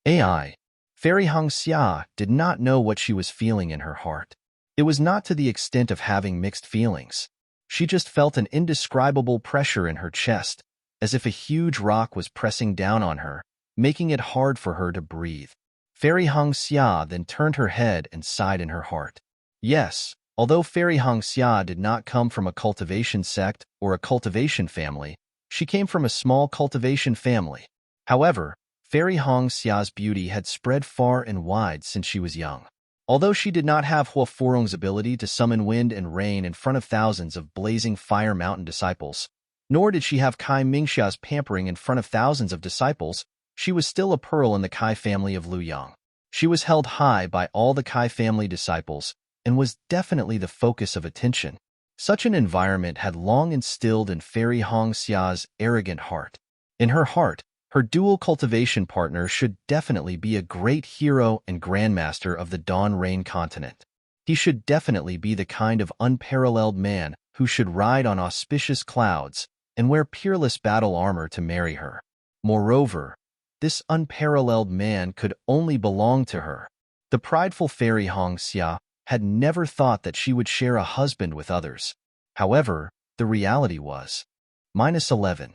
Fairy Hongxia did not know what she was feeling in her heart. It was not to the extent of having mixed feelings. She just felt an indescribable pressure in her chest, as if a huge rock was pressing down on her, making it hard for her to breathe. Fairy Hongxia then turned her head and sighed in her heart. Yes, although Fairy Hongxia did not come from a cultivation sect or a cultivation family, she came from a small cultivation family. However, Fairy Hongxia's beauty had spread far and wide since she was young. Although she did not have Hua Forong's ability to summon wind and rain in front of thousands of blazing fire mountain disciples, nor did she have Kai Mingxia's pampering in front of thousands of disciples, she was still a pearl in the Kai family of Luyang. She was held high by all the Kai family disciples and was definitely the focus of attention. Such an environment had long instilled in Fairy Hongxia's arrogant heart. In her heart, her dual cultivation partner should definitely be a great hero and grandmaster of the Dawn Rain continent. He should definitely be the kind of unparalleled man who should ride on auspicious clouds and wear peerless battle armor to marry her. Moreover, this unparalleled man could only belong to her. The prideful Fairy Hongxia had never thought that she would share a husband with others. However, the reality was -11.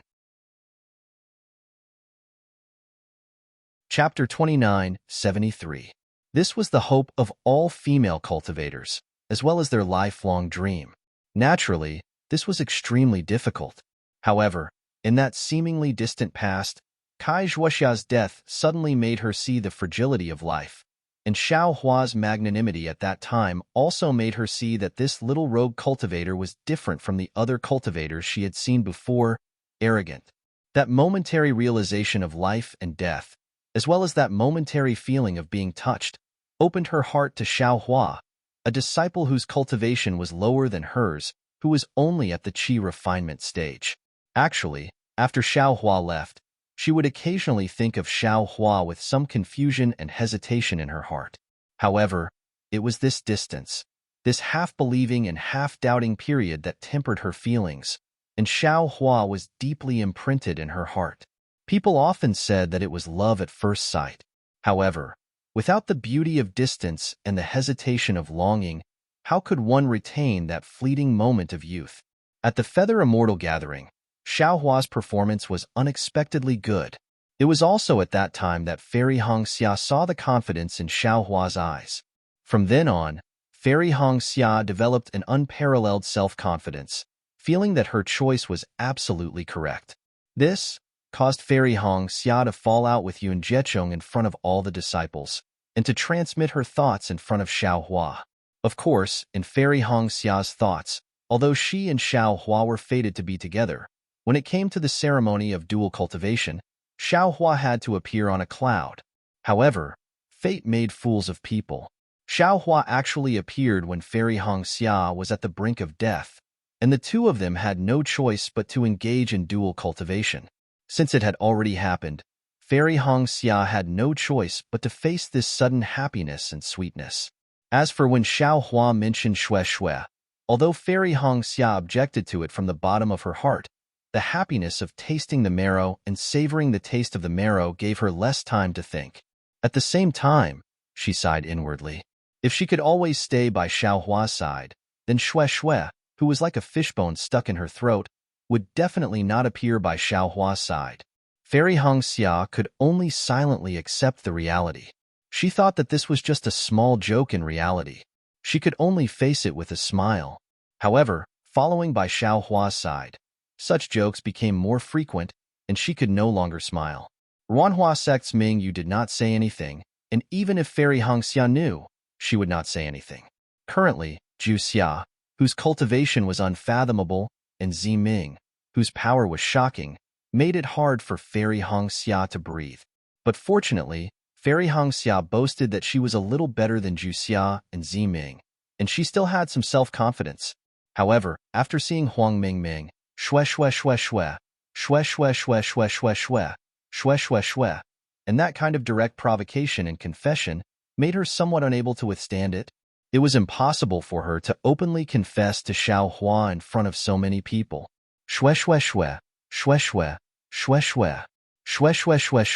Chapter 29:73. This was the hope of all female cultivators, as well as their lifelong dream. Naturally, this was extremely difficult. However, in that seemingly distant past, Kai Zhuoxia's death suddenly made her see the fragility of life, and Xiao Hua's magnanimity at that time also made her see that this little rogue cultivator was different from the other cultivators she had seen before, arrogant. That momentary realization of life and death, as well as that momentary feeling of being touched, opened her heart to Xiao Hua, a disciple whose cultivation was lower than hers, who was only at the qi refinement stage. Actually, after Xiao Hua left, she would occasionally think of Xiao Hua with some confusion and hesitation in her heart. However, it was this distance, this half-believing and half-doubting period that tempered her feelings, and Xiao Hua was deeply imprinted in her heart. People often said that it was love at first sight. However, without the beauty of distance and the hesitation of longing, how could one retain that fleeting moment of youth? At the Feather Immortal Gathering, Xiao Hua's performance was unexpectedly good. It was also at that time that Fairy Hongxia saw the confidence in Xiao Hua's eyes. From then on, Fairy Hongxia developed an unparalleled self-confidence, feeling that her choice was absolutely correct. This caused Fairy Hongxia to fall out with Yun Jiechong in front of all the disciples, and to transmit her thoughts in front of Xiao Hua. Of course, in Fairy Hongxia's thoughts, Although she and Xiao Hua were fated to be together, when it came to the ceremony of dual cultivation, Xiao Hua had to appear on a cloud. However, fate made fools of people. Xiao Hua actually appeared when Fairy Hong Xia was at the brink of death, and the two of them had no choice but to engage in dual cultivation. Since it had already happened, Fairy Hong Xia had no choice but to face this sudden happiness and sweetness. As for when Xiao Hua mentioned Shui Shui, although Fairy Hong Xia objected to it from the bottom of her heart, the happiness of tasting the marrow and savoring the taste of the marrow gave her less time to think. At the same time, she sighed inwardly. If she could always stay by Xiao Hua's side, then Shui Shui, who was like a fishbone stuck in her throat, would definitely not appear by Xiao Hua's side. Fairy Hong Xia could only silently accept the reality. She thought that this was just a small joke in reality. She could only face it with a smile. However, following by Xiao Hua's side, such jokes became more frequent, and she could no longer smile. Ruanhua sect's Ming Yu did not say anything, and even if Fairy Hong Xia knew, she would not say anything. Currently, Zhu Xia, whose cultivation was unfathomable, and Zi Ming, whose power was shocking, made it hard for Fairy Hong Xia to breathe. But fortunately, Fairy Hong Xia boasted that she was a little better than Zhu Xia and Zi Ming, and she still had some self-confidence. However, after seeing Huang Ming, Shui Shui Shui Shui, Shui Shui Shui Shui Shui Shui, Shui Shui Shui, and that kind of direct provocation and confession made her somewhat unable to withstand it. It was impossible for her to openly confess to Xiao Hua in front of so many people. Shui Shui Shui, Shui Shui, Shui Shui, Shui Shui Shui Shui,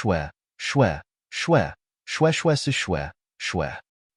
Shui, Shui, Shui Shui Shui, Shui.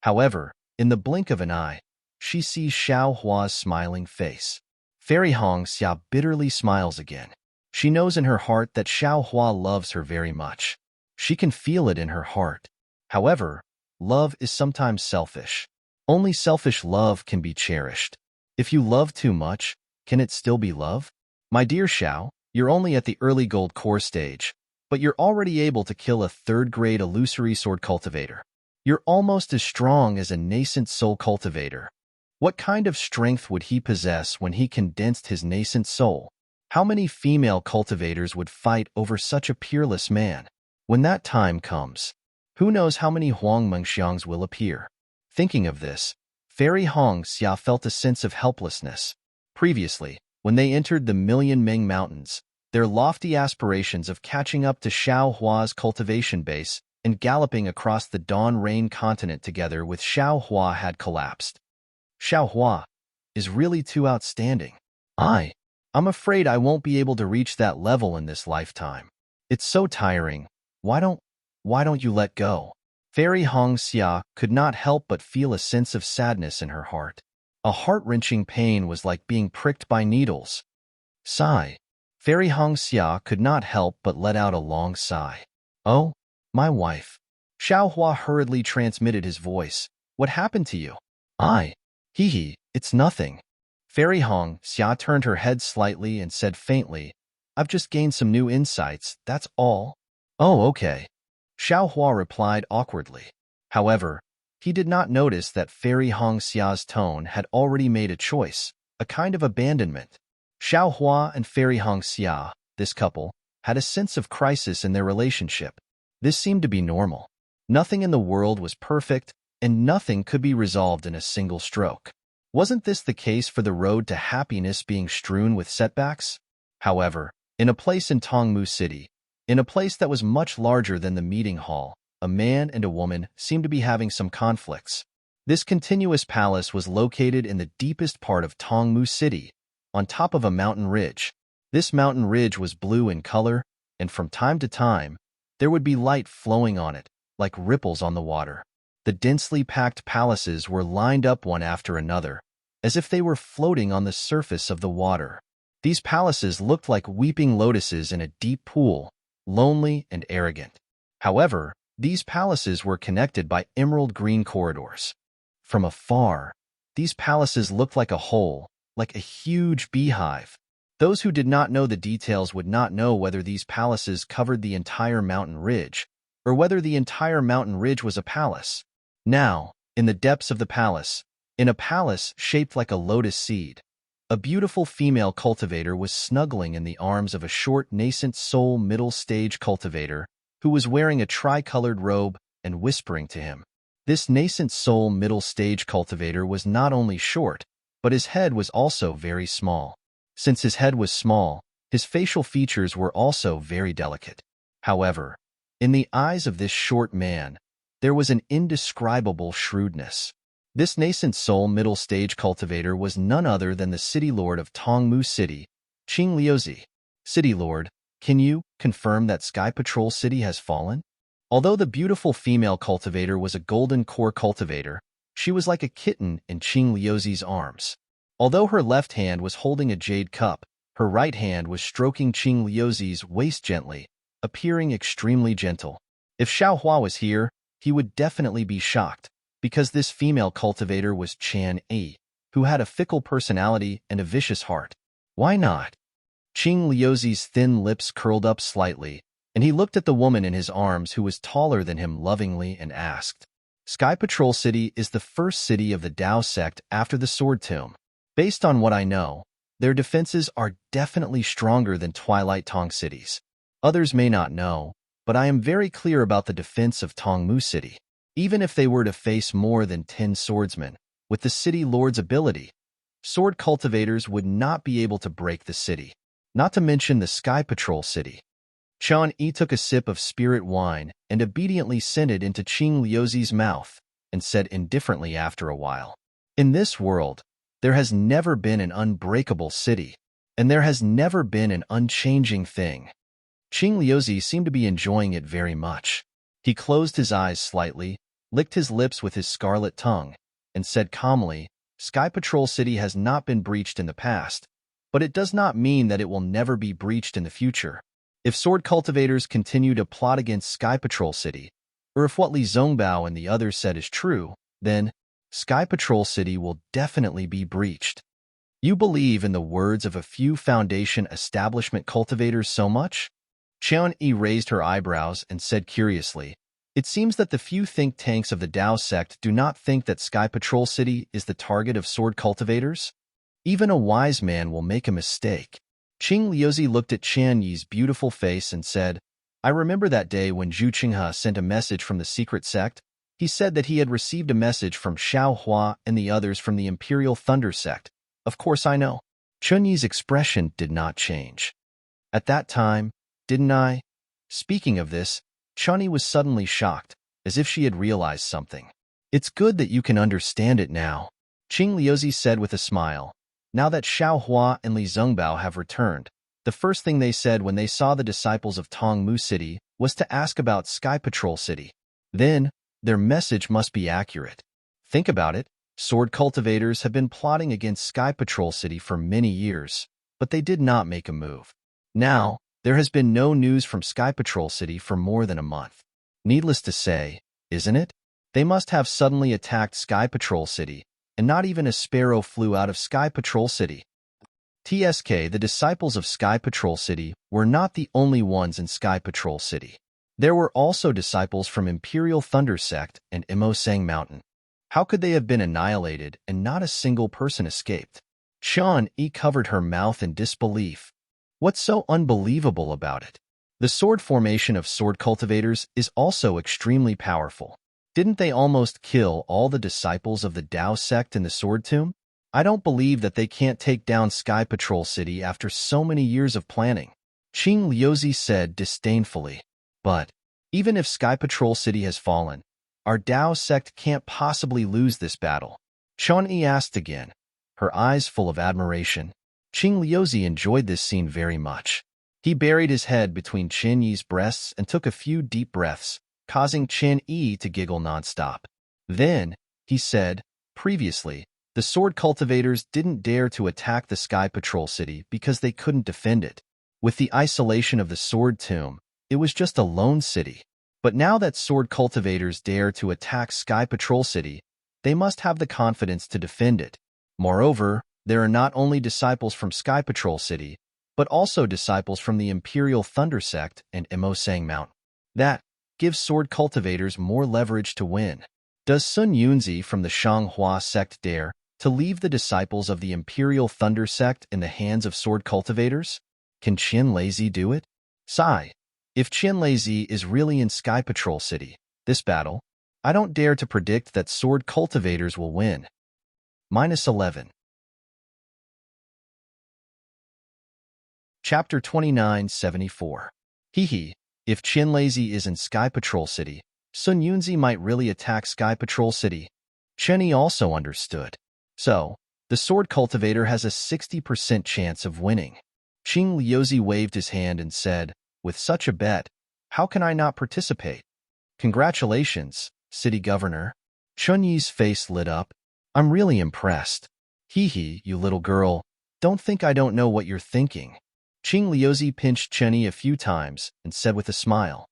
However, in the blink of an eye, she sees Xiao Hua's smiling face. Fairy Hong Xia bitterly smiles again. She knows in her heart that Xiao Hua loves her very much. She can feel it in her heart. However, love is sometimes selfish. Only selfish love can be cherished. If you love too much, can it still be love? My dear Xiao, you're only at the early gold core stage, but you're already able to kill a third-grade illusory sword cultivator. You're almost as strong as a nascent soul cultivator. What kind of strength would he possess when he condensed his nascent soul? How many female cultivators would fight over such a peerless man? When that time comes, who knows how many Huang Mengxiangs will appear? Thinking of this, Fairy Hong Xia felt a sense of helplessness. Previously, when they entered the Million Ming Mountains, their lofty aspirations of catching up to Xiao Hua's cultivation base and galloping across the Dawn Rain continent together with Xiao Hua had collapsed. Xiao Hua is really too outstanding. I'm afraid I won't be able to reach that level in this lifetime. It's so tiring. Why don't you let go? Fairy Hong Xia could not help but feel a sense of sadness in her heart. A heart-wrenching pain was like being pricked by needles. Sigh. Fairy Hong Xia could not help but let out a long sigh. Oh, my wife. Xiao Hua hurriedly transmitted his voice. What happened to you? It's nothing. Fairy Hong Xia turned her head slightly and said faintly, I've just gained some new insights, that's all. Oh, okay. Xiao Hua replied awkwardly. However, he did not notice that Fairy Hong Xia's tone had already made a choice, a kind of abandonment. Xiao Hua and Fairy Hong Xia, this couple, had a sense of crisis in their relationship. This seemed to be normal. Nothing in the world was perfect, and nothing could be resolved in a single stroke. Wasn't this the case for the road to happiness being strewn with setbacks? However, in a place in Tongmu City, in a place that was much larger than the meeting hall, a man and a woman seemed to be having some conflicts. This continuous palace was located in the deepest part of Tongmu City, on top of a mountain ridge. This mountain ridge was blue in color, and from time to time, there would be light flowing on it, like ripples on the water. The densely packed palaces were lined up one after another, as if they were floating on the surface of the water. These palaces looked like weeping lotuses in a deep pool, lonely and arrogant. However, these palaces were connected by emerald green corridors. From afar, these palaces looked like a whole, like a huge beehive. Those who did not know the details would not know whether these palaces covered the entire mountain ridge, or whether the entire mountain ridge was a palace. Now, in the depths of the palace, in a palace shaped like a lotus seed, A beautiful female cultivator was snuggling in the arms of a short, nascent soul middle-stage cultivator who was wearing a tricolored robe and whispering to him. This nascent soul middle-stage cultivator was not only short, but his head was also very small. Since his head was small, his facial features were also very delicate. However, in the eyes of this short man, there was an indescribable shrewdness. This nascent soul middle-stage cultivator was none other than the city lord of Tongmu City, Qing Liuzi. City lord, can you confirm that Sky Patrol City has fallen? Although the beautiful female cultivator was a golden core cultivator, she was like a kitten in Qing Liuzi's arms. Although her left hand was holding a jade cup, her right hand was stroking Qing Liuzi's waist gently, appearing extremely gentle. If Xiaohua was here, he would definitely be shocked, because this female cultivator was Chan Yi, who had a fickle personality and a vicious heart. Why not? Qing Liuzi's thin lips curled up slightly, and he looked at the woman in his arms who was taller than him lovingly and asked, Sky Patrol City is the first city of the Dao sect after the Sword Tomb. Based on what I know, their defenses are definitely stronger than Twilight Tong cities. Others may not know, but I am very clear about the defense of Tongmu City. Even if they were to face more than 10 swordsmen, with the city lord's ability, sword cultivators would not be able to break the city. Not to mention the Sky Patrol City. Chan Yi took a sip of spirit wine and obediently sent it into Qing Liuzi's mouth and said indifferently after a while, in this world, there has never been an unbreakable city, and there has never been an unchanging thing. Qing Liuzi seemed to be enjoying it very much. He closed his eyes slightly, licked his lips with his scarlet tongue, and said calmly, Sky Patrol City has not been breached in the past, but it does not mean that it will never be breached in the future. If sword cultivators continue to plot against Sky Patrol City, or if what Li Zongbao and the others said is true, then Sky Patrol City will definitely be breached. You believe in the words of a few Foundation establishment cultivators so much? Qian Yi raised her eyebrows and said curiously, it seems that the few think tanks of the Dao sect do not think that Sky Patrol City is the target of sword cultivators? Even a wise man will make a mistake. Qing Liuzi looked at Qian Yi's beautiful face and said, I remember that day when Zhu Qinghe sent a message from the secret sect. He said that he had received a message from Xiaohua and the others from the Imperial Thunder sect. Of course I know. Chun Yi's expression did not change. At that time, didn't I? Speaking of this, Chun Yi was suddenly shocked, as if she had realized something. It's good that you can understand it now, Qing Liuzi said with a smile. Now that Xiaohua and Li Zongbao have returned, the first thing they said when they saw the disciples of Tongmu City was to ask about Sky Patrol City. Then, their message must be accurate. Think about it, sword cultivators have been plotting against Sky Patrol City for many years, but they did not make a move. Now, there has been no news from Sky Patrol City for more than a month. Needless to say, isn't it? They must have suddenly attacked Sky Patrol City, and not even a sparrow flew out of Sky Patrol City. TSK, the disciples of Sky Patrol City, were not the only ones in Sky Patrol City. There were also disciples from Imperial Thunder Sect and Imosang Mountain. How could they have been annihilated and not a single person escaped? Chan Yi covered her mouth in disbelief. What's so unbelievable about it? The sword formation of sword cultivators is also extremely powerful. Didn't they almost kill all the disciples of the Dao sect in the Sword Tomb? I don't believe that they can't take down Sky Patrol City after so many years of planning, Qing Liuzi said disdainfully. But, even if Sky Patrol City has fallen, our Dao sect can't possibly lose this battle. Chan Yi asked again, her eyes full of admiration. Qing Liuzi enjoyed this scene very much. He buried his head between Qian Yi's breasts and took a few deep breaths, causing Qian Yi to giggle nonstop. Then, he said, previously, the sword cultivators didn't dare to attack the Sky Patrol City because they couldn't defend it. With the isolation of the Sword Tomb, it was just a lone city. But now that sword cultivators dare to attack Sky Patrol City, they must have the confidence to defend it. Moreover, there are not only disciples from Sky Patrol City, but also disciples from the Imperial Thunder Sect and Imosang Mountain. That gives sword cultivators more leverage to win. Does Sun Yunzi from the Shanghua sect dare To leave the disciples of the Imperial Thunder Sect in the hands of sword cultivators? Can Qinlazi do it? Sigh. If Qinlazi is really in Sky Patrol City, this battle, I don't dare to predict that sword cultivators will win. -11. Chapter 2974. Hehe. If Qinlazi is in Sky Patrol City, Sun Yunzi might really attack Sky Patrol City. Chenyi also understood. So, the sword cultivator has a 60% chance of winning. Qing Liuzi waved his hand and said, with such a bet, how can I not participate? Congratulations, City Governor. Chunyi's face lit up. I'm really impressed. Hehe, you little girl. Don't think I don't know what you're thinking. Qing Liuzi pinched Chenyi a few times and said with a smile,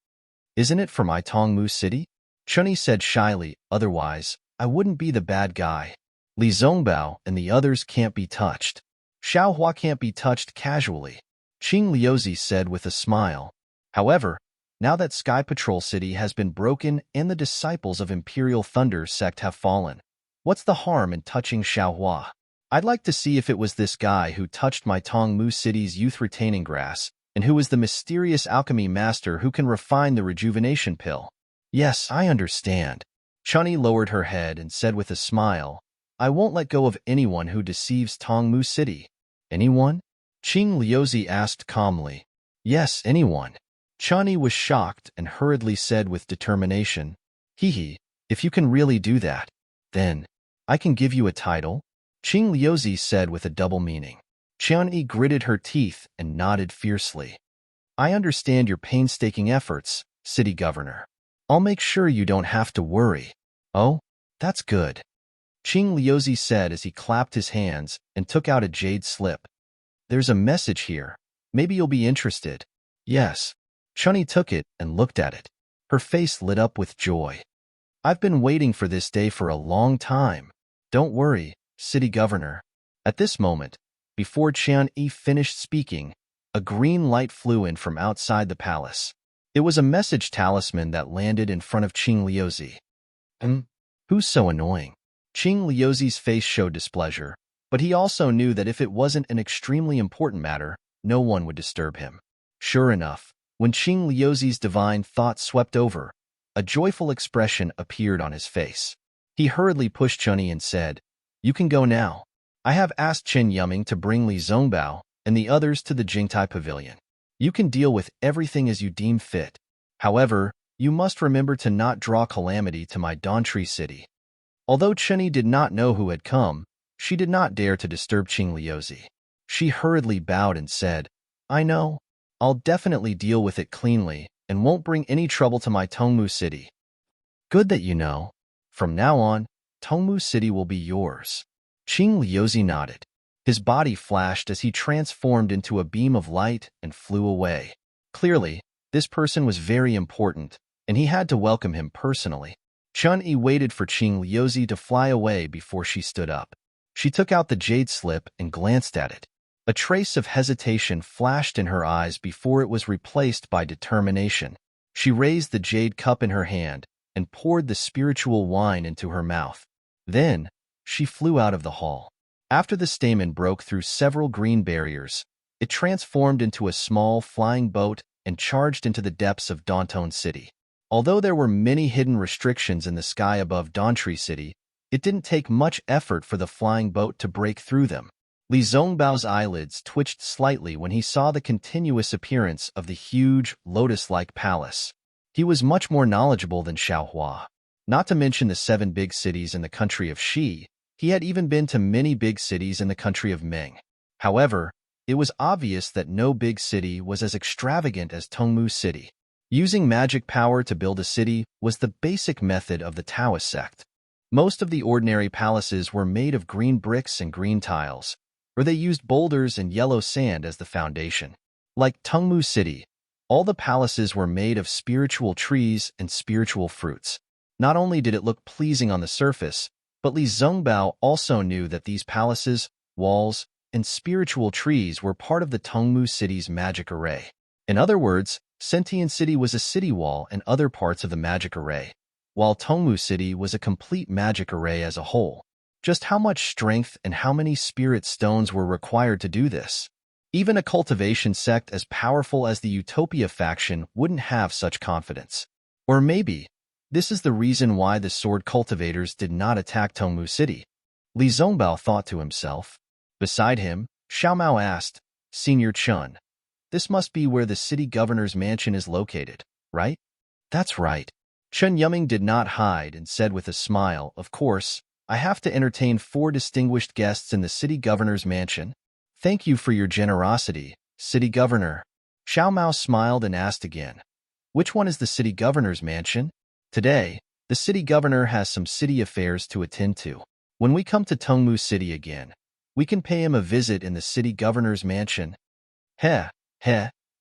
isn't it for my Tongmu City? Chenyi said shyly, otherwise, I wouldn't be the bad guy. Li Zongbao and the others can't be touched. Xiaohua can't be touched casually. Qing Liuzi said with a smile. However, now that Sky Patrol City has been broken and the disciples of Imperial Thunder Sect have fallen, what's the harm in touching Xiaohua? I'd like to see if it was this guy who touched my Tongmu City's youth retaining grass, and who is the mysterious alchemy master who can refine the rejuvenation pill. Yes, I understand. Chunyi lowered her head and said with a smile, I won't let go of anyone who deceives Tongmu City. Anyone? Qing Liuzi asked calmly. Yes, anyone. Chunyi was shocked and hurriedly said with determination, Hehe, if you can really do that, then I can give you a title. Qing Liuzi said with a double meaning. Chunyi gritted her teeth and nodded fiercely. I understand your painstaking efforts, City Governor. I'll make sure you don't have to worry. Oh, that's good. Qing Liuzi said as he clapped his hands and took out a jade slip. There's a message here. Maybe you'll be interested. Yes. Chunyi took it and looked at it. Her face lit up with joy. I've been waiting for this day for a long time. Don't worry, City Governor. At this moment, before Qianyi finished speaking, a green light flew in from outside the palace. It was a message talisman that landed in front of Qing Liuzi. Who's so annoying? Qing Liuzi's face showed displeasure, but he also knew that if it wasn't an extremely important matter, no one would disturb him. Sure enough, when Qing Liuzi's divine thought swept over, a joyful expression appeared on his face. He hurriedly pushed Chunyi and said, You can go now. I have asked Chen Yuming to bring Li Zongbao and the others to the Jingtai Pavilion. You can deal with everything as you deem fit. However, you must remember to not draw calamity to my Dawntree City. Although Chunyi did not know who had come, she did not dare to disturb Qing Liuzi. She hurriedly bowed and said, I know. I'll definitely deal with it cleanly and won't bring any trouble to my Tongmu City. Good that you know. From now on, Tongmu City will be yours. Qing Liuzi nodded. His body flashed as he transformed into a beam of light and flew away. Clearly, this person was very important, and he had to welcome him personally. Chunyi waited for Qing Liuzi to fly away before she stood up. She took out the jade slip and glanced at it. A trace of hesitation flashed in her eyes before it was replaced by determination. She raised the jade cup in her hand and poured the spiritual wine into her mouth. Then, she flew out of the hall. After the stamen broke through several green barriers, it transformed into a small flying boat and charged into the depths of Dawnton City. Although there were many hidden restrictions in the sky above Dawntree City, it didn't take much effort for the flying boat to break through them. Li Zongbao's eyelids twitched slightly when he saw the continuous appearance of the huge, lotus-like palace. He was much more knowledgeable than Xiaohua. Not to mention the 7 big cities in the country of Xi, he had even been to many big cities in the country of Ming. However, it was obvious that no big city was as extravagant as Tongmu City. Using magic power to build a city was the basic method of the Taoist sect. Most of the ordinary palaces were made of green bricks and green tiles, or they used boulders and yellow sand as the foundation. Like Tongmu City, all the palaces were made of spiritual trees and spiritual fruits. Not only did it look pleasing on the surface, but Li Zongbao also knew that these palaces, walls, and spiritual trees were part of the Tongmu City's magic array. In other words, Sentient City was a city wall and other parts of the magic array, while Tongmu City was a complete magic array as a whole. Just how much strength and how many spirit stones were required to do this? Even a cultivation sect as powerful as the Utopia faction wouldn't have such confidence. Or maybe, this is the reason why the sword cultivators did not attack Tongmu City. Li Zongbao thought to himself. Beside him, Xiaomao asked, Senior Chun, this must be where the city governor's mansion is located, right? That's right. Chen Yuming did not hide and said with a smile, of course, I have to entertain 4 distinguished guests in the city governor's mansion. Thank you for your generosity, city governor. Xiaomao smiled and asked again, which one is the city governor's mansion? Today, the city governor has some city affairs to attend to. When we come to Tongmu City again, we can pay him a visit in the city governor's mansion. Heh,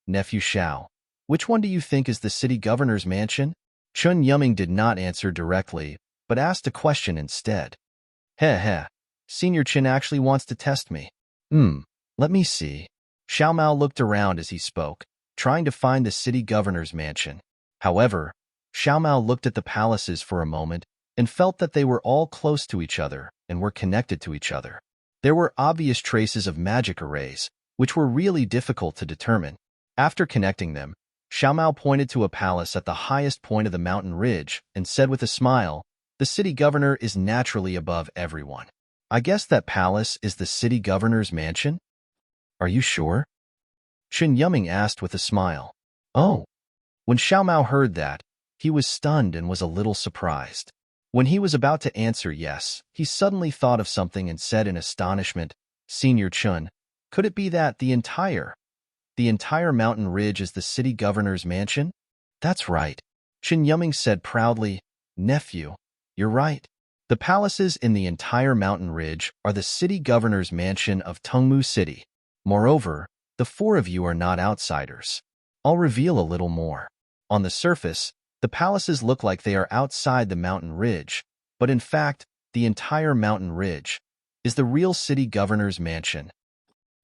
nephew Xiao. Which one do you think is the city governor's mansion? Chun Yuming did not answer directly, but asked a question instead. Senior Chen actually wants to test me. Let me see. Xiaomao looked around as he spoke, trying to find the city governor's mansion. However, Xiaomao looked at the palaces for a moment and felt that they were all close to each other and were connected to each other. There were obvious traces of magic arrays, which were really difficult to determine. After connecting them, Xiaomao pointed to a palace at the highest point of the mountain ridge and said with a smile, the city governor is naturally above everyone. I guess that palace is the city governor's mansion? Are you sure? Chen Yuming asked with a smile. Oh. When Xiaomao heard that, he was stunned and was a little surprised. When he was about to answer yes, he suddenly thought of something and said in astonishment, Senior Chun, could it be that the entire mountain ridge is the city governor's mansion? That's right. Chen Yuming said proudly, Nephew, you're right. The palaces in the entire mountain ridge are the city governor's mansion of Tongmu City. Moreover, the 4 of you are not outsiders. I'll reveal a little more. On the surface, the palaces look like they are outside the mountain ridge, but in fact, the entire mountain ridge is the real city governor's mansion.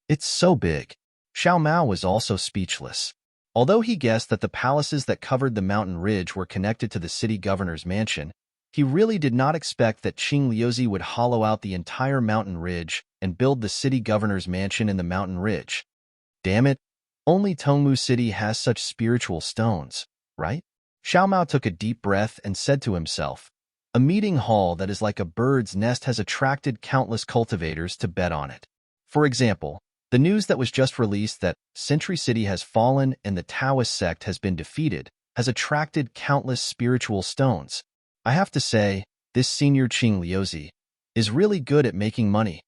It's so big. Xiao Mao was also speechless. Although he guessed that the palaces that covered the mountain ridge were connected to the city governor's mansion, he really did not expect that Qing Liuzi would hollow out the entire mountain ridge and build the city governor's mansion in the mountain ridge. Damn it, only Tongmu City has such spiritual stones, right? Xiao Mao took a deep breath and said to himself, a meeting hall that is like a bird's nest has attracted countless cultivators to bet on it. For example, the news that was just released that Century City has fallen and the Taoist sect has been defeated has attracted countless spiritual stones. I have to say, this senior Qing Liuzi is really good at making money.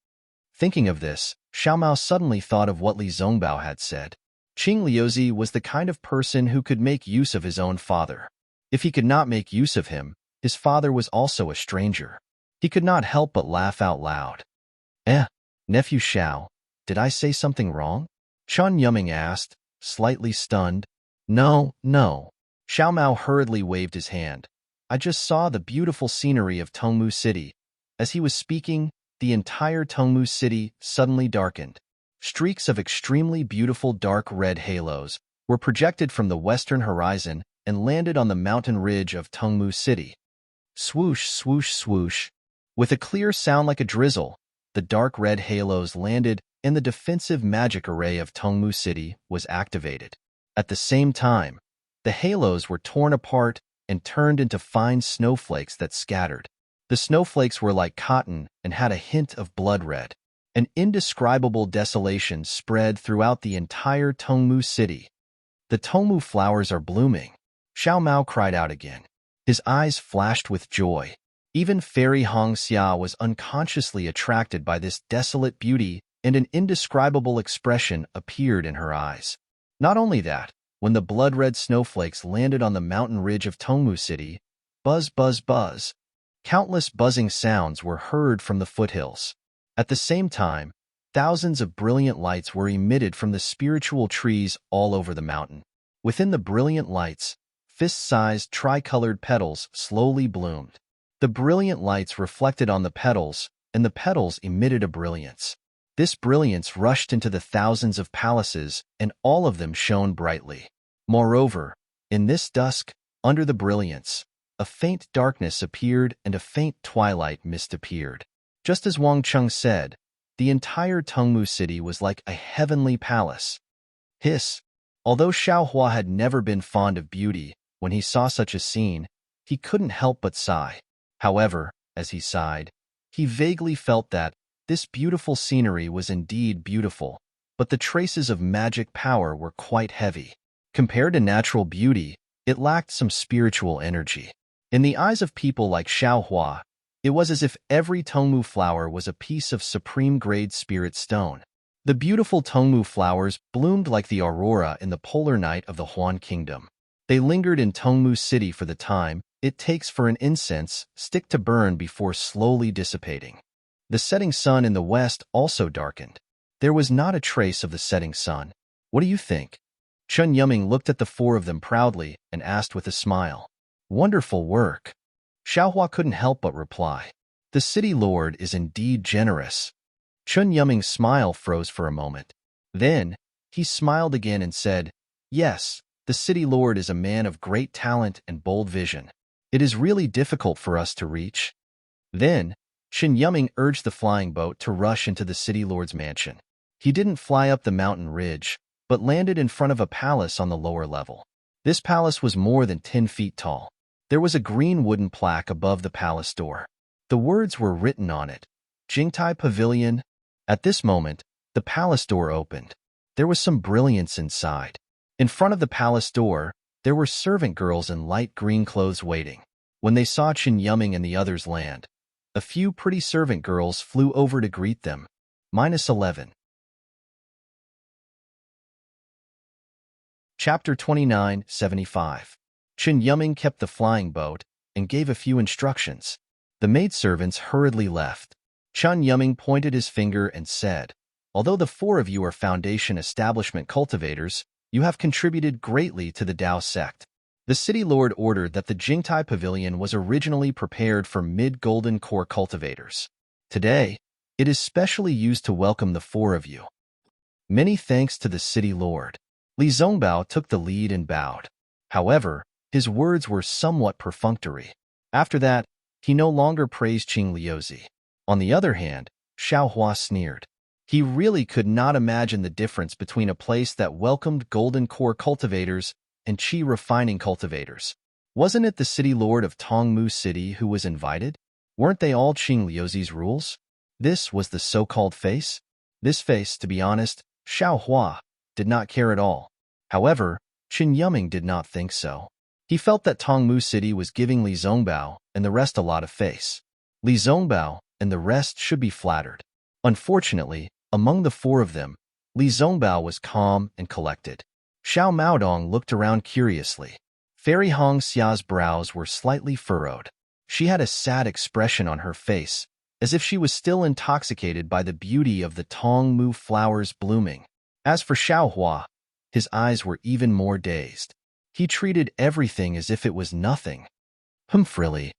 Thinking of this, Xiao Mao suddenly thought of what Li Zongbao had said. Qing Liuzi was the kind of person who could make use of his own father. If he could not make use of him, his father was also a stranger. He could not help but laugh out loud. Nephew Xiao, did I say something wrong? Chun Yuming asked, slightly stunned. No. Xiao Mao hurriedly waved his hand. I just saw the beautiful scenery of Tongmu City. As he was speaking, the entire Tongmu City suddenly darkened. Streaks of extremely beautiful dark red halos were projected from the western horizon and landed on the mountain ridge of Tongmu City. Swoosh, swoosh, swoosh. With a clear sound like a drizzle, the dark red halos landed and the defensive magic array of Tongmu City was activated. At the same time, the halos were torn apart and turned into fine snowflakes that scattered. The snowflakes were like cotton and had a hint of blood red. An indescribable desolation spread throughout the entire Tongmu City. The Tongmu flowers are blooming. Xiao Mao cried out again. His eyes flashed with joy. Even Fairy Hong Xia was unconsciously attracted by this desolate beauty, and an indescribable expression appeared in her eyes. Not only that, when the blood-red snowflakes landed on the mountain ridge of Tongmu City, buzz, buzz, buzz, countless buzzing sounds were heard from the foothills. At the same time, thousands of brilliant lights were emitted from the spiritual trees all over the mountain. Within the brilliant lights, fist-sized tricolored petals slowly bloomed. The brilliant lights reflected on the petals, and the petals emitted a brilliance. This brilliance rushed into the thousands of palaces, and all of them shone brightly. Moreover, in this dusk, under the brilliance, a faint darkness appeared and a faint twilight mist appeared. Just as Wang Cheng said, the entire Tongmu city was like a heavenly palace. Hiss. Although Xiaohua had never been fond of beauty, when he saw such a scene, he couldn't help but sigh. However, as he sighed, he vaguely felt that this beautiful scenery was indeed beautiful, but the traces of magic power were quite heavy. Compared to natural beauty, it lacked some spiritual energy. In the eyes of people like Xiaohua, it was as if every Tongmu flower was a piece of supreme-grade spirit stone. The beautiful Tongmu flowers bloomed like the aurora in the polar night of the Huan Kingdom. They lingered in Tongmu City for the time it takes for an incense stick to burn before slowly dissipating. The setting sun in the west also darkened. There was not a trace of the setting sun. What do you think? Chun Yuming looked at the four of them proudly and asked with a smile. Wonderful work. Xiaohua couldn't help but reply. The city lord is indeed generous. Chun Yuming's smile froze for a moment. Then, he smiled again and said, Yes, the city lord is a man of great talent and bold vision. It is really difficult for us to reach. Then, Chun Yuming urged the flying boat to rush into the city lord's mansion. He didn't fly up the mountain ridge, but landed in front of a palace on the lower level. This palace was more than 10 feet tall. There was a green wooden plaque above the palace door. The words were written on it, Jingtai Pavilion. At this moment, the palace door opened. There was some brilliance inside. In front of the palace door, there were servant girls in light green clothes waiting. When they saw Chun Yuming and the others land, a few pretty servant girls flew over to greet them. -11. Chapter 29:75. Chun Yuming kept the flying boat and gave a few instructions. The maidservants hurriedly left. Chun Yuming pointed his finger and said, Although the four of you are Foundation Establishment cultivators, you have contributed greatly to the Dao sect. The city lord ordered that the Jingtai Pavilion was originally prepared for mid-golden core cultivators. Today, it is specially used to welcome the four of you. Many thanks to the city lord. Li Zongbao took the lead and bowed. However, his words were somewhat perfunctory. After that, he no longer praised Qing Liuzi. On the other hand, Xiaohua sneered. He really could not imagine the difference between a place that welcomed golden core cultivators and qi refining cultivators. Wasn't it the city lord of Tongmu City who was invited? Weren't they all Qing Liuzi's rules? This was the so-called face? This face, to be honest, Xiaohua did not care at all. However, Chun Yuming did not think so. He felt that Tongmu City was giving Li Zongbao and the rest a lot of face. Li Zongbao and the rest should be flattered. Unfortunately, among the four of them, Li Zongbao was calm and collected. Xiao Maodong looked around curiously. Fairy Hong Xia's brows were slightly furrowed. She had a sad expression on her face, as if she was still intoxicated by the beauty of the Tongmu flowers blooming. As for Xiaohua, his eyes were even more dazed. He treated everything as if it was nothing. Frilly.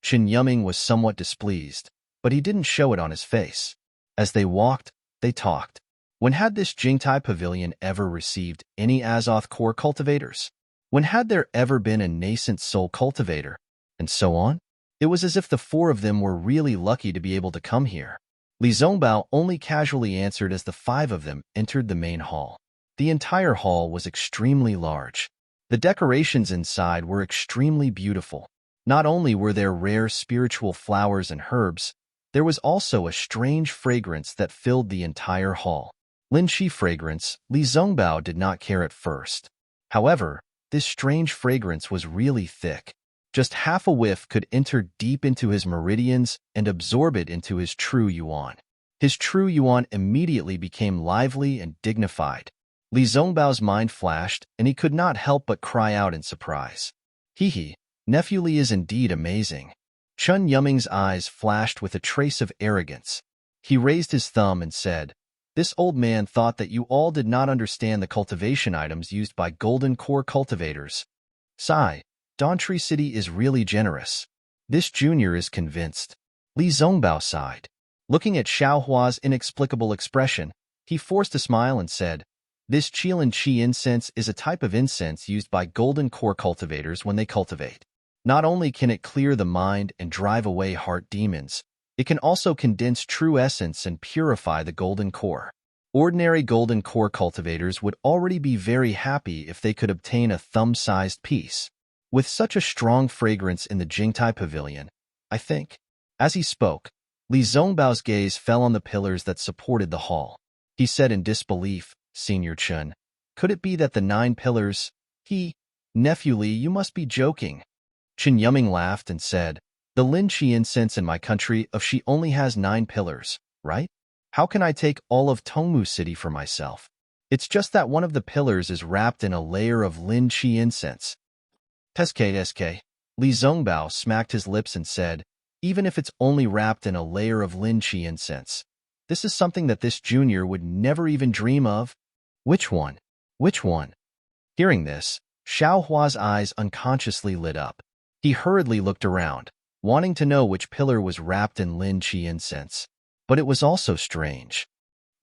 Chun Yuming was somewhat displeased, but he didn't show it on his face. As they walked, they talked. When had this Jingtai Pavilion ever received any Azoth core cultivators? When had there ever been a nascent soul cultivator? And so on? It was as if the four of them were really lucky to be able to come here. Li Zongbao only casually answered as the five of them entered the main hall. The entire hall was extremely large. The decorations inside were extremely beautiful. Not only were there rare spiritual flowers and herbs, there was also a strange fragrance that filled the entire hall. Linqi fragrance, Li Zongbao did not care at first. However, this strange fragrance was really thick. Just half a whiff could enter deep into his meridians and absorb it into his true yuan. His true yuan immediately became lively and dignified. Li Zongbao's mind flashed, and he could not help but cry out in surprise. Hee, nephew Li is indeed amazing. Chun Yuming's eyes flashed with a trace of arrogance. He raised his thumb and said, This old man thought that you all did not understand the cultivation items used by golden core cultivators. Sigh. Dawntree City is really generous. This junior is convinced. Li Zongbao sighed. Looking at Xiaohua's inexplicable expression, he forced a smile and said, This Qilin Qi incense is a type of incense used by golden core cultivators when they cultivate. Not only can it clear the mind and drive away heart demons, It can also condense true essence and purify the golden core. Ordinary golden core cultivators would already be very happy if they could obtain a thumb-sized piece. With such a strong fragrance in the Jingtai Pavilion, I think. As he spoke, Li Zongbao's gaze fell on the pillars that supported the hall. He said in disbelief, Senior Chen, could it be that the 9 pillars? Nephew Li, you must be joking. Chen Yuming laughed and said, the Lin Qi incense in my country of she only has 9 pillars, right? How can I take all of Tongmu City for myself? It's just that one of the pillars is wrapped in a layer of Lin Qi incense. SK. Li Zongbao smacked his lips and said, even if it's only wrapped in a layer of Lin Qi incense, this is something that this junior would never even dream of. Which one? Which one? Hearing this, Xiao Hua's eyes unconsciously lit up. He hurriedly looked around, wanting to know which pillar was wrapped in Lin Qi incense. But it was also strange.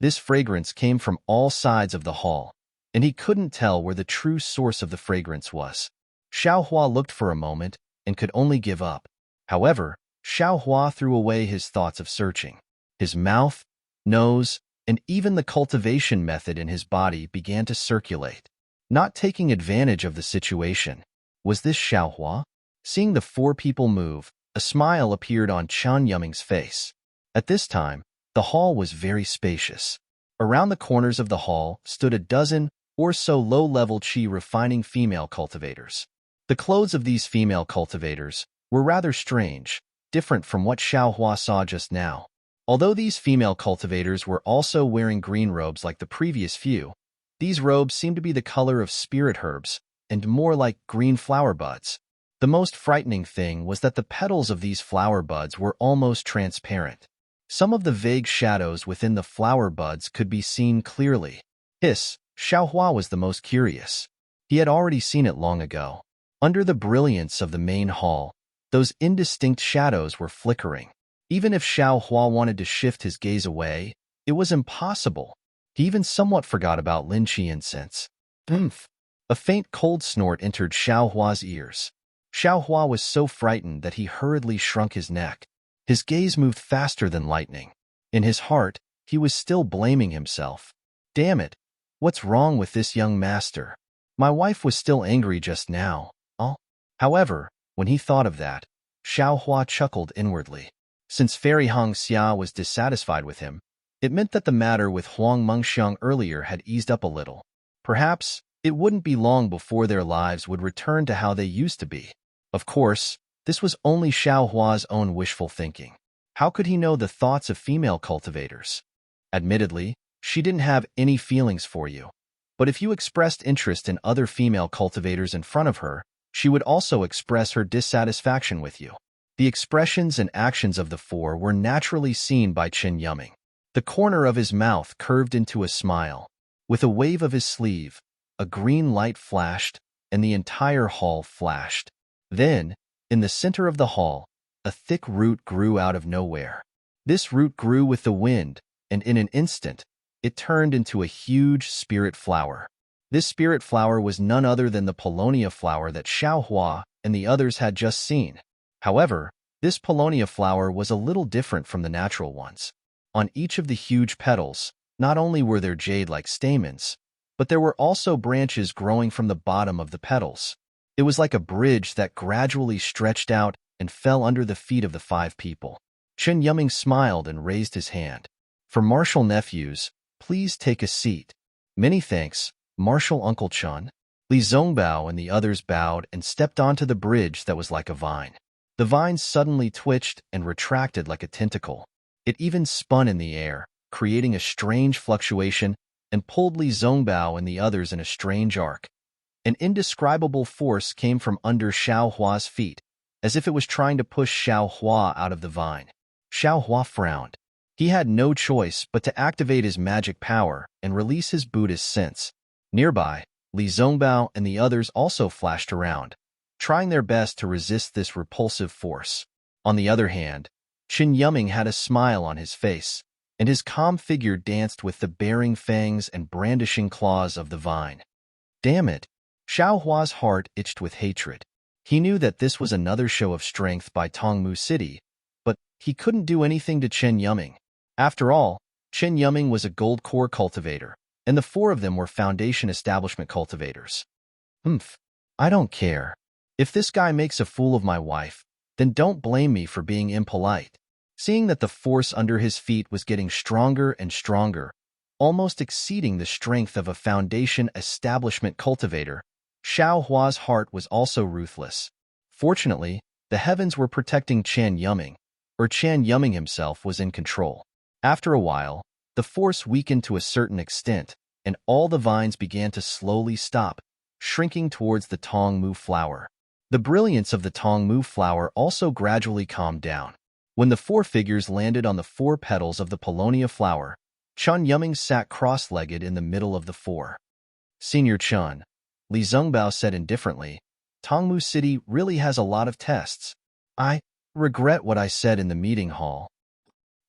This fragrance came from all sides of the hall, and he couldn't tell where the true source of the fragrance was. Xiao Hua looked for a moment and could only give up. However, Xiao Hua threw away his thoughts of searching. His mouth, nose, and even the cultivation method in his body began to circulate. Not taking advantage of the situation, was this Xiao Hua? Seeing the 4 people move, a smile appeared on Chen Yuming's face. At this time, the hall was very spacious. Around the corners of the hall stood a dozen or so low-level qi refining female cultivators. The clothes of these female cultivators were rather strange, different from what Xiao Hua saw just now. Although these female cultivators were also wearing green robes like the previous few, these robes seemed to be the color of spirit herbs and more like green flower buds. The most frightening thing was that the petals of these flower buds were almost transparent. Some of the vague shadows within the flower buds could be seen clearly. Xiao Hua was the most curious. He had already seen it long ago. Under the brilliance of the main hall, those indistinct shadows were flickering. Even if Xiao Hua wanted to shift his gaze away, it was impossible. He even somewhat forgot about Lin Qi incense. Oomph! A faint cold snort entered Xiao Hua's ears. Xiao Hua was so frightened that he hurriedly shrunk his neck. His gaze moved faster than lightning. In his heart, he was still blaming himself. Damn it! What's wrong with this young master? My wife was still angry just now. However, when he thought of that, Xiao Hua chuckled inwardly. Since Fairy Hong Xia was dissatisfied with him, it meant that the matter with Huang Mengxiang earlier had eased up a little. Perhaps it wouldn't be long before their lives would return to how they used to be. Of course, this was only Xiao Hua's own wishful thinking. How could he know the thoughts of female cultivators? Admittedly, she didn't have any feelings for you. But if you expressed interest in other female cultivators in front of her, she would also express her dissatisfaction with you. The expressions and actions of the 4 were naturally seen by Chen Yuming. The corner of his mouth curved into a smile. With a wave of his sleeve, a green light flashed, and the entire hall flashed. Then, in the center of the hall, a thick root grew out of nowhere. This root grew with the wind, and in an instant, it turned into a huge spirit flower. This spirit flower was none other than the Paulownia flower that Xiao Hua and the others had just seen. However, this Paulownia flower was a little different from the natural ones. On each of the huge petals, not only were there jade-like stamens, but there were also branches growing from the bottom of the petals. It was like a bridge that gradually stretched out and fell under the feet of the 5 people. Chen Yuming smiled and raised his hand. For Martial nephews, please take a seat. Many thanks, Martial Uncle Chen. Li Zongbao and the others bowed and stepped onto the bridge that was like a vine. The vine suddenly twitched and retracted like a tentacle. It even spun in the air, creating a strange fluctuation, and pulled Li Zongbao and the others in a strange arc. An indescribable force came from under Xiao Hua's feet, as if it was trying to push Xiao Hua out of the vine. Xiao Hua frowned. He had no choice but to activate his magic power and release his Buddhist sense. Nearby, Li Zongbao and the others also flashed around, trying their best to resist this repulsive force. On the other hand, Chen Yuming had a smile on his face, and his calm figure danced with the baring fangs and brandishing claws of the vine. Damn it! Xiao Hua's heart itched with hatred. He knew that this was another show of strength by Tongmu City, but he couldn't do anything to Chen Yuming. After all, Chen Yuming was a gold core cultivator, and the four of them were foundation establishment cultivators. I don't care. If this guy makes a fool of my wife, then don't blame me for being impolite. Seeing that the force under his feet was getting stronger and stronger, almost exceeding the strength of a foundation establishment cultivator, Xiao Hua's heart was also ruthless. Fortunately, the heavens were protecting Chen Yuming, or Chen Yuming himself was in control. After a while, the force weakened to a certain extent, and all the vines began to slowly stop, shrinking towards the Tongmu flower. The brilliance of the Tongmu flower also gradually calmed down. When the four figures landed on the four petals of the Paulownia flower, Chen Yuming sat cross-legged in the middle of the four. Senior Chen, Li Zhengbao said indifferently, Tongmu City really has a lot of tests. I regret what I said in the meeting hall.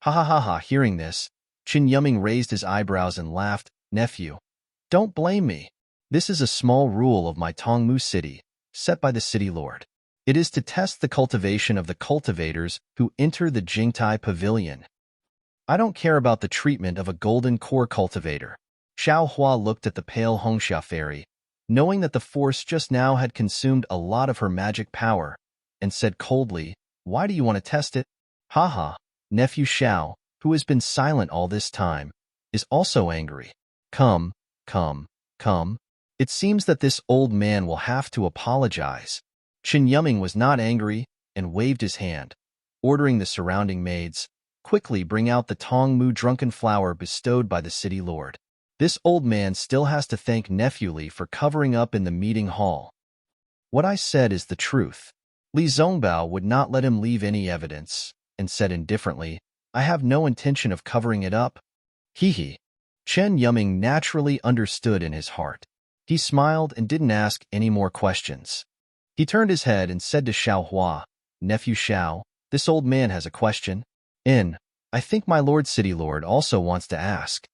Ha ha ha ha, hearing this, Chen Yuming raised his eyebrows and laughed. Nephew, don't blame me. This is a small rule of my Tongmu City, set by the city lord. It is to test the cultivation of the cultivators who enter the Jingtai Pavilion. I don't care about the treatment of a golden core cultivator. Xiao Hua looked at the pale Hongxia fairy, knowing that the force just now had consumed a lot of her magic power, and said coldly, why do you want to test it? Haha, nephew Xiao, who has been silent all this time, is also angry. Come. It seems that this old man will have to apologize. Chen Yuming was not angry and waved his hand, ordering the surrounding maids, quickly bring out the Tongmu drunken flower bestowed by the city lord. This old man still has to thank Nephew Li for covering up in the meeting hall. What I said is the truth. Li Zhengbao would not let him leave any evidence, and said indifferently, I have no intention of covering it up. Hee. Chen Yuming naturally understood in his heart. He smiled and didn't ask any more questions. He turned his head and said to Xiao Hua, Nephew Xiao, this old man has a question. I think my lord city lord also wants to ask.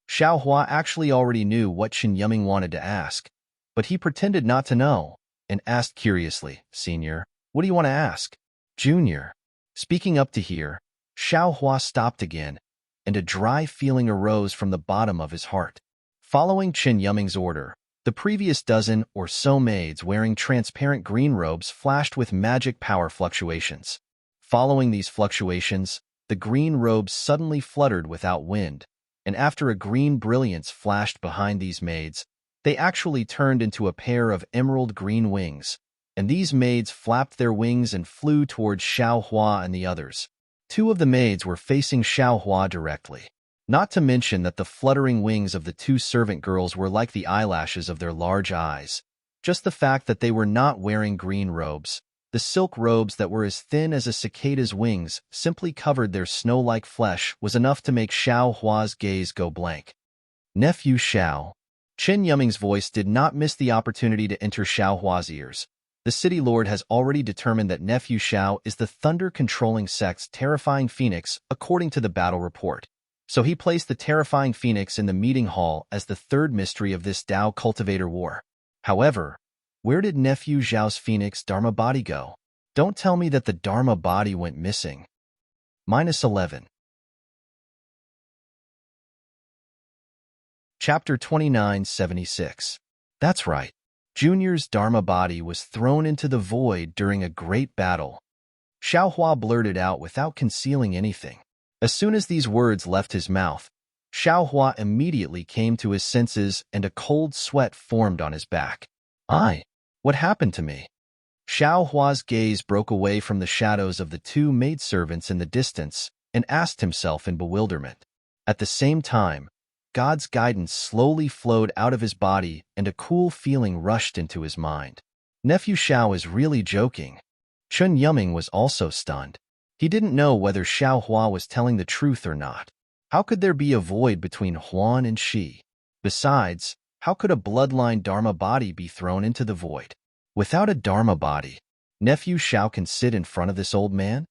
Xiao Hua actually already knew what Chen Yuming wanted to ask, but he pretended not to know, and asked curiously, Senior, what do you want to ask? Junior. Speaking up to hear, Xiao Hua stopped again, and a dry feeling arose from the bottom of his heart. Following Chen Yuming's order, the previous dozen or so maids wearing transparent green robes flashed with magic power fluctuations. Following these fluctuations, the green robes suddenly fluttered without wind, and after a green brilliance flashed behind these maids, they actually turned into a pair of emerald green wings, and these maids flapped their wings and flew towards Xiao Hua and the others. Two of the maids were facing Xiao Hua directly. Not to mention that the fluttering wings of the two servant girls were like the eyelashes of their large eyes. Just the fact that they were not wearing green robes, the silk robes that were as thin as a cicada's wings simply covered their snow-like flesh, was enough to make Xiao Hua's gaze go blank. Nephew Xiao. Chen Yuming's voice did not miss the opportunity to enter Xiao Hua's ears. The city lord has already determined that Nephew Xiao is the thunder-controlling sect's terrifying phoenix according to the battle report. So he placed the terrifying phoenix in the meeting hall as the third mystery of this Dao cultivator war. However, where did Nephew Xiao's phoenix Dharma body go? Don't tell me that the Dharma body went missing. -11. Chapter 2976. That's right. Junior's Dharma body was thrown into the void during a great battle. Xiao Hua blurted out without concealing anything. As soon as these words left his mouth, Xiao Hua immediately came to his senses and a cold sweat formed on his back. What happened to me? Xiao Hua's gaze broke away from the shadows of the two maidservants in the distance and asked himself in bewilderment. At the same time, God's guidance slowly flowed out of his body and a cool feeling rushed into his mind. Nephew Xiao is really joking. Chen Yuming was also stunned. He didn't know whether Xiao Hua was telling the truth or not. How could there be a void between Huan and Shi? Besides, how could a bloodline Dharma body be thrown into the void? Without a Dharma body, Nephew Xiao can sit in front of this old man?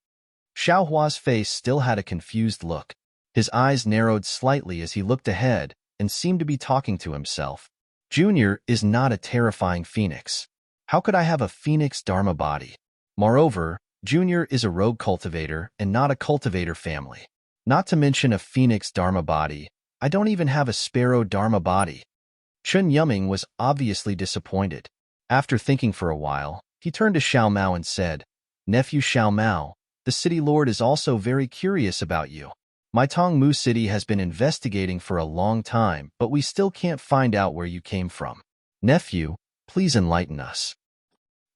Xiao Hua's face still had a confused look. His eyes narrowed slightly as he looked ahead and seemed to be talking to himself. Junior is not a terrifying phoenix. How could I have a phoenix Dharma body? Moreover, Junior is a rogue cultivator and not a cultivator family. Not to mention a phoenix dharma body. I don't even have a sparrow dharma body. Chun Yuming was obviously disappointed. After thinking for a while, he turned to Xiao Mao and said, "Nephew Xiao Mao, the city lord is also very curious about you. My Tongmu city has been investigating for a long time, but we still can't find out where you came from. Nephew, please enlighten us."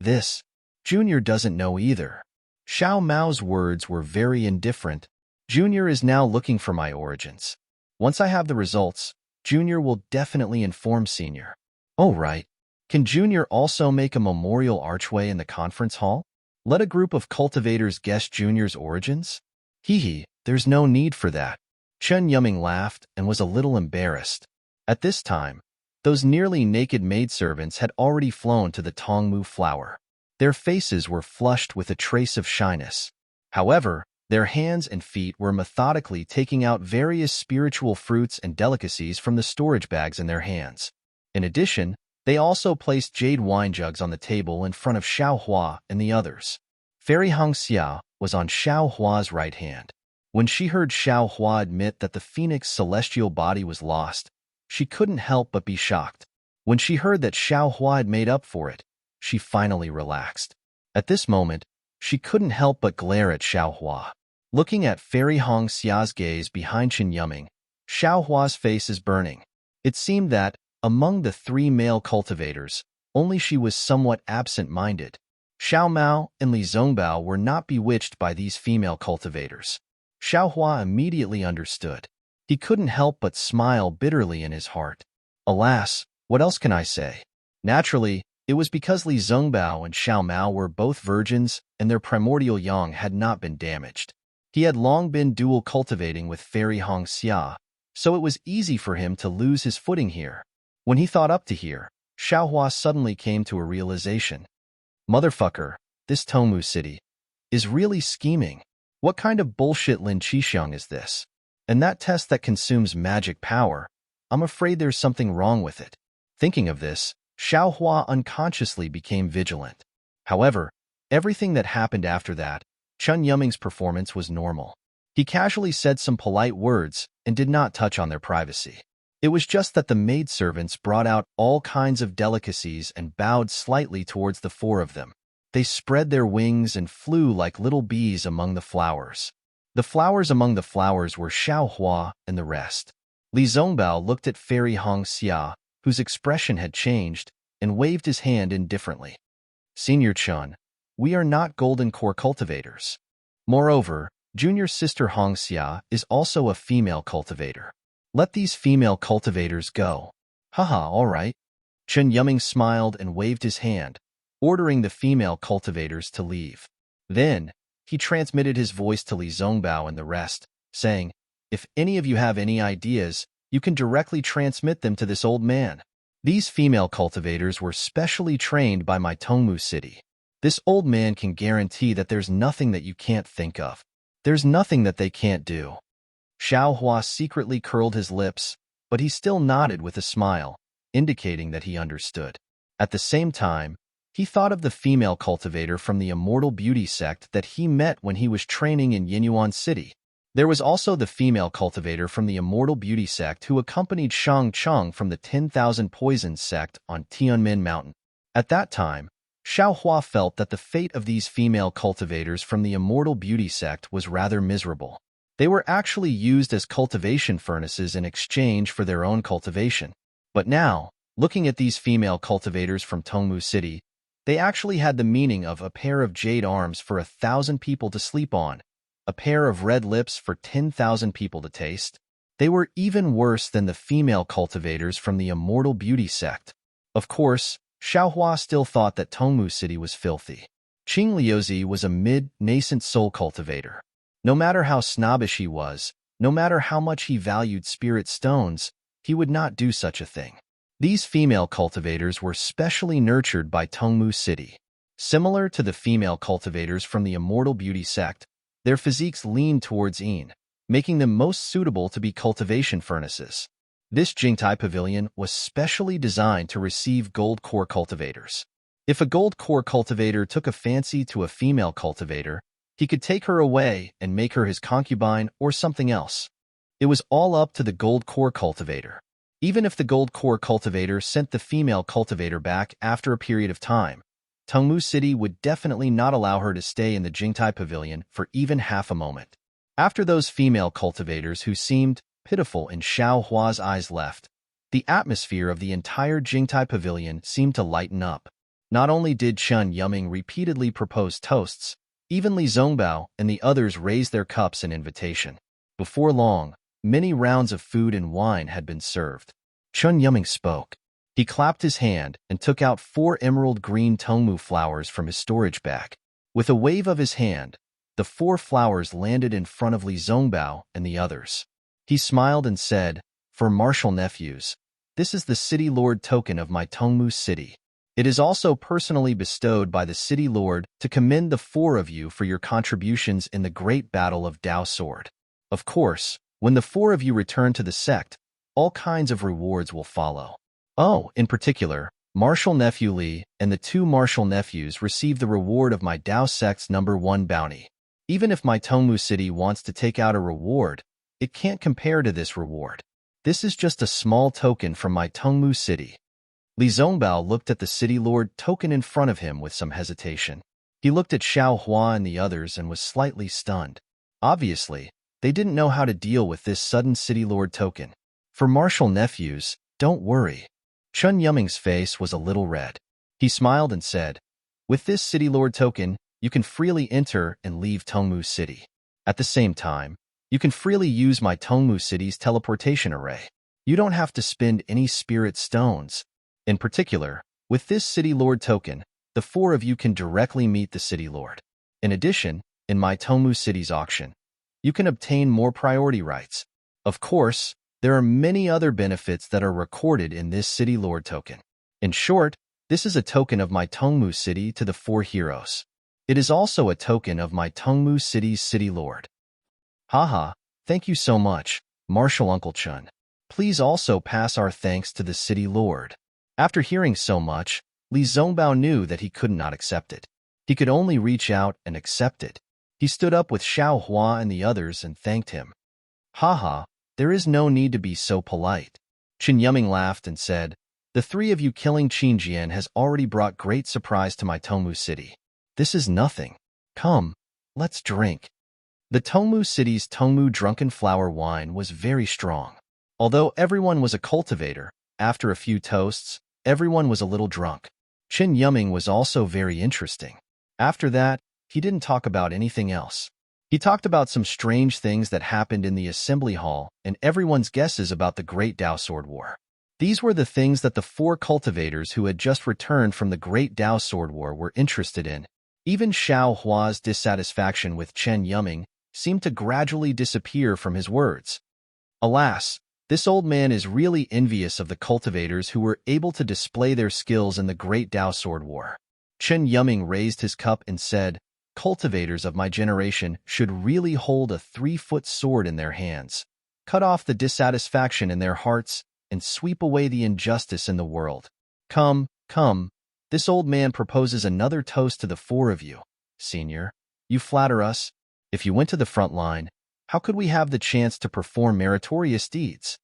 This, Junior doesn't know either. Xiao Mao's words were very indifferent. Junior is now looking for my origins. Once I have the results, Junior will definitely inform Senior. Oh, right. Can Junior also make a memorial archway in the conference hall? Let a group of cultivators guess Junior's origins? Hee, there's no need for that. Chun Yuming laughed and was a little embarrassed. At this time, those nearly naked maidservants had already flown to the Tongmu flower. Their faces were flushed with a trace of shyness. However, their hands and feet were methodically taking out various spiritual fruits and delicacies from the storage bags in their hands. In addition, they also placed jade wine jugs on the table in front of Xiao Hua and the others. Fairy Hongxia was on Xiao Hua's right hand. When she heard Xiao Hua admit that the phoenix celestial body was lost, she couldn't help but be shocked. When she heard that Xiao Hua had made up for it, she finally relaxed. At this moment, she couldn't help but glare at Xiao Hua. Looking at Fairy Hongxia's gaze behind Chun Yuming, Xiao Hua's face is burning. It seemed that, among the three male cultivators, only she was somewhat absent-minded. Xiao Mao and Li Zongbao were not bewitched by these female cultivators. Xiao Hua immediately understood. He couldn't help but smile bitterly in his heart. Alas, what else can I say? Naturally, it was because Li Zongbao and Xiao Mao were both virgins and their primordial yang had not been damaged. He had long been dual cultivating with Fairy Hongxia, so it was easy for him to lose his footing here. When he thought up to here, Xiao Hua suddenly came to a realization. Motherfucker, this Tongmu city is really scheming. What kind of bullshit Lin Qisheng is this? And that test that consumes magic power, I'm afraid there's something wrong with it. Thinking of this, Xiao Hua unconsciously became vigilant. However, everything that happened after that, Chun Yuming's performance was normal. He casually said some polite words and did not touch on their privacy. It was just that the maidservants brought out all kinds of delicacies and bowed slightly towards the four of them. They spread their wings and flew like little bees among the flowers. The flowers among the flowers were Xiao Hua and the rest. Li Zongbao looked at Fairy Hongxia, whose expression had changed, and waved his hand indifferently. Senior Chun, we are not golden core cultivators. Moreover, junior sister Hongxia is also a female cultivator. Let these female cultivators go. Haha, all right. Chun Yuming smiled and waved his hand, ordering the female cultivators to leave. Then, he transmitted his voice to Li Zongbao and the rest, saying, "If any of you have any ideas, you can directly transmit them to this old man." These female cultivators were specially trained by my Tongmu city. This old man can guarantee that there's nothing that you can't think of. There's nothing that they can't do. Xiao Hua secretly curled his lips, but he still nodded with a smile, indicating that he understood. At the same time, he thought of the female cultivator from the Immortal Beauty sect that he met when he was training in Yinyuan City. There was also the female cultivator from the Immortal Beauty sect who accompanied Shang Chung from the 10,000 Poisons sect on Tianmin Mountain. At that time, Xiao Hua felt that the fate of these female cultivators from the Immortal Beauty sect was rather miserable. They were actually used as cultivation furnaces in exchange for their own cultivation. But now, looking at these female cultivators from Tongmu City, they actually had the meaning of a pair of jade arms for 1,000 people to sleep on, a pair of red lips for 10,000 people to taste. They were even worse than the female cultivators from the Immortal Beauty sect. Of course, Xiao Hua still thought that Tongmu City was filthy. Qing Liuzi was a mid-nascent soul cultivator. No matter how snobbish he was, no matter how much he valued spirit stones, he would not do such a thing. These female cultivators were specially nurtured by Tongmu City. Similar to the female cultivators from the Immortal Beauty sect, their physiques leaned towards Yin, making them most suitable to be cultivation furnaces. This Jingtai Pavilion was specially designed to receive gold core cultivators. If a gold core cultivator took a fancy to a female cultivator, he could take her away and make her his concubine or something else. It was all up to the gold core cultivator. Even if the gold core cultivator sent the female cultivator back after a period of time, Tongmu City would definitely not allow her to stay in the Jingtai Pavilion for even half a moment. After those female cultivators who seemed pitiful in Xiao Hua's eyes left, the atmosphere of the entire Jingtai Pavilion seemed to lighten up. Not only did Chen Yuming repeatedly propose toasts, even Li Zongbao and the others raised their cups in invitation. Before long, many rounds of food and wine had been served. Chen Yuming spoke. He clapped his hand and took out 4 emerald green tongmu flowers from his storage bag. With a wave of his hand, the 4 flowers landed in front of Li Zongbao and the others. He smiled and said, "For martial nephews, this is the City Lord token of my Tongmu City. It is also personally bestowed by the City Lord to commend the 4 of you for your contributions in the great battle of Dao Sword. Of course, when the 4 of you return to the sect, all kinds of rewards will follow. Oh, in particular, Martial Nephew Li and the 2 Martial Nephews receive the reward of my Dao Sect's #1 bounty. Even if my Tongmu City wants to take out a reward, it can't compare to this reward. This is just a small token from my Tongmu City." Li Zongbao looked at the City Lord token in front of him with some hesitation. He looked at Xiao Hua and the others and was slightly stunned. Obviously, they didn't know how to deal with this sudden City Lord token. For Martial Nephews, don't worry. Chen Yuming's face was a little red. He smiled and said, "With this City Lord token, you can freely enter and leave Tongmu City. At the same time, you can freely use my Tongmu City's teleportation array. You don't have to spend any spirit stones. In particular, with this City Lord token, the 4 of you can directly meet the City Lord. In addition, in my Tongmu City's auction, you can obtain more priority rights. Of course, there are many other benefits that are recorded in this City Lord token. In short, this is a token of my Tongmu City to the 4 heroes. It is also a token of my Tongmu City's City Lord." "Haha, thank you so much, Martial Uncle Chun. Please also pass our thanks to the City Lord." After hearing so much, Li Zongbao knew that he could not accept it. He could only reach out and accept it. He stood up with Xiao Hua and the others and thanked him. "Haha, there is no need to be so polite." Chen Yuming laughed and said, "The 3 of you killing Qin Jian has already brought great surprise to my Tongmu City. This is nothing. Come, let's drink." The Tongmu City's Tongmu Drunken Flower wine was very strong. Although everyone was a cultivator, after a few toasts, everyone was a little drunk. Chen Yuming was also very interesting. After that, he didn't talk about anything else. He talked about some strange things that happened in the assembly hall and everyone's guesses about the Great Dao Sword War. These were the things that the 4 cultivators who had just returned from the Great Dao Sword War were interested in. Even Xiao Hua's dissatisfaction with Chen Yuming seemed to gradually disappear from his words. Alas, this old man is really envious of the cultivators who were able to display their skills in the Great Dao Sword War. Chen Yuming raised his cup and said, "Cultivators of my generation should really hold a 3-foot sword in their hands, cut off the dissatisfaction in their hearts, and sweep away the injustice in the world. Come, come, this old man proposes another toast to the 4 of you. Senior, you flatter us. If you went to the front line, how could we have the chance to perform meritorious deeds?"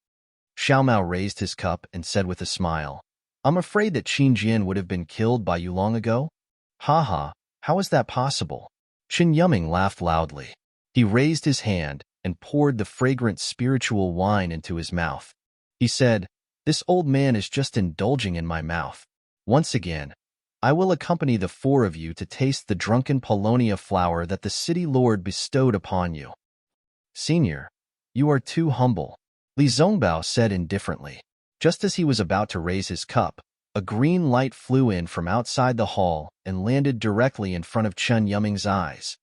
Xiao Mao raised his cup and said with a smile, "I'm afraid that Qin Jian would have been killed by you long ago." "Haha, how is that possible?" Chen Yuming laughed loudly. He raised his hand and poured the fragrant spiritual wine into his mouth. He said, "This old man is just indulging in my mouth. Once again, I will accompany the 4 of you to taste the drunken Polonia flower that the City Lord bestowed upon you." "Senior, you are too humble," Li Zongbao said indifferently. Just as he was about to raise his cup, a green light flew in from outside the hall and landed directly in front of Chen Yuming's eyes.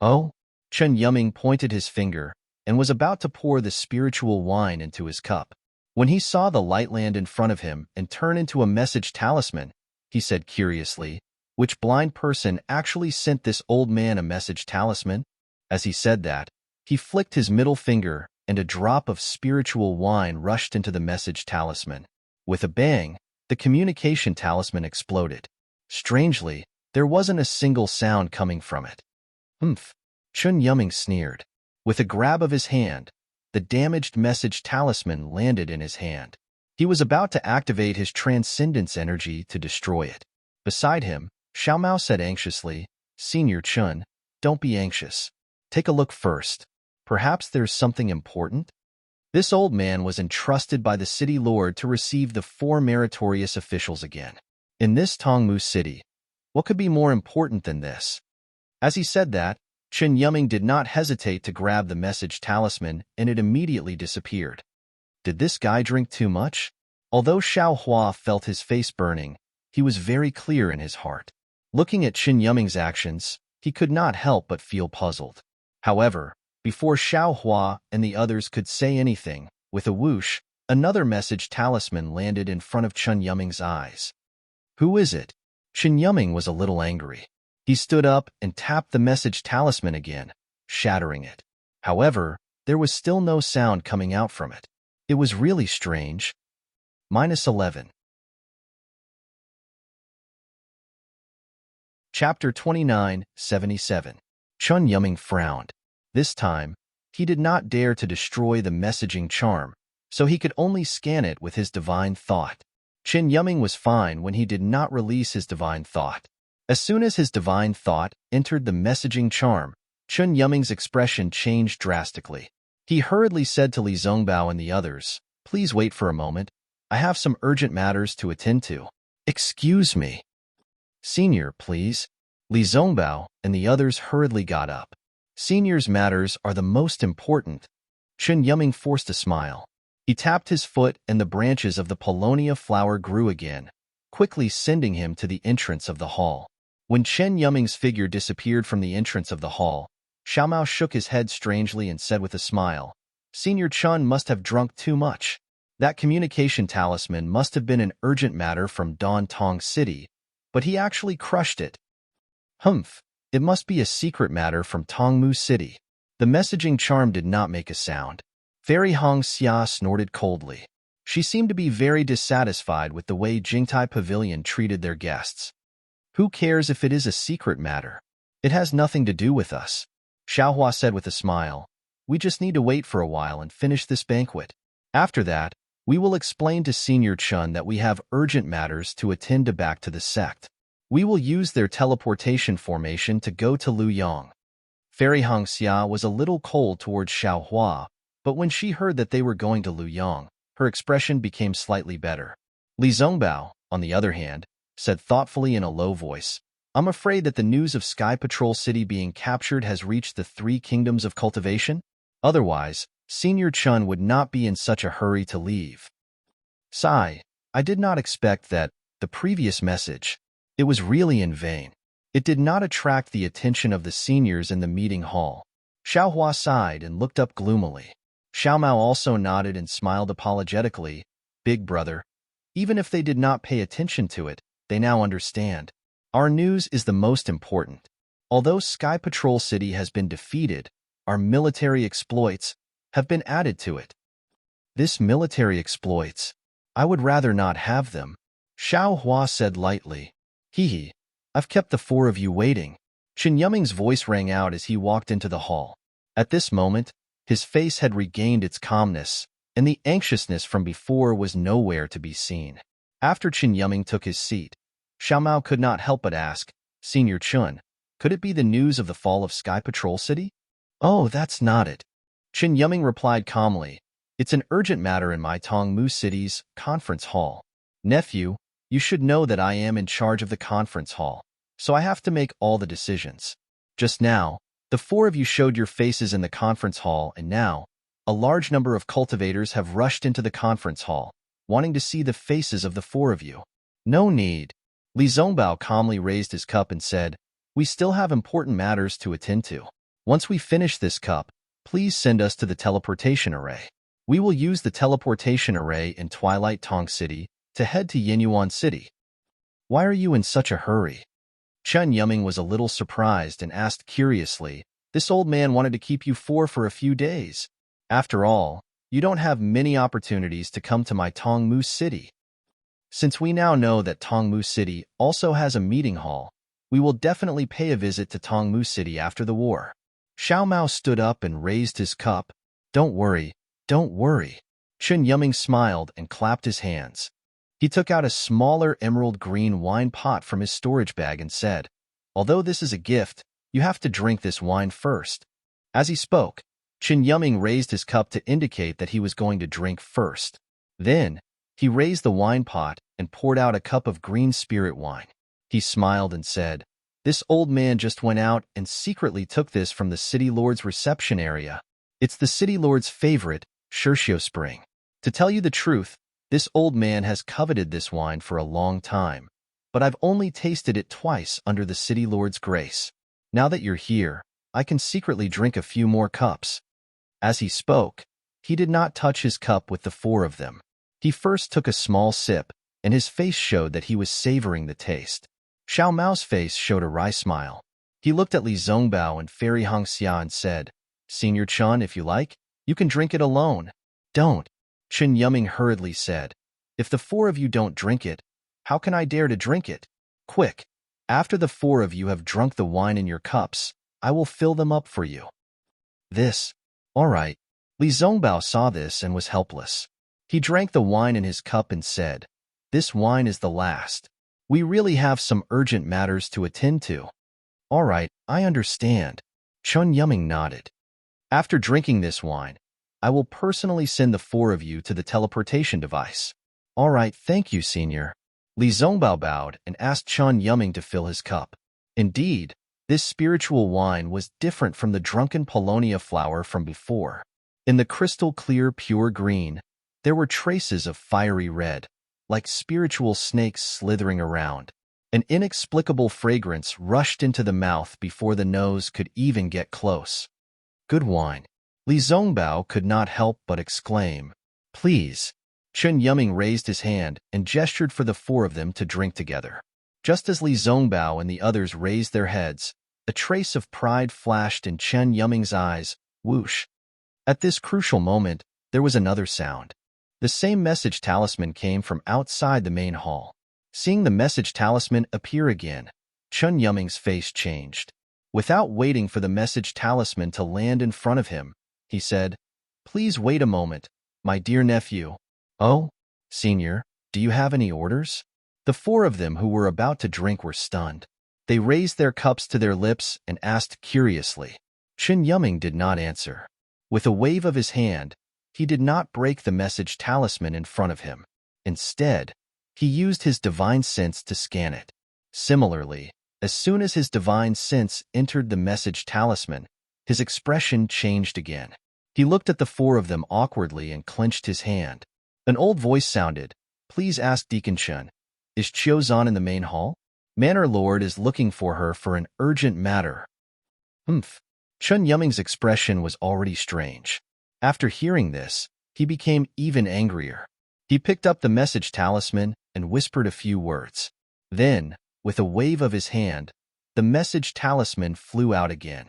"Oh?" Chen Yuming pointed his finger and was about to pour the spiritual wine into his cup. When he saw the light land in front of him and turn into a message talisman, he said curiously, "Which blind person actually sent this old man a message talisman?" As he said that, he flicked his middle finger and a drop of spiritual wine rushed into the message talisman. With a bang, the communication talisman exploded. Strangely, there wasn't a single sound coming from it. Humph, Chun Yumming sneered. With a grab of his hand, the damaged message talisman landed in his hand. He was about to activate his transcendence energy to destroy it. Beside him, Xiao Mao said anxiously, Senior Chun, don't be anxious. Take a look first. Perhaps there's something important? This old man was entrusted by the city lord to receive the 4 meritorious officials again. In this Tongmu city, what could be more important than this? As he said that, Chun Yumming did not hesitate to grab the message talisman, and it immediately disappeared. Did this guy drink too much? Although Xiao Hua felt his face burning, he was very clear in his heart. Looking at Chun Yumming's actions, he could not help but feel puzzled. However, before Xiao Hua and the others could say anything, with a whoosh, another message talisman landed in front of Chun Yumming's eyes. Who is it? Chun Yumming was a little angry. He stood up and tapped the message talisman again, shattering it. However, there was still no sound coming out from it. It was really strange. -11. Chapter 29:77. Chun Yumming frowned. This time, he did not dare to destroy the messaging charm, so he could only scan it with his divine thought. Chun Yumming was fine when he did not release his divine thought. As soon as his divine thought entered the messaging charm, Chun Yumming's expression changed drastically. He hurriedly said to Li Zongbao and the others, Please wait for a moment. I have some urgent matters to attend to. Excuse me. Senior, please. Li Zongbao and the others hurriedly got up. Senior's matters are the most important. Chun Yumming forced a smile. He tapped his foot and the branches of the Paulownia flower grew again, quickly sending him to the entrance of the hall. When Chun Yumming's figure disappeared from the entrance of the hall, Xiao Mao shook his head strangely and said with a smile, Senior Chun must have drunk too much. That communication talisman must have been an urgent matter from Don Tong City, but he actually crushed it. Humph, it must be a secret matter from Tongmu City. The messaging charm did not make a sound. Fairy Hong Xia snorted coldly. She seemed to be very dissatisfied with the way Jingtai Pavilion treated their guests. Who cares if it is a secret matter? It has nothing to do with us. Xiaohua said with a smile. We just need to wait for a while and finish this banquet. After that, we will explain to Senior Chun that we have urgent matters to attend to back to the sect. We will use their teleportation formation to go to Luyang. Fairy Hong Xia was a little cold towards Xiaohua, but when she heard that they were going to Luyang, her expression became slightly better. Li Zongbao, on the other hand, said thoughtfully in a low voice, I'm afraid that the news of Sky Patrol City being captured has reached the 3 kingdoms of cultivation. Otherwise, Senior Chun would not be in such a hurry to leave. Sigh, I did not expect that, the previous message. It was really in vain. It did not attract the attention of the seniors in the meeting hall. Xiaohua sighed and looked up gloomily. Xiao Mao also nodded and smiled apologetically. Big brother. Even if they did not pay attention to it, they now understand. Our news is the most important. Although Sky Patrol City has been defeated, our military exploits have been added to it. This military exploits, I would rather not have them. Xiao Hua said lightly. Hee, I've kept the 4 of you waiting. Chun Yumming's voice rang out as he walked into the hall. At this moment, his face had regained its calmness, and the anxiousness from before was nowhere to be seen. After Chun Yumming took his seat, Xiao Mao could not help but ask, Senior Chun, could it be the news of the fall of Sky Patrol City? Oh, that's not it. Chun Yumming replied calmly, It's an urgent matter in my Tongmu City's conference hall. Nephew, you should know that I am in charge of the conference hall, so I have to make all the decisions. Just now, the 4 of you showed your faces in the conference hall, and now, a large number of cultivators have rushed into the conference hall, wanting to see the faces of the 4 of you. No need. Li Zongbao calmly raised his cup and said, We still have important matters to attend to. Once we finish this cup, please send us to the teleportation array. We will use the teleportation array in Twilight Tong City to head to Yinyuan City. Why are you in such a hurry? Chun Yumming was a little surprised and asked curiously, This old man wanted to keep you 4 for a few days. After all, you don't have many opportunities to come to my Tongmu City. Since we now know that Tongmu City also has a meeting hall, we will definitely pay a visit to Tongmu City after the war. Xiao Mao stood up and raised his cup. Don't worry, don't worry. Chen Yuming smiled and clapped his hands. He took out a smaller emerald green wine pot from his storage bag and said, although this is a gift, you have to drink this wine first. As he spoke, Chen Yuming raised his cup to indicate that he was going to drink first. Then, he raised the wine pot and poured out a cup of green spirit wine. He smiled and said, this old man just went out and secretly took this from the city lord's reception area. It's the city lord's favorite, Shirshio Spring. To tell you the truth, this old man has coveted this wine for a long time, but I've only tasted it twice under the city lord's grace. Now that you're here, I can secretly drink a few more cups. As he spoke, he did not touch his cup with the four of them. He first took a small sip, and his face showed that he was savoring the taste. Xiao Mao's face showed a wry smile. He looked at Li Zongbao and Fairy Hongxia and said, Senior Chun, if you like, you can drink it alone. Don't. Chen Yuming hurriedly said, if the four of you don't drink it, how can I dare to drink it? Quick, after the four of you have drunk the wine in your cups, I will fill them up for you. This. All right. Li Zongbao saw this and was helpless. He drank the wine in his cup and said, this wine is the last. We really have some urgent matters to attend to. All right, I understand. Chen Yuming nodded. After drinking this wine, I will personally send the four of you to the teleportation device. All right, thank you, Senior. Li Zongbao bowed and asked Chen Yuming to fill his cup. Indeed, this spiritual wine was different from the drunken Paulownia flower from before. In the crystal clear pure green, there were traces of fiery red, like spiritual snakes slithering around. An inexplicable fragrance rushed into the mouth before the nose could even get close. Good wine. Li Zongbao could not help but exclaim, please. Chen Yuming raised his hand and gestured for the four of them to drink together. Just as Li Zongbao and the others raised their heads, a trace of pride flashed in Chen Yuming's eyes, whoosh. At this crucial moment, there was another sound. The same message talisman came from outside the main hall. Seeing the message talisman appear again, Chen Yuming's face changed. Without waiting for the message talisman to land in front of him, he said, please wait a moment, my dear nephew. Oh, Senior, do you have any orders? The four of them who were about to drink were stunned. They raised their cups to their lips and asked curiously. Chen Yuming did not answer. With a wave of his hand, he did not break the message talisman in front of him. Instead, he used his divine sense to scan it. Similarly, as soon as his divine sense entered the message talisman, his expression changed again. He looked at the four of them awkwardly and clenched his hand. An old voice sounded, please ask Deacon Chen, is Chiozan in the main hall? Manor Lord is looking for her for an urgent matter. Chen Yuming's expression was already strange. After hearing this, he became even angrier. He picked up the message talisman and whispered a few words. Then, with a wave of his hand, the message talisman flew out again.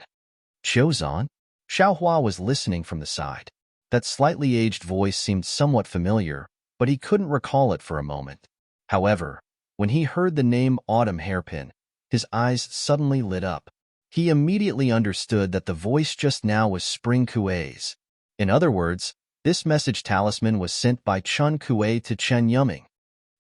Chiozan? Xiaohua was listening from the side. That slightly aged voice seemed somewhat familiar, but he couldn't recall it for a moment. However, when he heard the name Autumn Hairpin, his eyes suddenly lit up. He immediately understood that the voice just now was Spring Kuei's. In other words, this message talisman was sent by Chun Kuei to Chen Yuming.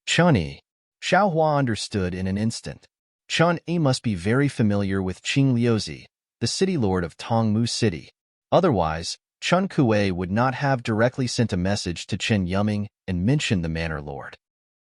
Chun-yi. Xiaohua understood in an instant. Chun-yi must be very familiar with Qing Liuzi, the city lord of Tongmu City. Otherwise, Chun Kuei would not have directly sent a message to Chen Yuming and mentioned the manor lord.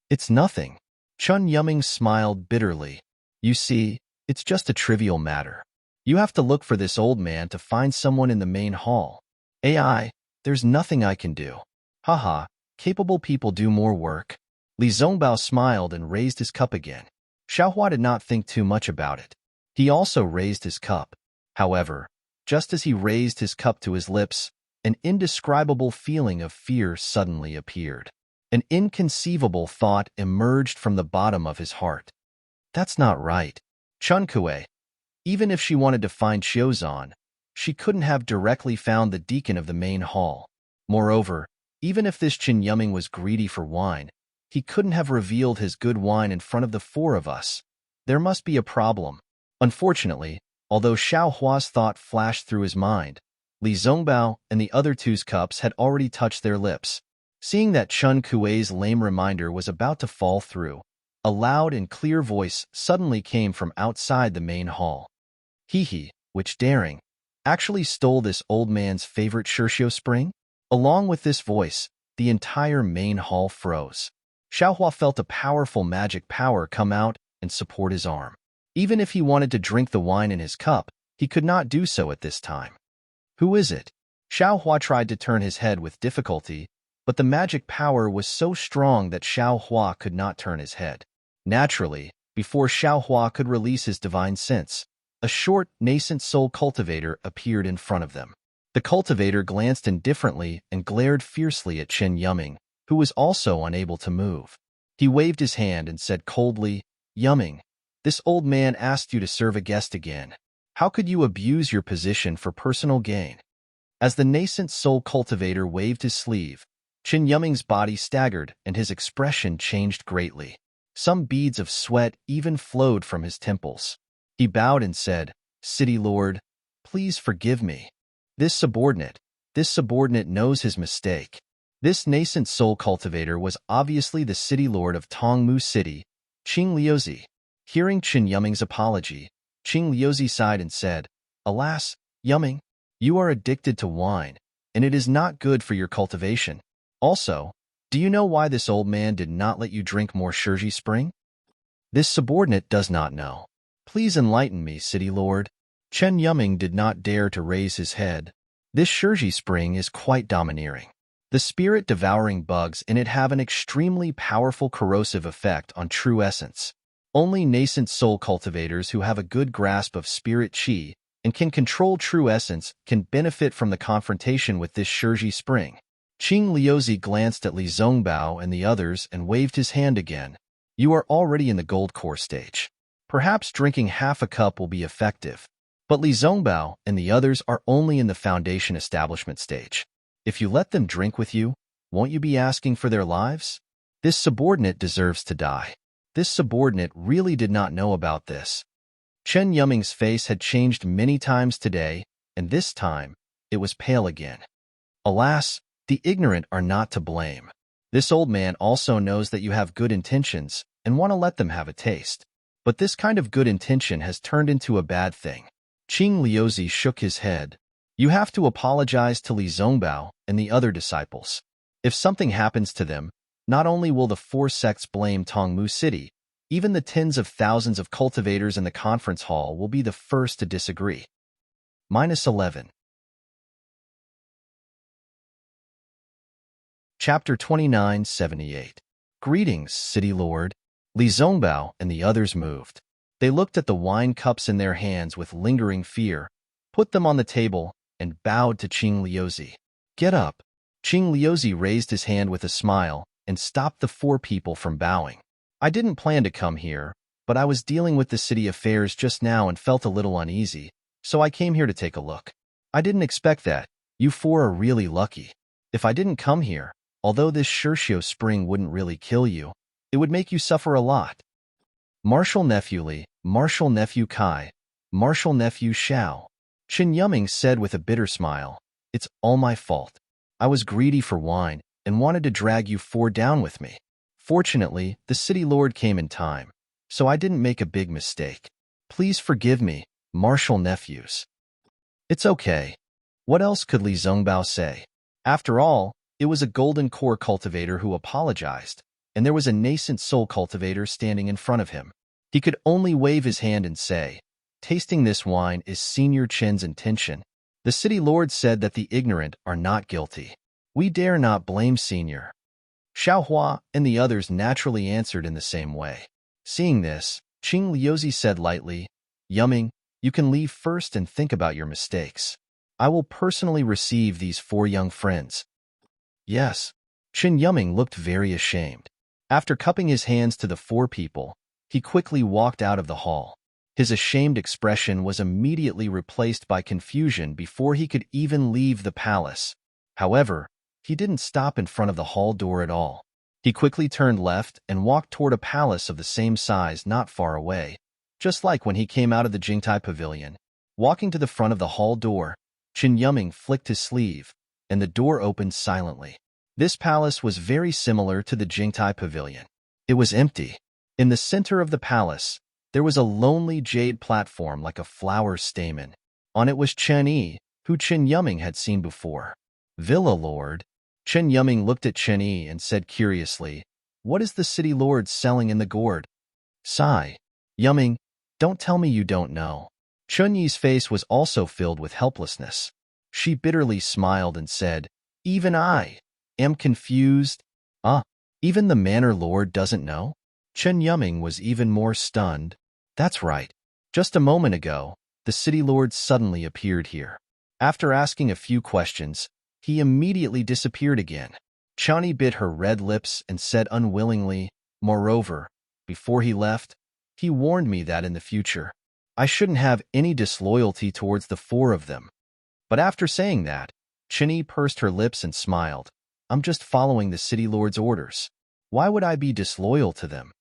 It's nothing. Chen Yuming smiled bitterly. You see, it's just a trivial matter. You have to look for this old man to find someone in the main hall. AI, there's nothing I can do. Haha, capable people do more work. Li Zongbao smiled and raised his cup again. Xiaohua did not think too much about it. He also raised his cup. However, just as he raised his cup to his lips, an indescribable feeling of fear suddenly appeared. An inconceivable thought emerged from the bottom of his heart. That's not right. Chun Kuei. Even if she wanted to find Chiozan, she couldn't have directly found the deacon of the main hall. Moreover, even if this Chen Yuming was greedy for wine, He couldn't have revealed his good wine in front of the four of us. There must be a problem. Unfortunately, although Xiao Hua's thought flashed through his mind, Li Zongbao and the other two's cups had already touched their lips. Seeing that Chun Kuei's lame reminder was about to fall through, a loud and clear voice suddenly came from outside the main hall. He, which daring, actually stole this old man's favorite Shirshio spring? Along with this voice, the entire main hall froze. Xiaohua felt a powerful magic power come out and support his arm. Even if he wanted to drink the wine in his cup, he could not do so at this time. Who is it? Xiaohua tried to turn his head with difficulty, but the magic power was so strong that Xiaohua could not turn his head. Naturally, before Xiaohua could release his divine sense, a short, nascent soul cultivator appeared in front of them. The cultivator glanced indifferently and glared fiercely at Chen Yuming, who was also unable to move. He waved his hand and said coldly, "Yuming, this old man asked you to serve a guest again. How could you abuse your position for personal gain?" As the nascent soul cultivator waved his sleeve, Chen Yuming's body staggered and his expression changed greatly. Some beads of sweat even flowed from his temples. He bowed and said, "City Lord, please forgive me. This subordinate knows his mistake." This nascent soul cultivator was obviously the city lord of Tongmu City, Qing Liuzi. Hearing Chen Yuming's apology, Qing Liuzi sighed and said, "Alas, Yuming, you are addicted to wine, and it is not good for your cultivation. Also, do you know why this old man did not let you drink more Shirji Spring?" "This subordinate does not know. Please enlighten me, City Lord." Chen Yuming did not dare to raise his head. This Shirji Spring is quite domineering. The spirit-devouring bugs in it have an extremely powerful corrosive effect on true essence. Only nascent soul cultivators who have a good grasp of spirit qi and can control true essence can benefit from the confrontation with this Shirji Spring. Qing Liuzi glanced at Li Zongbao and the others and waved his hand again. "You are already in the gold core stage. Perhaps drinking half a cup will be effective. But Li Zongbao and the others are only in the foundation establishment stage. If you let them drink with you, won't you be asking for their lives? This subordinate deserves to die." This subordinate really did not know about this. Chen Yuming's face had changed many times today, and this time, it was pale again. Alas, the ignorant are not to blame. This old man also knows that you have good intentions and want to let them have a taste. But this kind of good intention has turned into a bad thing. Qing Liuzi shook his head. "You have to apologize to Li Zongbao and the other disciples. If something happens to them, not only will the four sects blame Tongmu City, even the tens of thousands of cultivators in the conference hall will be the first to disagree." -11. Chapter 2978. Greetings, City Lord. Li Zongbao and the others moved. They looked at the wine cups in their hands with lingering fear, put them on the table, and bowed to Qing Liuzi. "Get up." Qing Liuzi raised his hand with a smile and stopped the four people from bowing. "I didn't plan to come here, but I was dealing with the city affairs just now and felt a little uneasy, so I came here to take a look. I didn't expect that. You four are really lucky. If I didn't come here, although this Shirshio Spring wouldn't really kill you, it would make you suffer a lot." Martial Nephew Li, Martial Nephew Kai, Martial Nephew Xiao. Chen Yuming said with a bitter smile, "It's all my fault. I was greedy for wine and wanted to drag you four down with me. Fortunately, the city lord came in time, so I didn't make a big mistake. Please forgive me, Martial Nephews." "It's okay." What else could Li Zongbao say? After all, it was a golden core cultivator who apologized, and there was a nascent soul cultivator standing in front of him. He could only wave his hand and say, "Tasting this wine is Senior Chen's intention. The city lord said that the ignorant are not guilty. We dare not blame Senior." Xiaohua and the others naturally answered in the same way. Seeing this, Qing Liuzi said lightly, "Yuming, you can leave first and think about your mistakes. I will personally receive these four young friends." "Yes." Chen Yuming looked very ashamed. After cupping his hands to the four people, he quickly walked out of the hall. His ashamed expression was immediately replaced by confusion before he could even leave the palace. However, he didn't stop in front of the hall door at all. He quickly turned left and walked toward a palace of the same size not far away, just like when he came out of the Jingtai Pavilion. Walking to the front of the hall door, Qin Yuming flicked his sleeve, and the door opened silently. This palace was very similar to the Jingtai Pavilion. It was empty. In the center of the palace, there was a lonely jade platform like a flower stamen. On it was Chen Yi, who Qin Yuming had seen before. Villa Lord. Qin Yuming looked at Chen Yi and said curiously, "What is the city lord selling in the gourd?" Sigh. Yuming, don't tell me you don't know. Chen Yi's face was also filled with helplessness. She bitterly smiled and said, "Even I am confused." Ah, even the manor lord doesn't know? Chen Yuming was even more stunned. That's right. Just a moment ago, the city lord suddenly appeared here. After asking a few questions, he immediately disappeared again. Chani bit her red lips and said unwillingly, "Moreover, before he left, he warned me that in the future, I shouldn't have any disloyalty towards the four of them." But after saying that, Chini pursed her lips and smiled. "I'm just following the city lord's orders. Why would I be disloyal to them?"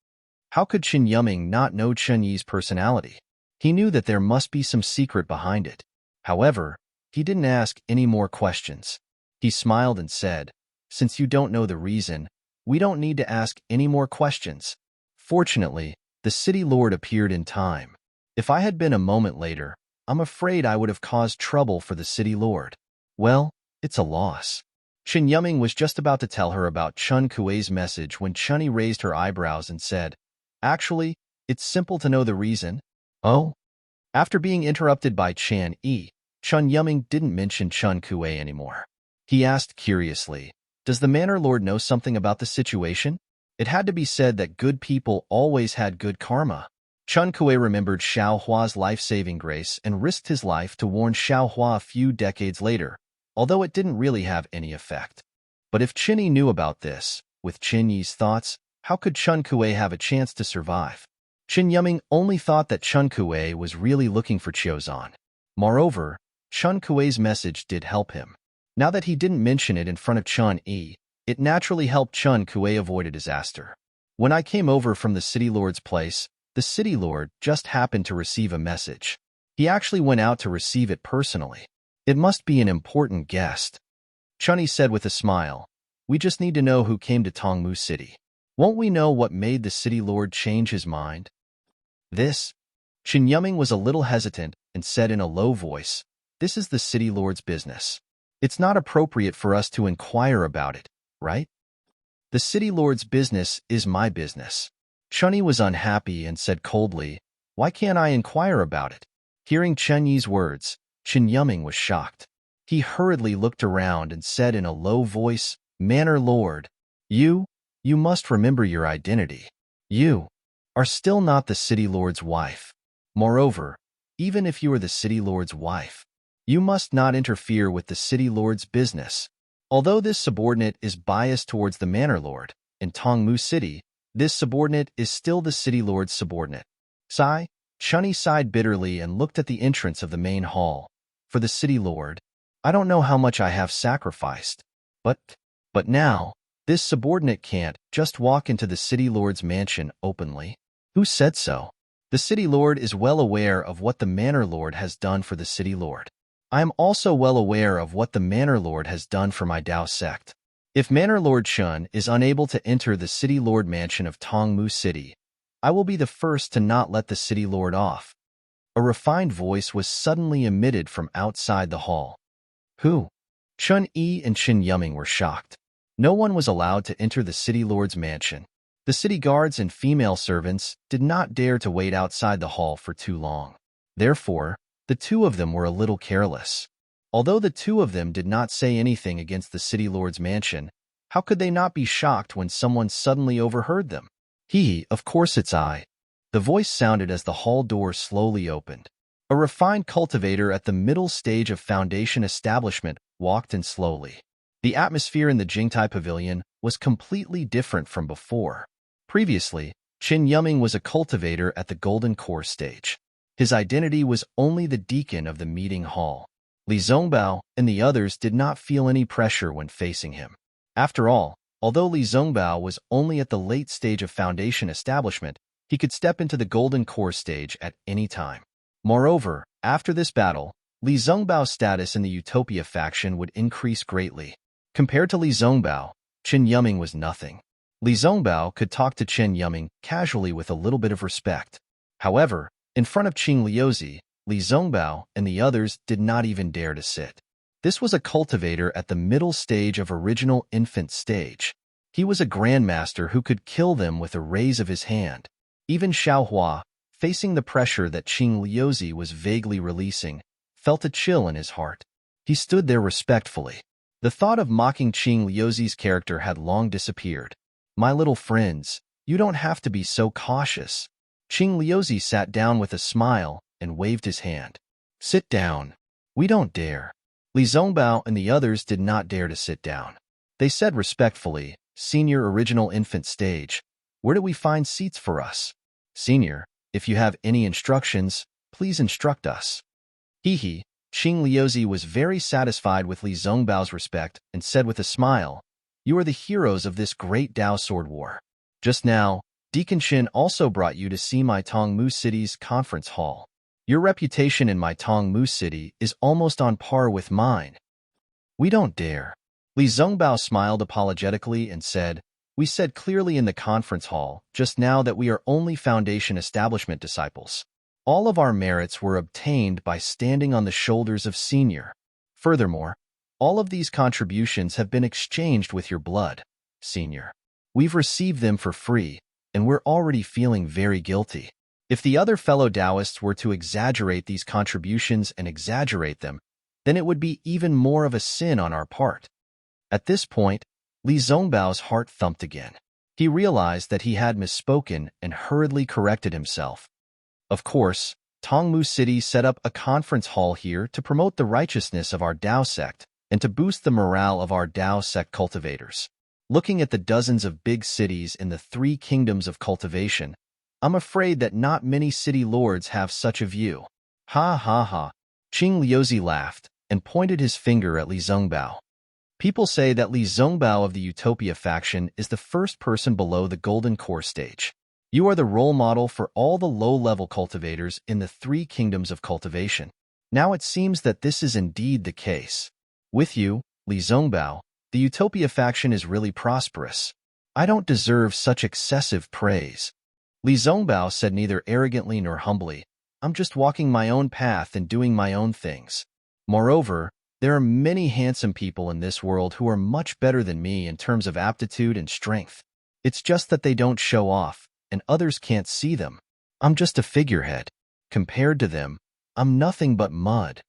How could Qin Yuming not know Chen Yi's personality? He knew that there must be some secret behind it. However, he didn't ask any more questions. He smiled and said, "Since you don't know the reason, we don't need to ask any more questions." Fortunately, the city lord appeared in time. If I had been a moment later, I'm afraid I would have caused trouble for the city lord. Well, it's a loss. Qin Yuming was just about to tell her about Chun Kuei's message when Chunyi raised her eyebrows and said, "Actually, it's simple to know the reason." Oh? After being interrupted by Chan Yi, Chun Yuming didn't mention Chun Kuei anymore. He asked curiously, "Does the manor lord know something about the situation?" It had to be said that good people always had good karma. Chun Kuei remembered Xiao Hua's life-saving grace and risked his life to warn Xiao Hua a few decades later, although it didn't really have any effect. But if Qin Yi knew about this, with Qin Yi's thoughts, how could Chun Kuei have a chance to survive? Qin Yuming only thought that Chun Kuei was really looking for Qiuzhan. Moreover, Chun Kuei's message did help him. Now that he didn't mention it in front of Chun Yi, it naturally helped Chun Kuei avoid a disaster. When I came over from the city lord's place, the city lord just happened to receive a message. He actually went out to receive it personally. It must be an important guest. Chun Yi said with a smile, "We just need to know who came to Tongmu City. Won't we know what made the city lord change his mind?" This? Qin Yuming was a little hesitant and said in a low voice, "This is the city lord's business. It's not appropriate for us to inquire about it, right?" "The city lord's business is my business." Chun Yi was unhappy and said coldly, "Why can't I inquire about it?" Hearing Chen Yi's words, Qin Yuming was shocked. He hurriedly looked around and said in a low voice, "Manor lord, you must remember your identity. You are still not the city lord's wife. Moreover, even if you are the city lord's wife, you must not interfere with the city lord's business. Although this subordinate is biased towards the manor lord, in Tongmu City, this subordinate is still the city lord's subordinate." Sigh, Chun Yi sighed bitterly and looked at the entrance of the main hall. "For the city lord, I don't know how much I have sacrificed. But now, this subordinate can't just walk into the city lord's mansion openly." Who said so? The city lord is well aware of what the manor lord has done for the city lord. I am also well aware of what the manor lord has done for my Dao sect. If Manor Lord Chun is unable to enter the city lord mansion of Tongmu City, I will be the first to not let the city lord off. A refined voice was suddenly emitted from outside the hall. Who? Chun Yi and Qin Yuming were shocked. No one was allowed to enter the city lord's mansion. The city guards and female servants did not dare to wait outside the hall for too long. Therefore, the two of them were a little careless. Although the two of them did not say anything against the city lord's mansion, how could they not be shocked when someone suddenly overheard them? Of course it's I. The voice sounded as the hall door slowly opened. A refined cultivator at the middle stage of foundation establishment walked in slowly. The atmosphere in the Jingtai Pavilion was completely different from before. Previously, Qin Yuming was a cultivator at the Golden Core stage. His identity was only the deacon of the meeting hall. Li Zongbao and the others did not feel any pressure when facing him. After all, Although Li Zongbao was only at the late stage of foundation establishment, he could step into the golden core stage at any time. Moreover, after this battle, Li Zongbao's status in the Utopia faction would increase greatly. Compared to Li Zongbao, Chen Yuming was nothing. Li Zongbao could talk to Chen Yuming casually with a little bit of respect. However, in front of Qing Liuzi, Li Zongbao and the others did not even dare to sit. This was a cultivator at the middle stage of original infant stage. He was a grandmaster who could kill them with a raise of his hand. Even Xiao Hua, facing the pressure that Qing Liuzi was vaguely releasing, felt a chill in his heart. He stood there respectfully. The thought of mocking Qing Liuzi's character had long disappeared. "My little friends, you don't have to be so cautious." Qing Liuzi sat down with a smile and waved his hand. "Sit down. We don't dare." Li Zongbao and the others did not dare to sit down. They said respectfully, "Senior original infant stage, where do we find seats for us?" "Senior, if you have any instructions, please instruct us." Qing Liuzi was very satisfied with Li Zongbao's respect and said with a smile, "You are the heroes of this great Dao sword war. Just now, Deacon Shin also brought you to see my Tongmu City's conference hall. Your reputation in my Tongmu City is almost on par with mine." "We don't dare." Li Zongbao smiled apologetically and said, "We said clearly in the conference hall just now that we are only Foundation Establishment disciples. All of our merits were obtained by standing on the shoulders of Senior. Furthermore, all of these contributions have been exchanged with your blood, Senior. We've received them for free, and we're already feeling very guilty. If the other fellow Taoists were to exaggerate these contributions and exaggerate them, then it would be even more of a sin on our part." At this point, Li Zongbao's heart thumped again. He realized that he had misspoken and hurriedly corrected himself. Of course, Tongmu City set up a conference hall here to promote the righteousness of our Dao sect and to boost the morale of our Dao sect cultivators. Looking at the dozens of big cities in the 3 kingdoms of cultivation, I'm afraid that not many city lords have such a view. Ha ha ha. Qing Liuzi laughed and pointed his finger at Li Zongbao. People say that Li Zongbao of the Utopia faction is the first person below the golden core stage. You are the role model for all the low-level cultivators in the 3 kingdoms of cultivation. Now it seems that this is indeed the case. With you, Li Zongbao, the Utopia faction is really prosperous. I don't deserve such excessive praise." Li Zongbao said neither arrogantly nor humbly, "I'm just walking my own path and doing my own things. Moreover, there are many handsome people in this world who are much better than me in terms of aptitude and strength. It's just that they don't show off, and others can't see them. I'm just a figurehead. Compared to them, I'm nothing but mud."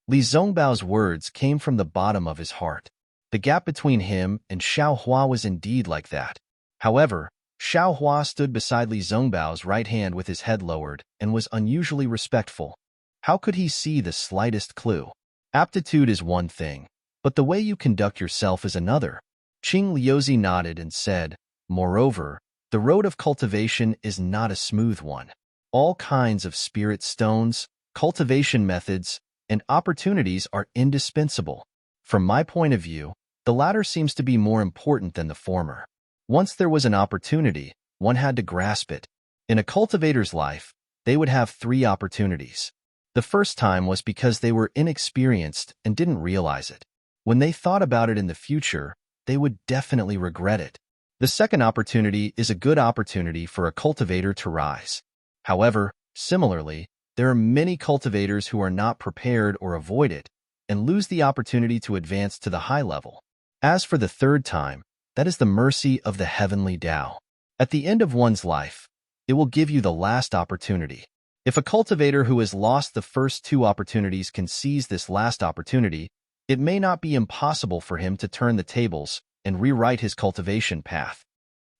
Li Zongbao's words came from the bottom of his heart. The gap between him and Xiao Hua was indeed like that. However, Xiao Hua stood beside Li Zongbao's right hand with his head lowered and was unusually respectful. How could he see the slightest clue? Aptitude is one thing, but the way you conduct yourself is another. Qing Liuzi nodded and said, "Moreover, the road of cultivation is not a smooth one. All kinds of spirit stones, cultivation methods, and opportunities are indispensable. From my point of view, the latter seems to be more important than the former. Once there was an opportunity, one had to grasp it. In a cultivator's life, they would have 3 opportunities. The first time was because they were inexperienced and didn't realize it. When they thought about it in the future, they would definitely regret it. The second opportunity is a good opportunity for a cultivator to rise. However, similarly, there are many cultivators who are not prepared or avoid it and lose the opportunity to advance to the high level. As for the third time, that is the mercy of the heavenly Tao. At the end of one's life, it will give you the last opportunity. If a cultivator who has lost the first 2 opportunities can seize this last opportunity, it may not be impossible for him to turn the tables and rewrite his cultivation path."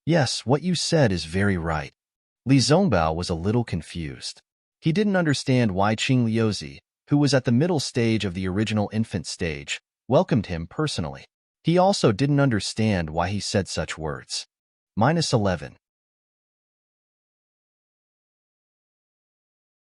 "Yes, what you said is very right." Li Zongbao was a little confused. He didn't understand why Qing Liuzi, who was at the middle stage of the original infant stage, welcomed him personally. He also didn't understand why he said such words. -11.